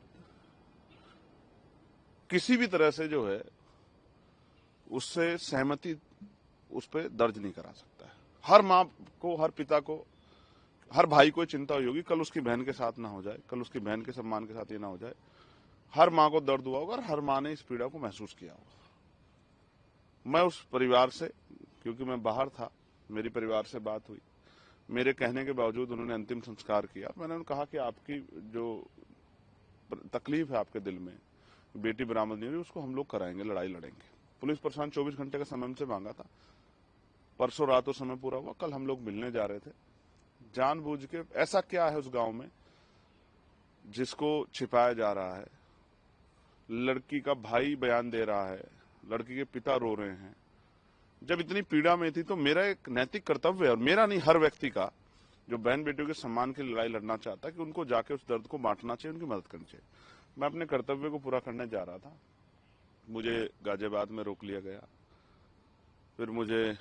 किसी भी तरह से जो है उससे सहमति उस पर दर्ज नहीं करा सकता है। हर माँ को, हर पिता को, हर भाई को चिंता हुई होगी कल उसकी बहन के साथ ना हो जाए, कल उसकी बहन के सम्मान के साथ ये ना हो जाए। हर माँ को दर्द हुआ होगा और हर माँ ने इस पीड़ा को महसूस किया होगा। मैं उस परिवार से, क्योंकि मैं बाहर था, मेरी परिवार से बात हुई, मेरे कहने के बावजूद उन्होंने अंतिम संस्कार किया। मैंने उन्हें कहा कि आपकी जो तकलीफ है आपके दिल में, बेटी बरामद नहीं हुई, उसको हम लोग कराएंगे, लड़ाई लड़ेंगे। पुलिस प्रशासन 24 घंटे का समय हमसे मांगा था, परसों रात वो समय पूरा हुआ, कल हम लोग मिलने जा रहे थे। जानबूझ के ऐसा क्या है उस गांव में जिसको छिपाया जा रहा है? लड़की का भाई बयान दे रहा है, लड़की के पिता रो रहे हैं। जब इतनी पीड़ा में थी तो मेरा एक नैतिक कर्तव्य है, और मेरा नहीं, हर व्यक्ति का जो बहन बेटियों के सम्मान की लड़ाई लड़ना चाहता है, कि उनको जाके उस दर्द को बांटना चाहिए, उनकी मदद करनी चाहिए। मैं अपने कर्तव्य को पूरा करने जा रहा था, मुझे गाजियाबाद में रोक लिया गया, फिर मुझे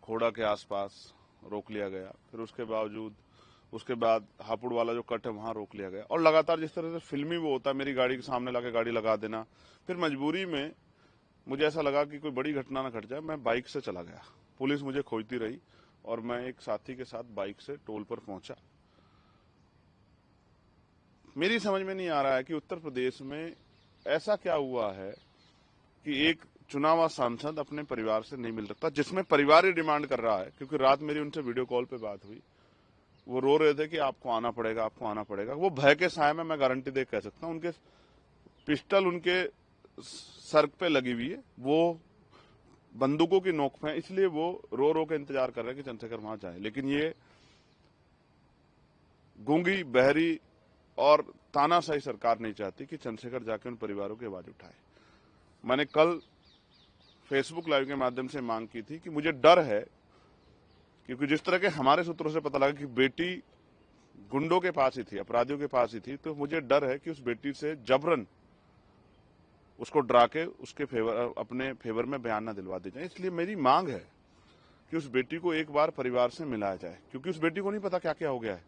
खोड़ा के आसपास रोक लिया गया, फिर उसके बाद हापुड़ वाला जो कट है वहां रोक लिया गया, और लगातार जिस तरह से फिल्मी वो होता है, मेरी गाड़ी के सामने लाके गाड़ी लगा देना। फिर मजबूरी में मुझे ऐसा लगा कि कोई बड़ी घटना ना घट जाए, मैं बाइक से चला गया। पुलिस मुझे खोजती रही और मैं एक साथी के साथ बाइक से टोल पर पहुंचा। मेरी समझ में नहीं आ रहा है कि उत्तर प्रदेश में ऐसा क्या हुआ है कि एक चुनावा सांसद अपने परिवार से नहीं मिल सकता, जिसमें परिवार ही डिमांड कर रहा है। क्योंकि रात मेरी उनसे वीडियो कॉल पे बात हुई, वो रो रहे थे कि आपको आना पड़ेगा, आपको आना पड़ेगा। वो भय के साए में, मैं गारंटी दे कह सकता हूं, उनके पिस्टल उनके सर पे लगी हुई है, वो बंदूकों की नोक पे, इसलिए वो रो रो के इंतजार कर रहे हैं कि चंद्रशेखर वहां जाए। लेकिन ये गूंगी, बहरी और तानाशाही सरकार नहीं चाहती कि चंद्रशेखर जाके उन परिवारों की आवाज उठाए। मैंने कल फेसबुक लाइव के माध्यम से मांग की थी कि मुझे डर है, क्योंकि जिस तरह के हमारे सूत्रों से पता लगा कि बेटी गुंडों के पास ही थी, अपराधियों के पास ही थी, तो मुझे डर है कि उस बेटी से जबरन उसको डरा के उसके अपने फेवर में बयान न दिलवा दी जाए। इसलिए मेरी मांग है कि उस बेटी को एक बार परिवार से मिलाया जाए, क्योंकि उस बेटी को नहीं पता क्या क्या हो गया है,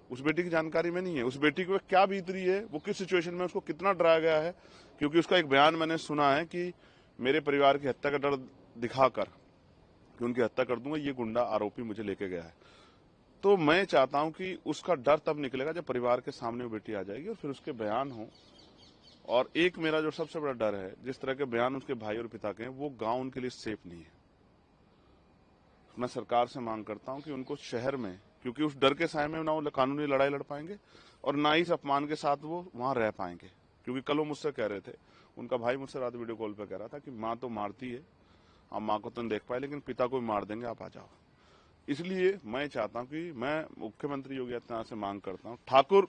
उस बेटी की जानकारी में नहीं है, उस बेटी को क्या बीत रही है, वो किस सिचुएशन में, उसको कितना डराया गया है। क्योंकि उसका एक बयान मैंने सुना है कि मेरे परिवार की हत्या का डर दिखाकर कि उनकी हत्या कर दूंगा, ये गुंडा आरोपी मुझे लेके गया है। तो मैं चाहता हूं कि उसका डर तब निकलेगा जब परिवार के सामने वो बेटी आ जाएगी और फिर उसके बयान हो। और एक मेरा जो सबसे बड़ा डर है, जिस तरह के बयान उसके भाई और पिता के हैं, वो गांव उनके लिए सेफ नहीं है। मैं सरकार से मांग करता हूं कि उनको शहर में, क्योंकि उस डर के साए में ना वो कानूनी लड़ाई लड़ पाएंगे और ना ही इस अपमान के साथ वो वहां रह पाएंगे। क्योंकि कल वो मुझसे कह रहे थे, उनका भाई मुझसे रात वीडियो कॉल पर कह रहा था कि माँ तो मारती है, आप माँ को तो नहीं देख पाए, लेकिन पिता को भी मार देंगे, आप आ जाओ। इसलिए मैं चाहता हूं कि मैं मुख्यमंत्री योगी आदित्यनाथ से मांग करता हूं, ठाकुर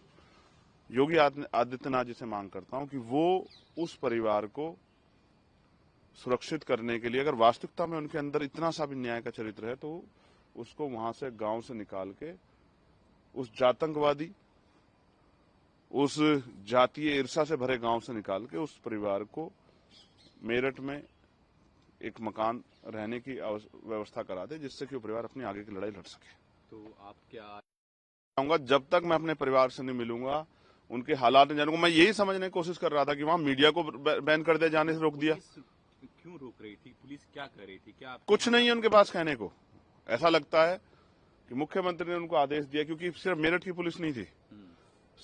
योगी आदित्यनाथ जी से मांग करता हूं कि वो उस परिवार को सुरक्षित करने के लिए, अगर वास्तविकता में उनके अंदर इतना सा भी न्याय का चरित्र है, तो उसको वहां से, गांव से निकाल के, उस जातंकवादी, उस जातीय ईर्षा से भरे गांव से निकाल के उस परिवार को मेरठ में एक मकान रहने की व्यवस्था करा दे, जिससे कि वो परिवार अपनी आगे की लड़ाई लड़ सके। तो आप क्या जब तक मैं अपने परिवार से नहीं मिलूंगा, उनके हालात जानने को। मैं यही समझने की कोशिश कर रहा था कि वहां मीडिया को बैन कर दिया जाने से रोक दिया। पुलिस क्यों रोक रही थी? पुलिस क्या कर रही थी? क्या कुछ नहीं है उनके पास कहने को। ऐसा लगता है कि मुख्यमंत्री ने उनको आदेश दिया, क्योंकि सिर्फ मेरठ की पुलिस नहीं थी,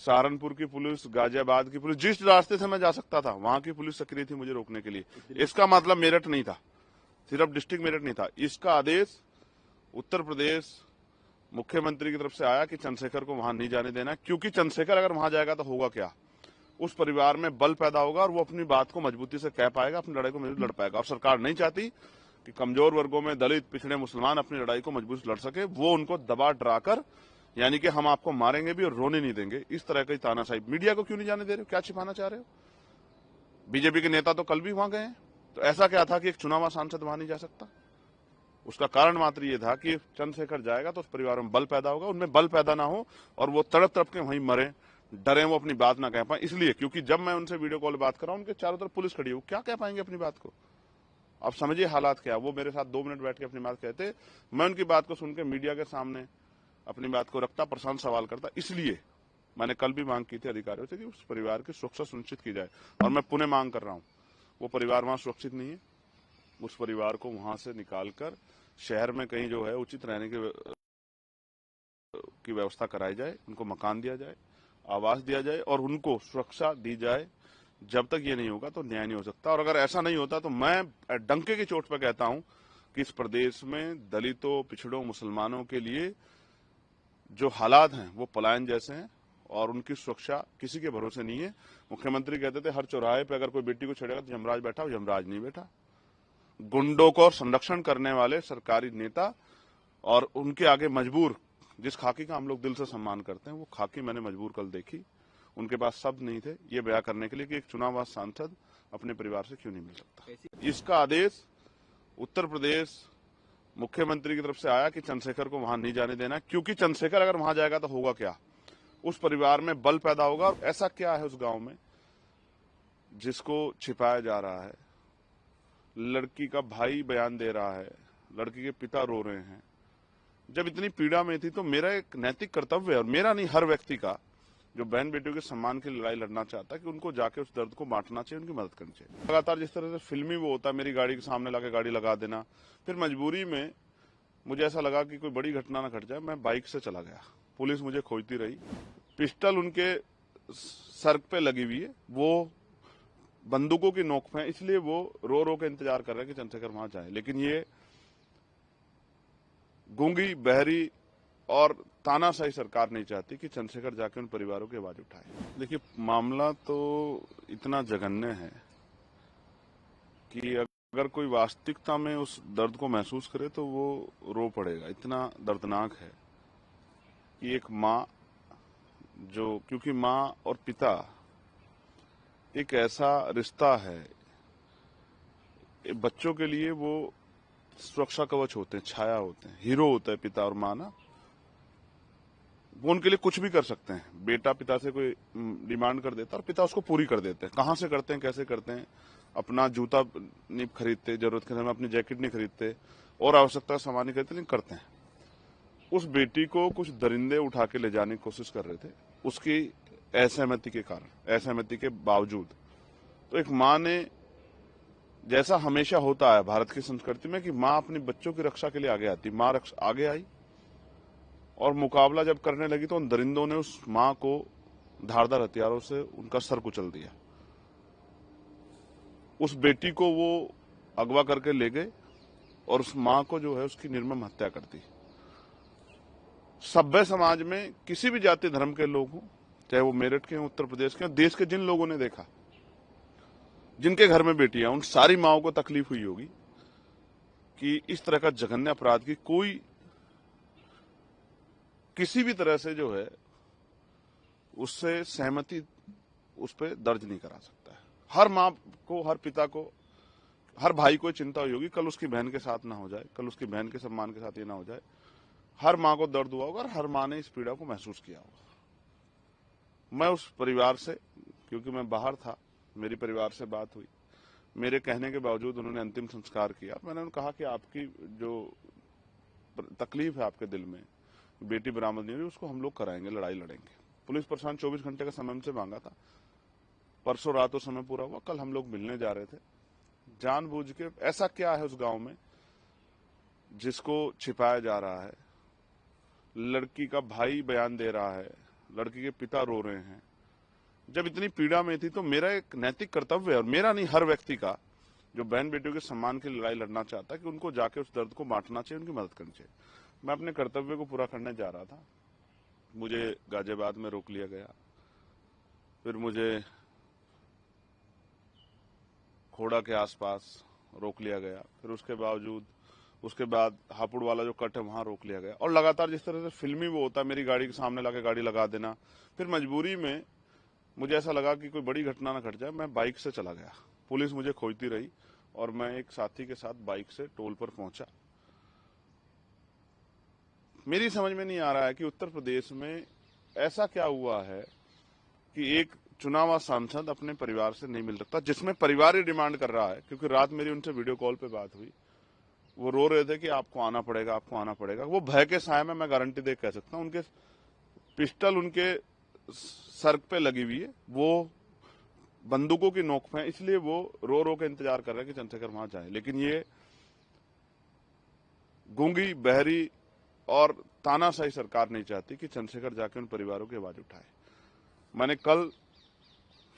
सहारनपुर की पुलिस, गाजियाबाद की पुलिस, जिस रास्ते से मैं जा सकता था वहां की पुलिस सक्रिय थी मुझे रोकने के लिए। इसका मतलब मेरठ नहीं था, सिर्फ डिस्ट्रिक्ट मेरठ नहीं था। इसका आदेश उत्तर प्रदेश मुख्यमंत्री की तरफ से आया कि चंद्रशेखर को वहां नहीं जाने देना, क्योंकि चंद्रशेखर अगर वहां जाएगा तो होगा क्या, उस परिवार में बल पैदा होगा और वो अपनी बात को मजबूती से कह पाएगा, अपनी लड़ाई को मजबूत लड़ पाएगा। और सरकार नहीं चाहती कि कमजोर वर्गों में दलित, पिछड़े, मुसलमान अपनी लड़ाई को मजबूत लड़ सके। वो उनको दबा डराकर, यानी कि हम आपको मारेंगे भी और रोने नहीं देंगे, इस तरह की तानाशाही। मीडिया को क्यों नहीं जाने दे रहे हो? क्या छिपाना चाह रहे हो? बीजेपी के नेता तो कल भी वहां गए हैं, तो ऐसा क्या था कि एक चुनावा सांसद वहां नहीं जा सकता? उसका कारण मात्र ये था कि चंद्रशेखर जाएगा तो उस परिवार में बल पैदा होगा, उनमें बल पैदा ना हो और वो तड़प तड़प के वहीं मरे, डरे, वो अपनी बात ना कह पाए। इसलिए क्योंकि जब मैं उनसे वीडियो कॉल बात कर रहा हूं, उनके चारों तरफ पुलिस खड़ी है, वो क्या कह पाएंगे अपनी बात को? आप समझिए हालात क्या। वो मेरे साथ 2 मिनट बैठ के अपनी बात कहते, मैं उनकी बात को सुन के मीडिया के सामने अपनी बात को रखता, प्रशांत सवाल करता। इसलिए मैंने कल भी मांग की थी अधिकारियों से कि उस परिवार की सुरक्षा सुनिश्चित की जाए, और मैं पुनः मांग कर रहा हूं। वो परिवार वहां सुरक्षित नहीं है, उस परिवार को वहां से निकालकर शहर में कहीं जो है उचित रहने की व्यवस्था कराई जाए, उनको मकान दिया जाए, आवास दिया जाए और उनको सुरक्षा दी जाए। जब तक ये नहीं होगा तो न्याय नहीं हो सकता। और अगर ऐसा नहीं होता तो मैं डंके की चोट पर कहता हूं कि इस प्रदेश में दलितों, पिछड़ों, मुसलमानों के लिए जो हालात हैं वो पलायन जैसे हैं और उनकी सुरक्षा किसी के भरोसे नहीं है। मुख्यमंत्री कहते थे हर चौराहे पे अगर कोई बेटी को छेड़ेगा तो यमराज बैठा हो, यमराज नहीं बैठा। गुंडों को संरक्षण करने वाले सरकारी नेता और उनके आगे मजबूर, जिस खाकी का हम लोग दिल से सम्मान करते हैं, वो खाकी मैंने मजबूर कल देखी। उनके पास शब्द नहीं थे ये बयां करने के लिए कि एक चुनावबाज सांसद अपने परिवार से क्यों नहीं मिल सकता। इसका आदेश उत्तर प्रदेश मुख्यमंत्री की तरफ से आया कि चंद्रशेखर को वहां नहीं जाने देना, क्योंकि चंद्रशेखर अगर वहां जाएगा तो होगा क्या, उस परिवार में बल पैदा होगा। और ऐसा क्या है उस गांव में जिसको छिपाया जा रहा है? लड़की का भाई बयान दे रहा है, लड़की के पिता रो रहे हैं। जब इतनी पीड़ा में थी तो मेरा एक नैतिक कर्तव्य है, और मेरा नहीं, हर व्यक्ति का जो बहन बेटियों के सम्मान की लड़ाई लड़ना चाहता है, कि उनको जाके उस दर्द को बांटना चाहिए, उनकी मदद करनी चाहिए। लगातार जिस तरह से फिल्मी वो होता है, मेरी गाड़ी के सामने लाके गाड़ी लगा देना, फिर मजबूरी में मुझे ऐसा लगा कि कोई बड़ी घटना ना घट जाए, मैं बाइक से चला गया। पुलिस मुझे खोजती रही, पिस्टल उनके सर पे लगी हुई है, वो बंदूकों की नोक पे, इसलिए वो रो रो के इंतजार कर रहे हैं कि चंद्रशेखर वहां जाए। लेकिन ये गूंगी, बहरी और तानाशाही सरकार नहीं चाहती कि चंद्रशेखर जाके उन परिवारों की आवाज उठाए। देखिए, मामला तो इतना जघन्य है कि अगर कोई वास्तविकता में उस दर्द को महसूस करे तो वो रो पड़ेगा। इतना दर्दनाक है कि एक माँ जो, क्योंकि माँ और पिता एक ऐसा रिश्ता है, बच्चों के लिए वो सुरक्षा कवच होते हैं, छाया होते हैं, हीरो होता है पिता और माँ ना। वो उनके लिए कुछ भी कर सकते हैं। बेटा पिता से कोई डिमांड कर देता है और पिता उसको पूरी कर देते हैं। कहाँ से करते हैं, कैसे करते हैं? अपना जूता नहीं खरीदते, जरूरत के समय अपनी जैकेट नहीं खरीदते और आवश्यकता सामान नहीं खरीदते, लेकिन करते हैं। उस बेटी को कुछ दरिंदे उठा के ले जाने की कोशिश कर रहे थे, उसकी असहमति के कारण, असहमति के बावजूद। तो एक माँ ने, जैसा हमेशा होता है भारत की संस्कृति में कि माँ अपने बच्चों की रक्षा के लिए आगे आती, माँ आगे आई और मुकाबला जब करने लगी तो उन दरिंदों ने उस माँ को धारदार हथियारों से उनका सर कुचल दिया। उस बेटी को वो अगवा करके ले गए और उस माँ को जो है उसकी निर्मम हत्या कर दी। सभ्य समाज में किसी भी जाति धर्म के लोग हों, चाहे वो मेरठ के हों, उत्तर प्रदेश के, देश के जिन लोगों ने देखा, जिनके घर में बेटियां, उन सारी माओं को तकलीफ हुई होगी कि इस तरह का जघन्य अपराध की कोई किसी भी तरह से जो है उससे सहमति उस पर दर्ज नहीं करा सकता है। हर माँ को, हर पिता को, हर भाई को चिंता हुई होगी कल उसकी बहन के साथ ना हो जाए, कल उसकी बहन के सम्मान के साथ ये ना हो जाए। हर माँ को दर्द हुआ होगा और हर माँ ने इस पीड़ा को महसूस किया होगा। मैं उस परिवार से, क्योंकि मैं बाहर था, मेरी परिवार से बात हुई, मेरे कहने के बावजूद उन्होंने अंतिम संस्कार किया। मैंने उन्हें कहा कि आपकी जो तकलीफ है आपके दिल में, बेटी बरामद नहीं हुई, उसको हम लोग कराएंगे, लड़ाई लड़ेंगे। पुलिस प्रशासन 24 घंटे का समय हमसे मांगा था। परसों रात वो समय पूरा हुआ, कल हम लोग मिलने जा रहे थे। जानबूझ के ऐसा क्या है उस गांव में जिसको छिपाया जा रहा है? लड़की का भाई बयान दे रहा है, लड़की के पिता रो रहे हैं। जब इतनी पीड़ा में थी तो मेरा एक नैतिक कर्तव्य है, और मेरा नहीं, हर व्यक्ति का, जो बहन बेटियों के सम्मान की लड़ाई लड़ना चाहता है, कि उनको जाके उस दर्द को बांटना चाहिए, उनकी मदद करनी चाहिए। मैं अपने कर्तव्य को पूरा करने जा रहा था, मुझे गाजियाबाद में रोक लिया गया, फिर मुझे खोड़ा के आसपास रोक लिया गया, फिर उसके बाद हापुड़ वाला जो कट है वहां रोक लिया गया, और लगातार जिस तरह से फिल्मी वो होता है, मेरी गाड़ी के सामने लाके गाड़ी लगा देना। फिर मजबूरी में मुझे ऐसा लगा कि कोई बड़ी घटना ना घट जाए, मैं बाइक से चला गया। पुलिस मुझे खोजती रही और मैं एक साथी के साथ बाइक से टोल पर पहुंचा। मेरी समझ में नहीं आ रहा है कि उत्तर प्रदेश में ऐसा क्या हुआ है कि एक चुनावा सांसद अपने परिवार से नहीं मिल सकता, जिसमें परिवार ही डिमांड कर रहा है। क्योंकि रात मेरी उनसे वीडियो कॉल पे बात हुई, वो रो रहे थे कि आपको आना पड़ेगा, आपको आना पड़ेगा। वो भय के साए में, मैं गारंटी दे कह सकता हूं, उनके पिस्टल उनके सर पे लगी हुई है, वो बंदूकों की नोक पे है, इसलिए वो रो रो के इंतजार कर रहे हैं कि चंद्रशेखर वहां जाए। लेकिन ये गूंगी, बहरी और तानाशाही सरकार नहीं चाहती कि चंद्रशेखर जाके उन परिवारों की आवाज उठाए। मैंने कल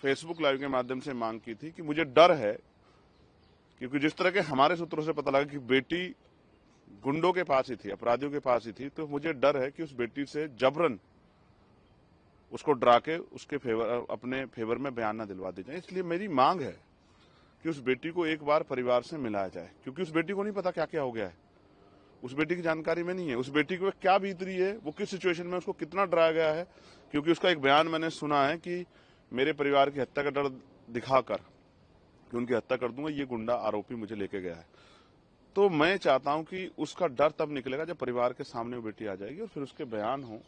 फेसबुक लाइव के माध्यम से मांग की थी कि मुझे डर है, क्योंकि जिस तरह के हमारे सूत्रों से पता लगा कि बेटी गुंडों के पास ही थी, अपराधियों के पास ही थी, तो मुझे डर है कि उस बेटी से जबरन उसको डरा के उसके अपने फेवर में बयान न दिलवा दी जाए। इसलिए मेरी मांग है कि उस बेटी को एक बार परिवार से मिलाया जाए, क्योंकि उस बेटी को नहीं पता क्या क्या हो गया है, उस बेटी की जानकारी में नहीं है, उस बेटी को क्या बीत रही है, वो किस सिचुएशन में, उसको कितना डराया गया है। क्योंकि उसका एक बयान मैंने सुना है कि मेरे परिवार की हत्या का डर दिखाकर कि उनकी हत्या कर दूंगा, ये गुंडा आरोपी मुझे लेके गया है। तो मैं चाहता हूं कि उसका डर तब निकलेगा जब परिवार के सामने वो बेटी आ जाएगी और फिर उसके बयान हो।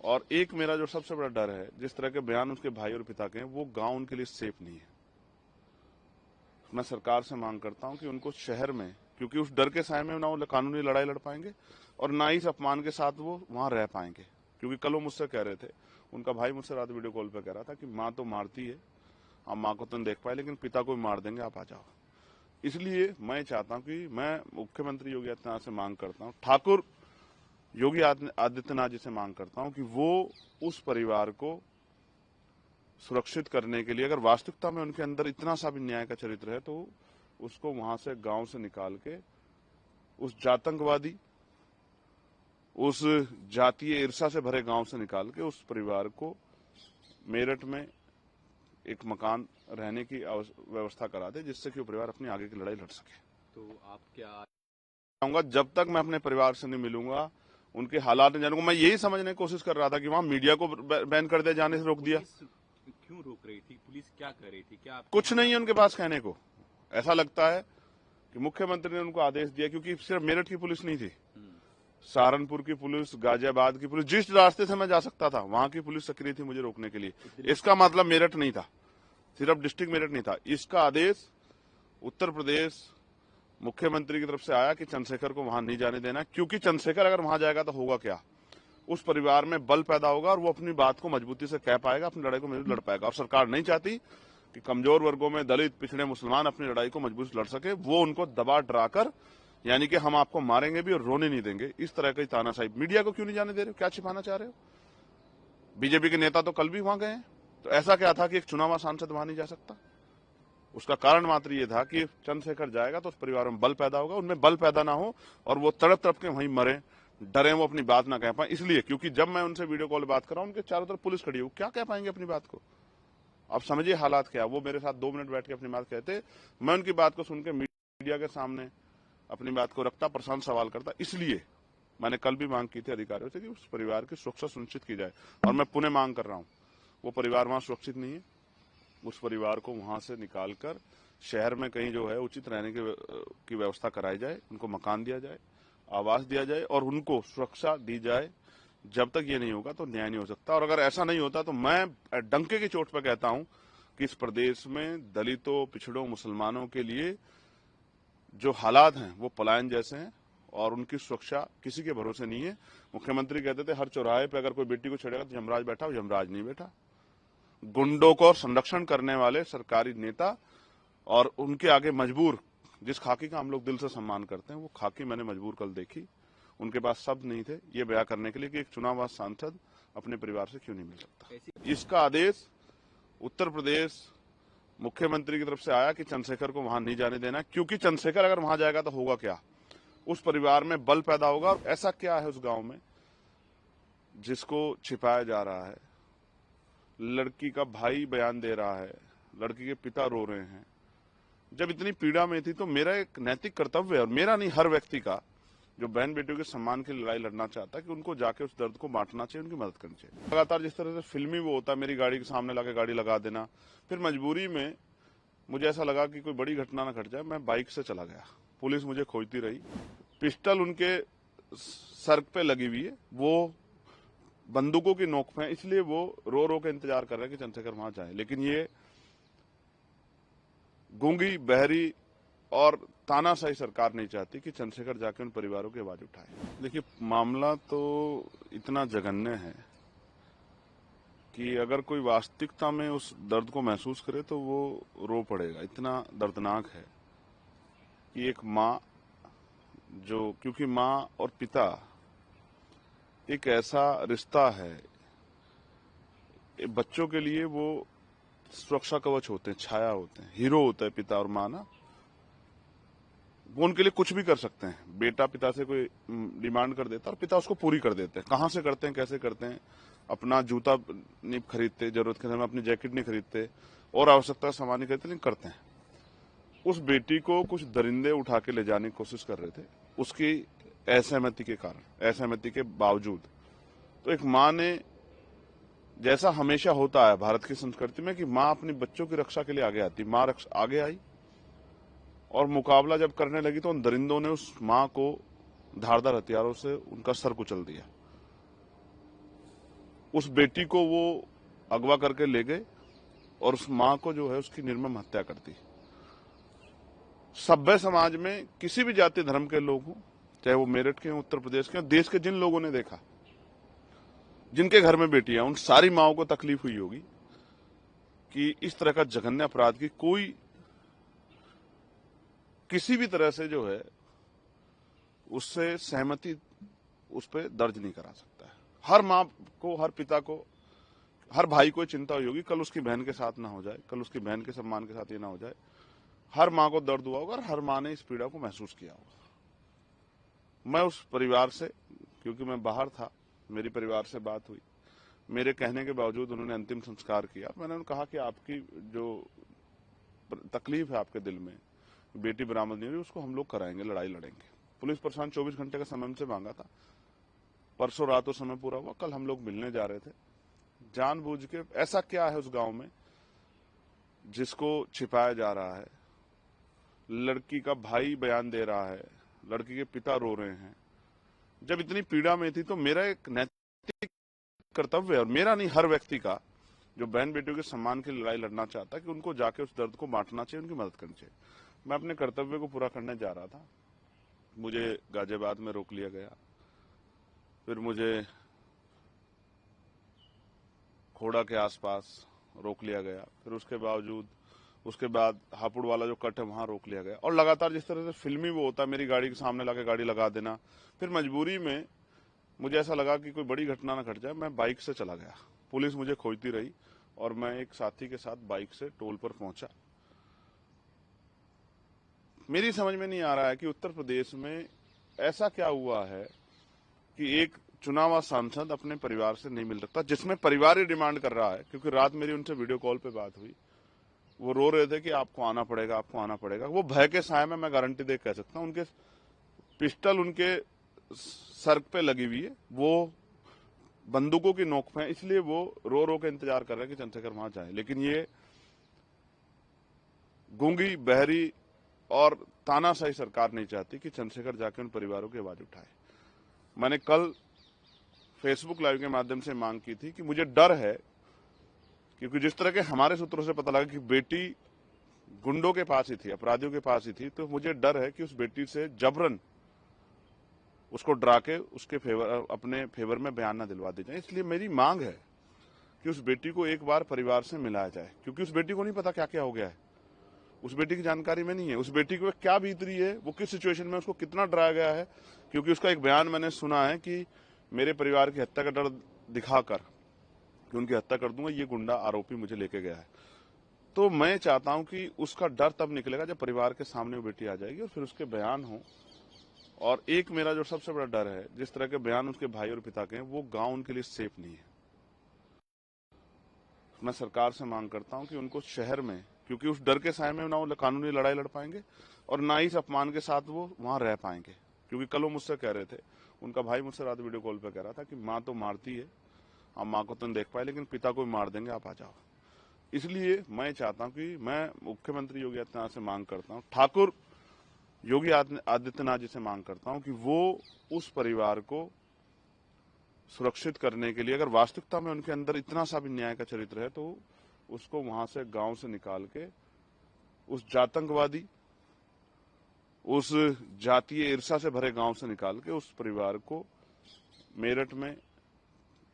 और एक मेरा जो सबसे बड़ा डर है, जिस तरह के बयान उसके भाई और पिता के हैं, वो गांव उनके लिए सेफ नहीं है। मैं सरकार से मांग करता हूं कि उनको शहर में, क्योंकि उस डर के साए में ना वो कानूनी लड़ाई लड़ पाएंगे और ना ही इस अपमान के साथ वो वहां रह पाएंगे। क्योंकि कल वो मुझसे कह रहे थे, उनका भाई मुझसे रात वीडियो कॉल पे कह रहा था कि माँ तो मारती है, आप माँ को तो नहीं देख पाए, लेकिन पिता को भी मार देंगे, आप आ जाओ। इसलिए मैं चाहता हूं कि मैं मुख्यमंत्री योगी आदित्यनाथ से मांग करता हूं, ठाकुर योगी आदित्यनाथ जी से मांग करता हूं कि वो उस परिवार को सुरक्षित करने के लिए, अगर वास्तविकता में उनके अंदर इतना सा भी न्याय का चरित्र है, तो उसको वहां से, गांव से निकाल के, उस जातंकवादी, उस जातीय ईर्षा से भरे गांव से निकाल के उस परिवार को मेरठ में एक मकान रहने की व्यवस्था करा दे, जिससे कि वो परिवार अपनी आगे की लड़ाई लड़ सके। तो आप क्या चाहूंगा, जब तक मैं अपने परिवार से नहीं मिलूंगा, उनके हालात नहीं जानूंगा। मैं यही समझने की कोशिश कर रहा था कि वहां मीडिया को बैन कर दिया, जाने से रोक दिया। क्यों रोक रही थी? पुलिस क्या कर रही थी? क्या आप कुछ नहीं है उनके पास कहने को। ऐसा लगता है कि मुख्यमंत्री ने उनको आदेश दिया, क्योंकि सिर्फ मेरठ की पुलिस नहीं थी, सहारनपुर की पुलिस, गाजियाबाद की पुलिस, जिस रास्ते से मैं जा सकता था वहां की पुलिस सक्रिय थी मुझे रोकने के लिए। इसका मतलब मेरठ नहीं था, सिर्फ डिस्ट्रिक्ट मेरठ नहीं था। इसका आदेश उत्तर प्रदेश मुख्यमंत्री की तरफ से आया कि चंद्रशेखर को वहां नहीं जाने देना, क्योंकि चंद्रशेखर अगर वहां जाएगा तो होगा क्या, उस परिवार में बल पैदा होगा और वो अपनी बात को मजबूती से कह पाएगा, अपनी लड़ाई को मजबूत लड़ पाएगा। और सरकार नहीं चाहती कि कमजोर वर्गों में दलित, पिछड़े, मुसलमान अपनी लड़ाई को मजबूत लड़ सके। वो उनको दबा डराकर, यानी कि हम आपको मारेंगे भी और रोने नहीं देंगे, इस तरह की तानाशाही। मीडिया को क्यों नहीं जाने दे रहे हो? क्या छिपाना चाह रहे हो? बीजेपी के नेता तो कल भी वहां गए हैं, तो ऐसा क्या था कि एक चुनावा सांसद वहां नहीं जा सकता? उसका कारण मात्र ये था कि चंद्रशेखर जाएगा तो उस परिवार में बल पैदा होगा, उनमें बल पैदा ना हो और वो तड़प तड़प के वहीं मरे, डरे, वो अपनी बात ना कह पाए। इसलिए, क्योंकि जब मैं उनसे वीडियो कॉल बात कर रहा हूं, उनके चारों तरफ पुलिस खड़ी है, वो क्या कह पाएंगे अपनी बात को? आप समझिए हालात क्या। वो मेरे साथ 2 मिनट बैठ के अपनी बात कहते, मैं उनकी बात को सुन के मीडिया के सामने अपनी बात को रखता, प्रशांत सवाल करता। इसलिए मैंने कल भी मांग की थी अधिकारियों से कि उस परिवार की सुरक्षा सुनिश्चित की जाए, और मैं पुनः मांग कर रहा हूं, वो परिवार वहां सुरक्षित नहीं है। उस परिवार को वहां से निकालकर शहर में कहीं जो है उचित रहने की व्यवस्था कराई जाए, उनको मकान दिया जाए, आवास दिया जाए और उनको सुरक्षा दी जाए। जब तक ये नहीं होगा तो न्याय नहीं हो सकता। और अगर ऐसा नहीं होता तो मैं डंके की चोट पर कहता हूं कि इस प्रदेश में दलितों, पिछड़ों, मुसलमानों के लिए जो हालात हैं वो पलायन जैसे हैं, और उनकी सुरक्षा किसी के भरोसे नहीं है। मुख्यमंत्री कहते थे हर चौराहे पे अगर कोई बेटी को छेड़ेगा तो यमराज बैठा, यमराज नहीं बैठा। गुंडों को संरक्षण करने वाले सरकारी नेता और उनके आगे मजबूर, जिस खाकी का हम लोग दिल से सम्मान करते हैं, वो खाकी मैंने मजबूर कल देखी। उनके पास शब्द नहीं थे ये बयां करने के लिए कि एक चुनाव सांसद अपने परिवार से क्यों नहीं मिल सकता। इसका आदेश उत्तर प्रदेश मुख्यमंत्री की तरफ से आया कि चंद्रशेखर को वहां नहीं जाने देना, क्योंकि चंद्रशेखर अगर वहां जाएगा तो होगा क्या, उस परिवार में बल पैदा होगा। और ऐसा क्या है उस गांव में जिसको छिपाया जा रहा है। लड़की का भाई बयान दे रहा है, लड़की के पिता रो रहे हैं। जब इतनी पीड़ा में थी तो मेरा एक नैतिक कर्तव्य है, और मेरा नहीं हर व्यक्ति का जो बहन बेटियों के सम्मान की लड़ाई लड़ना चाहता है, कि उनको जाके उस दर्द को बांटना चाहिए, उनकी मदद करनी चाहिए। लगातार जिस तरह से फिल्मी वो होता है, मेरी गाड़ी के सामने लाके गाड़ी लगा देना, फिर मजबूरी में मुझे ऐसा लगा कि कोई बड़ी घटना न घट जाए, मैं बाइक से चला गया। पुलिस मुझे खोजती रही, पिस्टल उनके सर पे लगी हुई है, वो बंदूकों की नोक पे, इसलिए वो रो रो के इंतजार कर रहे हैं कि चंद्रशेखर वहां जाए। लेकिन ये गूंगी, बहरी और तानाशाही सरकार नहीं चाहती कि चंद्रशेखर जाके उन परिवारों की आवाज उठाए। देखिए, मामला तो इतना जघन्य है कि अगर कोई वास्तविकता में उस दर्द को महसूस करे तो वो रो पड़ेगा। इतना दर्दनाक है कि एक माँ जो, क्योंकि माँ और पिता एक ऐसा रिश्ता है, बच्चों के लिए वो सुरक्षा कवच होते हैं, छाया होते हैं, हीरो होता है पिता और माँ ना। वो उनके लिए कुछ भी कर सकते हैं। बेटा पिता से कोई डिमांड कर देता और पिता उसको पूरी कर देते हैं। कहाँ से करते हैं, कैसे करते हैं, अपना जूता नहीं खरीदते, जरूरत के समय में अपनी जैकेट नहीं खरीदते और आवश्यकता सामान नहीं खरीदते, नहीं करते हैं। उस बेटी को कुछ दरिंदे उठा के ले जाने की कोशिश कर रहे थे, उसकी असहमति के कारण, असहमति के बावजूद। तो एक माँ ने, जैसा हमेशा होता है भारत की संस्कृति में कि माँ अपने बच्चों की रक्षा के लिए आगे आती, माँ आगे आई और मुकाबला जब करने लगी तो उन दरिंदों ने उस माँ को धारदार हथियारों से उनका सर कुचल दिया। उस बेटी को वो अगवा करके ले गए और उस माँ को जो है उसकी निर्मम हत्या कर दी। सभ्य समाज में किसी भी जाति धर्म के लोग हों, चाहे वो मेरठ के हों, उत्तर प्रदेश के हों, देश के जिन लोगों ने देखा, जिनके घर में बेटियां, उन सारी माओं को तकलीफ हुई होगी कि इस तरह का जघन्य अपराध की कोई किसी भी तरह से जो है उससे सहमति उस पर दर्ज नहीं करा सकता है। हर माँ को, हर पिता को, हर भाई को चिंता हुई होगी कल उसकी बहन के साथ ना हो जाए, कल उसकी बहन के सम्मान के साथ ये ना हो जाए। हर माँ को दर्द हुआ होगा और हर माँ ने इस पीड़ा को महसूस किया होगा। मैं उस परिवार से, क्योंकि मैं बाहर था, मेरी परिवार से बात हुई, मेरे कहने के बावजूद उन्होंने अंतिम संस्कार किया। मैंने उन्हें कहा कि आपकी जो तकलीफ है आपके दिल में, बेटी बरामद नहीं हुई, उसको हम लोग कराएंगे, लड़ाई लड़ेंगे। पुलिस प्रशासन 24 घंटे का समय हमसे मांगा था, परसों रात वो समय पूरा हुआ, कल हम लोग मिलने जा रहे थे। जानबूझ के ऐसा क्या है उस गांव में जिसको छिपाया जा रहा है। लड़की का भाई बयान दे रहा है, लड़की के पिता रो रहे हैं। जब इतनी पीड़ा में थी तो मेरा एक नैतिक कर्तव्य है, और मेरा नहीं हर व्यक्ति का जो बहन बेटियों के सम्मान की लड़ाई लड़ना चाहता है, कि उनको जाके उस दर्द को बांटना चाहिए, उनकी मदद करनी चाहिए। मैं अपने कर्तव्य को पूरा करने जा रहा था, मुझे गाजियाबाद में रोक लिया गया, फिर मुझे खोड़ा के आसपास रोक लिया गया, फिर उसके बाद हापुड़ वाला जो कट है वहां रोक लिया गया। और लगातार जिस तरह से फिल्मी वो होता है, मेरी गाड़ी के सामने लाके गाड़ी लगा देना, फिर मजबूरी में मुझे ऐसा लगा कि कोई बड़ी घटना न घट जाए, मैं बाइक से चला गया। पुलिस मुझे खोजती रही और मैं एक साथी के साथ बाइक से टोल पर पहुंचा। मेरी समझ में नहीं आ रहा है कि उत्तर प्रदेश में ऐसा क्या हुआ है कि एक चुनाव सांसद अपने परिवार से नहीं मिल सकता, जिसमें परिवार ही डिमांड कर रहा है। क्योंकि रात मेरी उनसे वीडियो कॉल पे बात हुई, वो रो रहे थे कि आपको आना पड़ेगा, आपको आना पड़ेगा। वो भय के साए में, मैं गारंटी दे कह सकता हूं, उनके पिस्टल उनके सर पे लगी हुई है, वो बंदूकों की नोक पे, इसलिए वो रो रो के इंतजार कर रहे हैं कि चंद्रशेखर वहां जाए। लेकिन ये गूंगी, बहरी और तानाशाही सरकार नहीं चाहती कि चंद्रशेखर जाके उन परिवारों की आवाज उठाए। मैंने कल फेसबुक लाइव के माध्यम से मांग की थी कि मुझे डर है, क्योंकि जिस तरह के हमारे सूत्रों से पता लगा कि बेटी गुंडों के पास ही थी, अपराधियों के पास ही थी, तो मुझे डर है कि उस बेटी से जबरन उसको डरा के उसके अपने फेवर में बयान न दिलवा दी जाए। इसलिए मेरी मांग है कि उस बेटी को एक बार परिवार से मिलाया जाए, क्योंकि उस बेटी को नहीं पता क्या क्या हो गया है, उस बेटी की जानकारी में नहीं है, उस बेटी को क्या बीत रही है, वो किस सिचुएशन में उसको कितना डराया गया है। क्योंकि उसका एक बयान मैंने सुना है कि मेरे परिवार की हत्या का डर दिखाकर कि उनकी हत्या कर दूंगा, ये गुंडा आरोपी मुझे लेके गया है। तो मैं चाहता हूं कि उसका डर तब निकलेगा जब परिवार के सामने वो बेटी आ जाएगी और फिर उसके बयान हो। और एक मेरा जो सबसे बड़ा डर है, जिस तरह के बयान उसके भाई और पिता के हैं, वो गांव उनके लिए सेफ नहीं है। मैं सरकार से मांग करता हूं कि उनको शहर में, क्योंकि उस डर के साए में ना वो कानूनी लड़ाई लड़ पाएंगे और ना ही इस अपमान के साथ वो वहां रह पाएंगे। क्योंकि कल वो मुझसे कह रहे थे, उनका भाई मुझसे रात वीडियो कॉल पे कह रहा था कि माँ तो मारती है, आप माँ को तो नहीं देख पाए, लेकिन पिता को भी मार देंगे, आप आ जाओ। इसलिए मैं चाहता हूं कि मैं मुख्यमंत्री योगी आदित्यनाथ से मांग करता हूं, ठाकुर योगी आदित्यनाथ जी से मांग करता हूं कि वो उस परिवार को सुरक्षित करने के लिए, अगर वास्तविकता में उनके अंदर इतना सा भी न्याय का चरित्र है, तो उसको वहां से गांव से निकाल के उस जातंकवादी, उस जातीय ईर्षा से भरे गांव से निकाल के उस परिवार को मेरठ में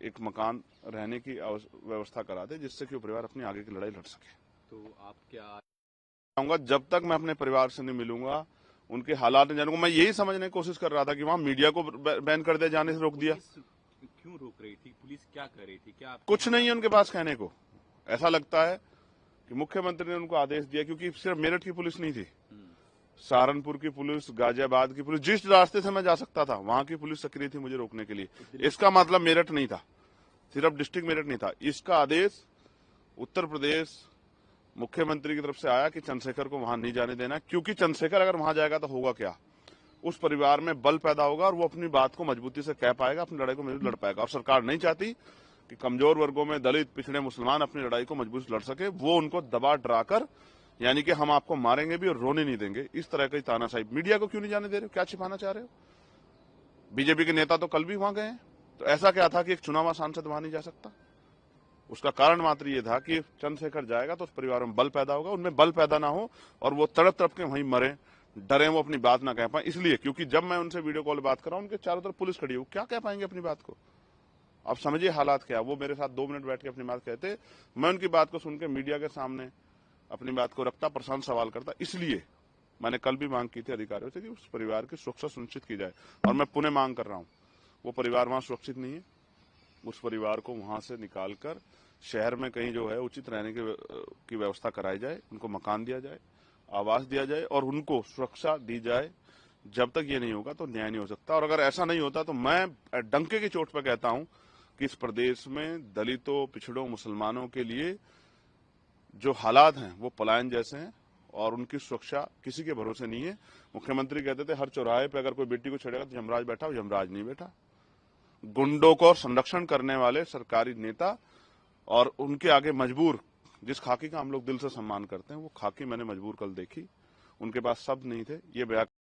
एक मकान रहने की व्यवस्था करा दे, जिससे कि वो परिवार अपनी आगे की लड़ाई लड़ सके। तो आप क्या चाहूंगा, जब तक मैं अपने परिवार से नहीं मिलूंगा, उनके हालात नहीं जानूंगा। मैं यही समझने की कोशिश कर रहा था कि वहां मीडिया को बैन कर दिया, जाने से रोक दिया। क्यों रोक रही थी पुलिस, क्या कर रही थी, क्या आप कुछ नहीं है उनके पास कहने को। ऐसा लगता है कि मुख्यमंत्री ने उनको आदेश दिया, क्योंकि सिर्फ मेरठ की पुलिस नहीं थी, सहारनपुर की पुलिस, गाजियाबाद की पुलिस, जिस रास्ते से मैं जा सकता था वहां की पुलिस सक्रिय थी मुझे रोकने के लिए। इसका मतलब मेरठ नहीं था, सिर्फ डिस्ट्रिक्ट मेरठ नहीं था। इसका आदेश उत्तर प्रदेश मुख्यमंत्री की तरफ से आया कि चंद्रशेखर को वहां नहीं जाने देना, क्योंकि चंद्रशेखर अगर वहां जाएगा तो होगा क्या, उस परिवार में बल पैदा होगा और वो अपनी बात को मजबूती से कह पाएगा, अपनी लड़ाई को मजबूत लड़ पाएगा। और सरकार नहीं चाहती कि कमजोर वर्गों में दलित, पिछड़े, मुसलमान अपनी लड़ाई को मजबूत लड़ सके। वो उनको दबा डराकर, यानी कि हम आपको मारेंगे भी और रोने नहीं देंगे, इस तरह की तानाशाही। मीडिया को क्यों नहीं जाने दे रहे हो, क्या छिपाना चाह रहे हो? बीजेपी के नेता तो कल भी वहां गए हैं, तो ऐसा क्या था कि एक चुनावा सांसद वहां नहीं जा सकता? उसका कारण मात्र ये था कि चंद्रशेखर जाएगा तो उस परिवार में बल पैदा होगा, उनमें बल पैदा ना हो और वो तड़प तड़प के वहीं मरे, डरे, वो अपनी बात ना कह पाए। इसलिए, क्योंकि जब मैं उनसे वीडियो कॉल बात कर रहा हूं, उनके चारों तरफ पुलिस खड़ी है, वो क्या कह पाएंगे अपनी बात को? आप समझिए हालात क्या। वो मेरे साथ 2 मिनट बैठ के अपनी बात कहते, मैं उनकी बात को सुन के मीडिया के सामने अपनी बात को रखता, प्रशांत सवाल करता। इसलिए मैंने कल भी मांग की थी अधिकारियों से कि उस परिवार की सुरक्षा सुनिश्चित की जाए, और मैं पुनः मांग कर रहा हूं, वो परिवार वहां सुरक्षित नहीं है। उस परिवार को वहां से निकालकर शहर में कहीं जो है उचित रहने की व्यवस्था कराई जाए, उनको मकान दिया जाए, आवास दिया जाए और उनको सुरक्षा दी जाए। जब तक ये नहीं होगा तो न्याय नहीं हो सकता। और अगर ऐसा नहीं होता तो मैं डंके की चोट पर कहता हूं कि इस प्रदेश में दलितों, पिछड़ों, मुसलमानों के लिए जो हालात हैं वो पलायन जैसे हैं और उनकी सुरक्षा किसी के भरोसे नहीं है। मुख्यमंत्री कहते थे हर चौराहे पे अगर कोई बेटी को छेड़ेगा तो यमराज बैठा, यमराज नहीं बैठा। गुंडों को संरक्षण करने वाले सरकारी नेता और उनके आगे मजबूर, जिस खाकी का हम लोग दिल से सम्मान करते हैं, वो खाकी मैंने मजबूर कल देखी। उनके पास शब्द नहीं थे ये बयान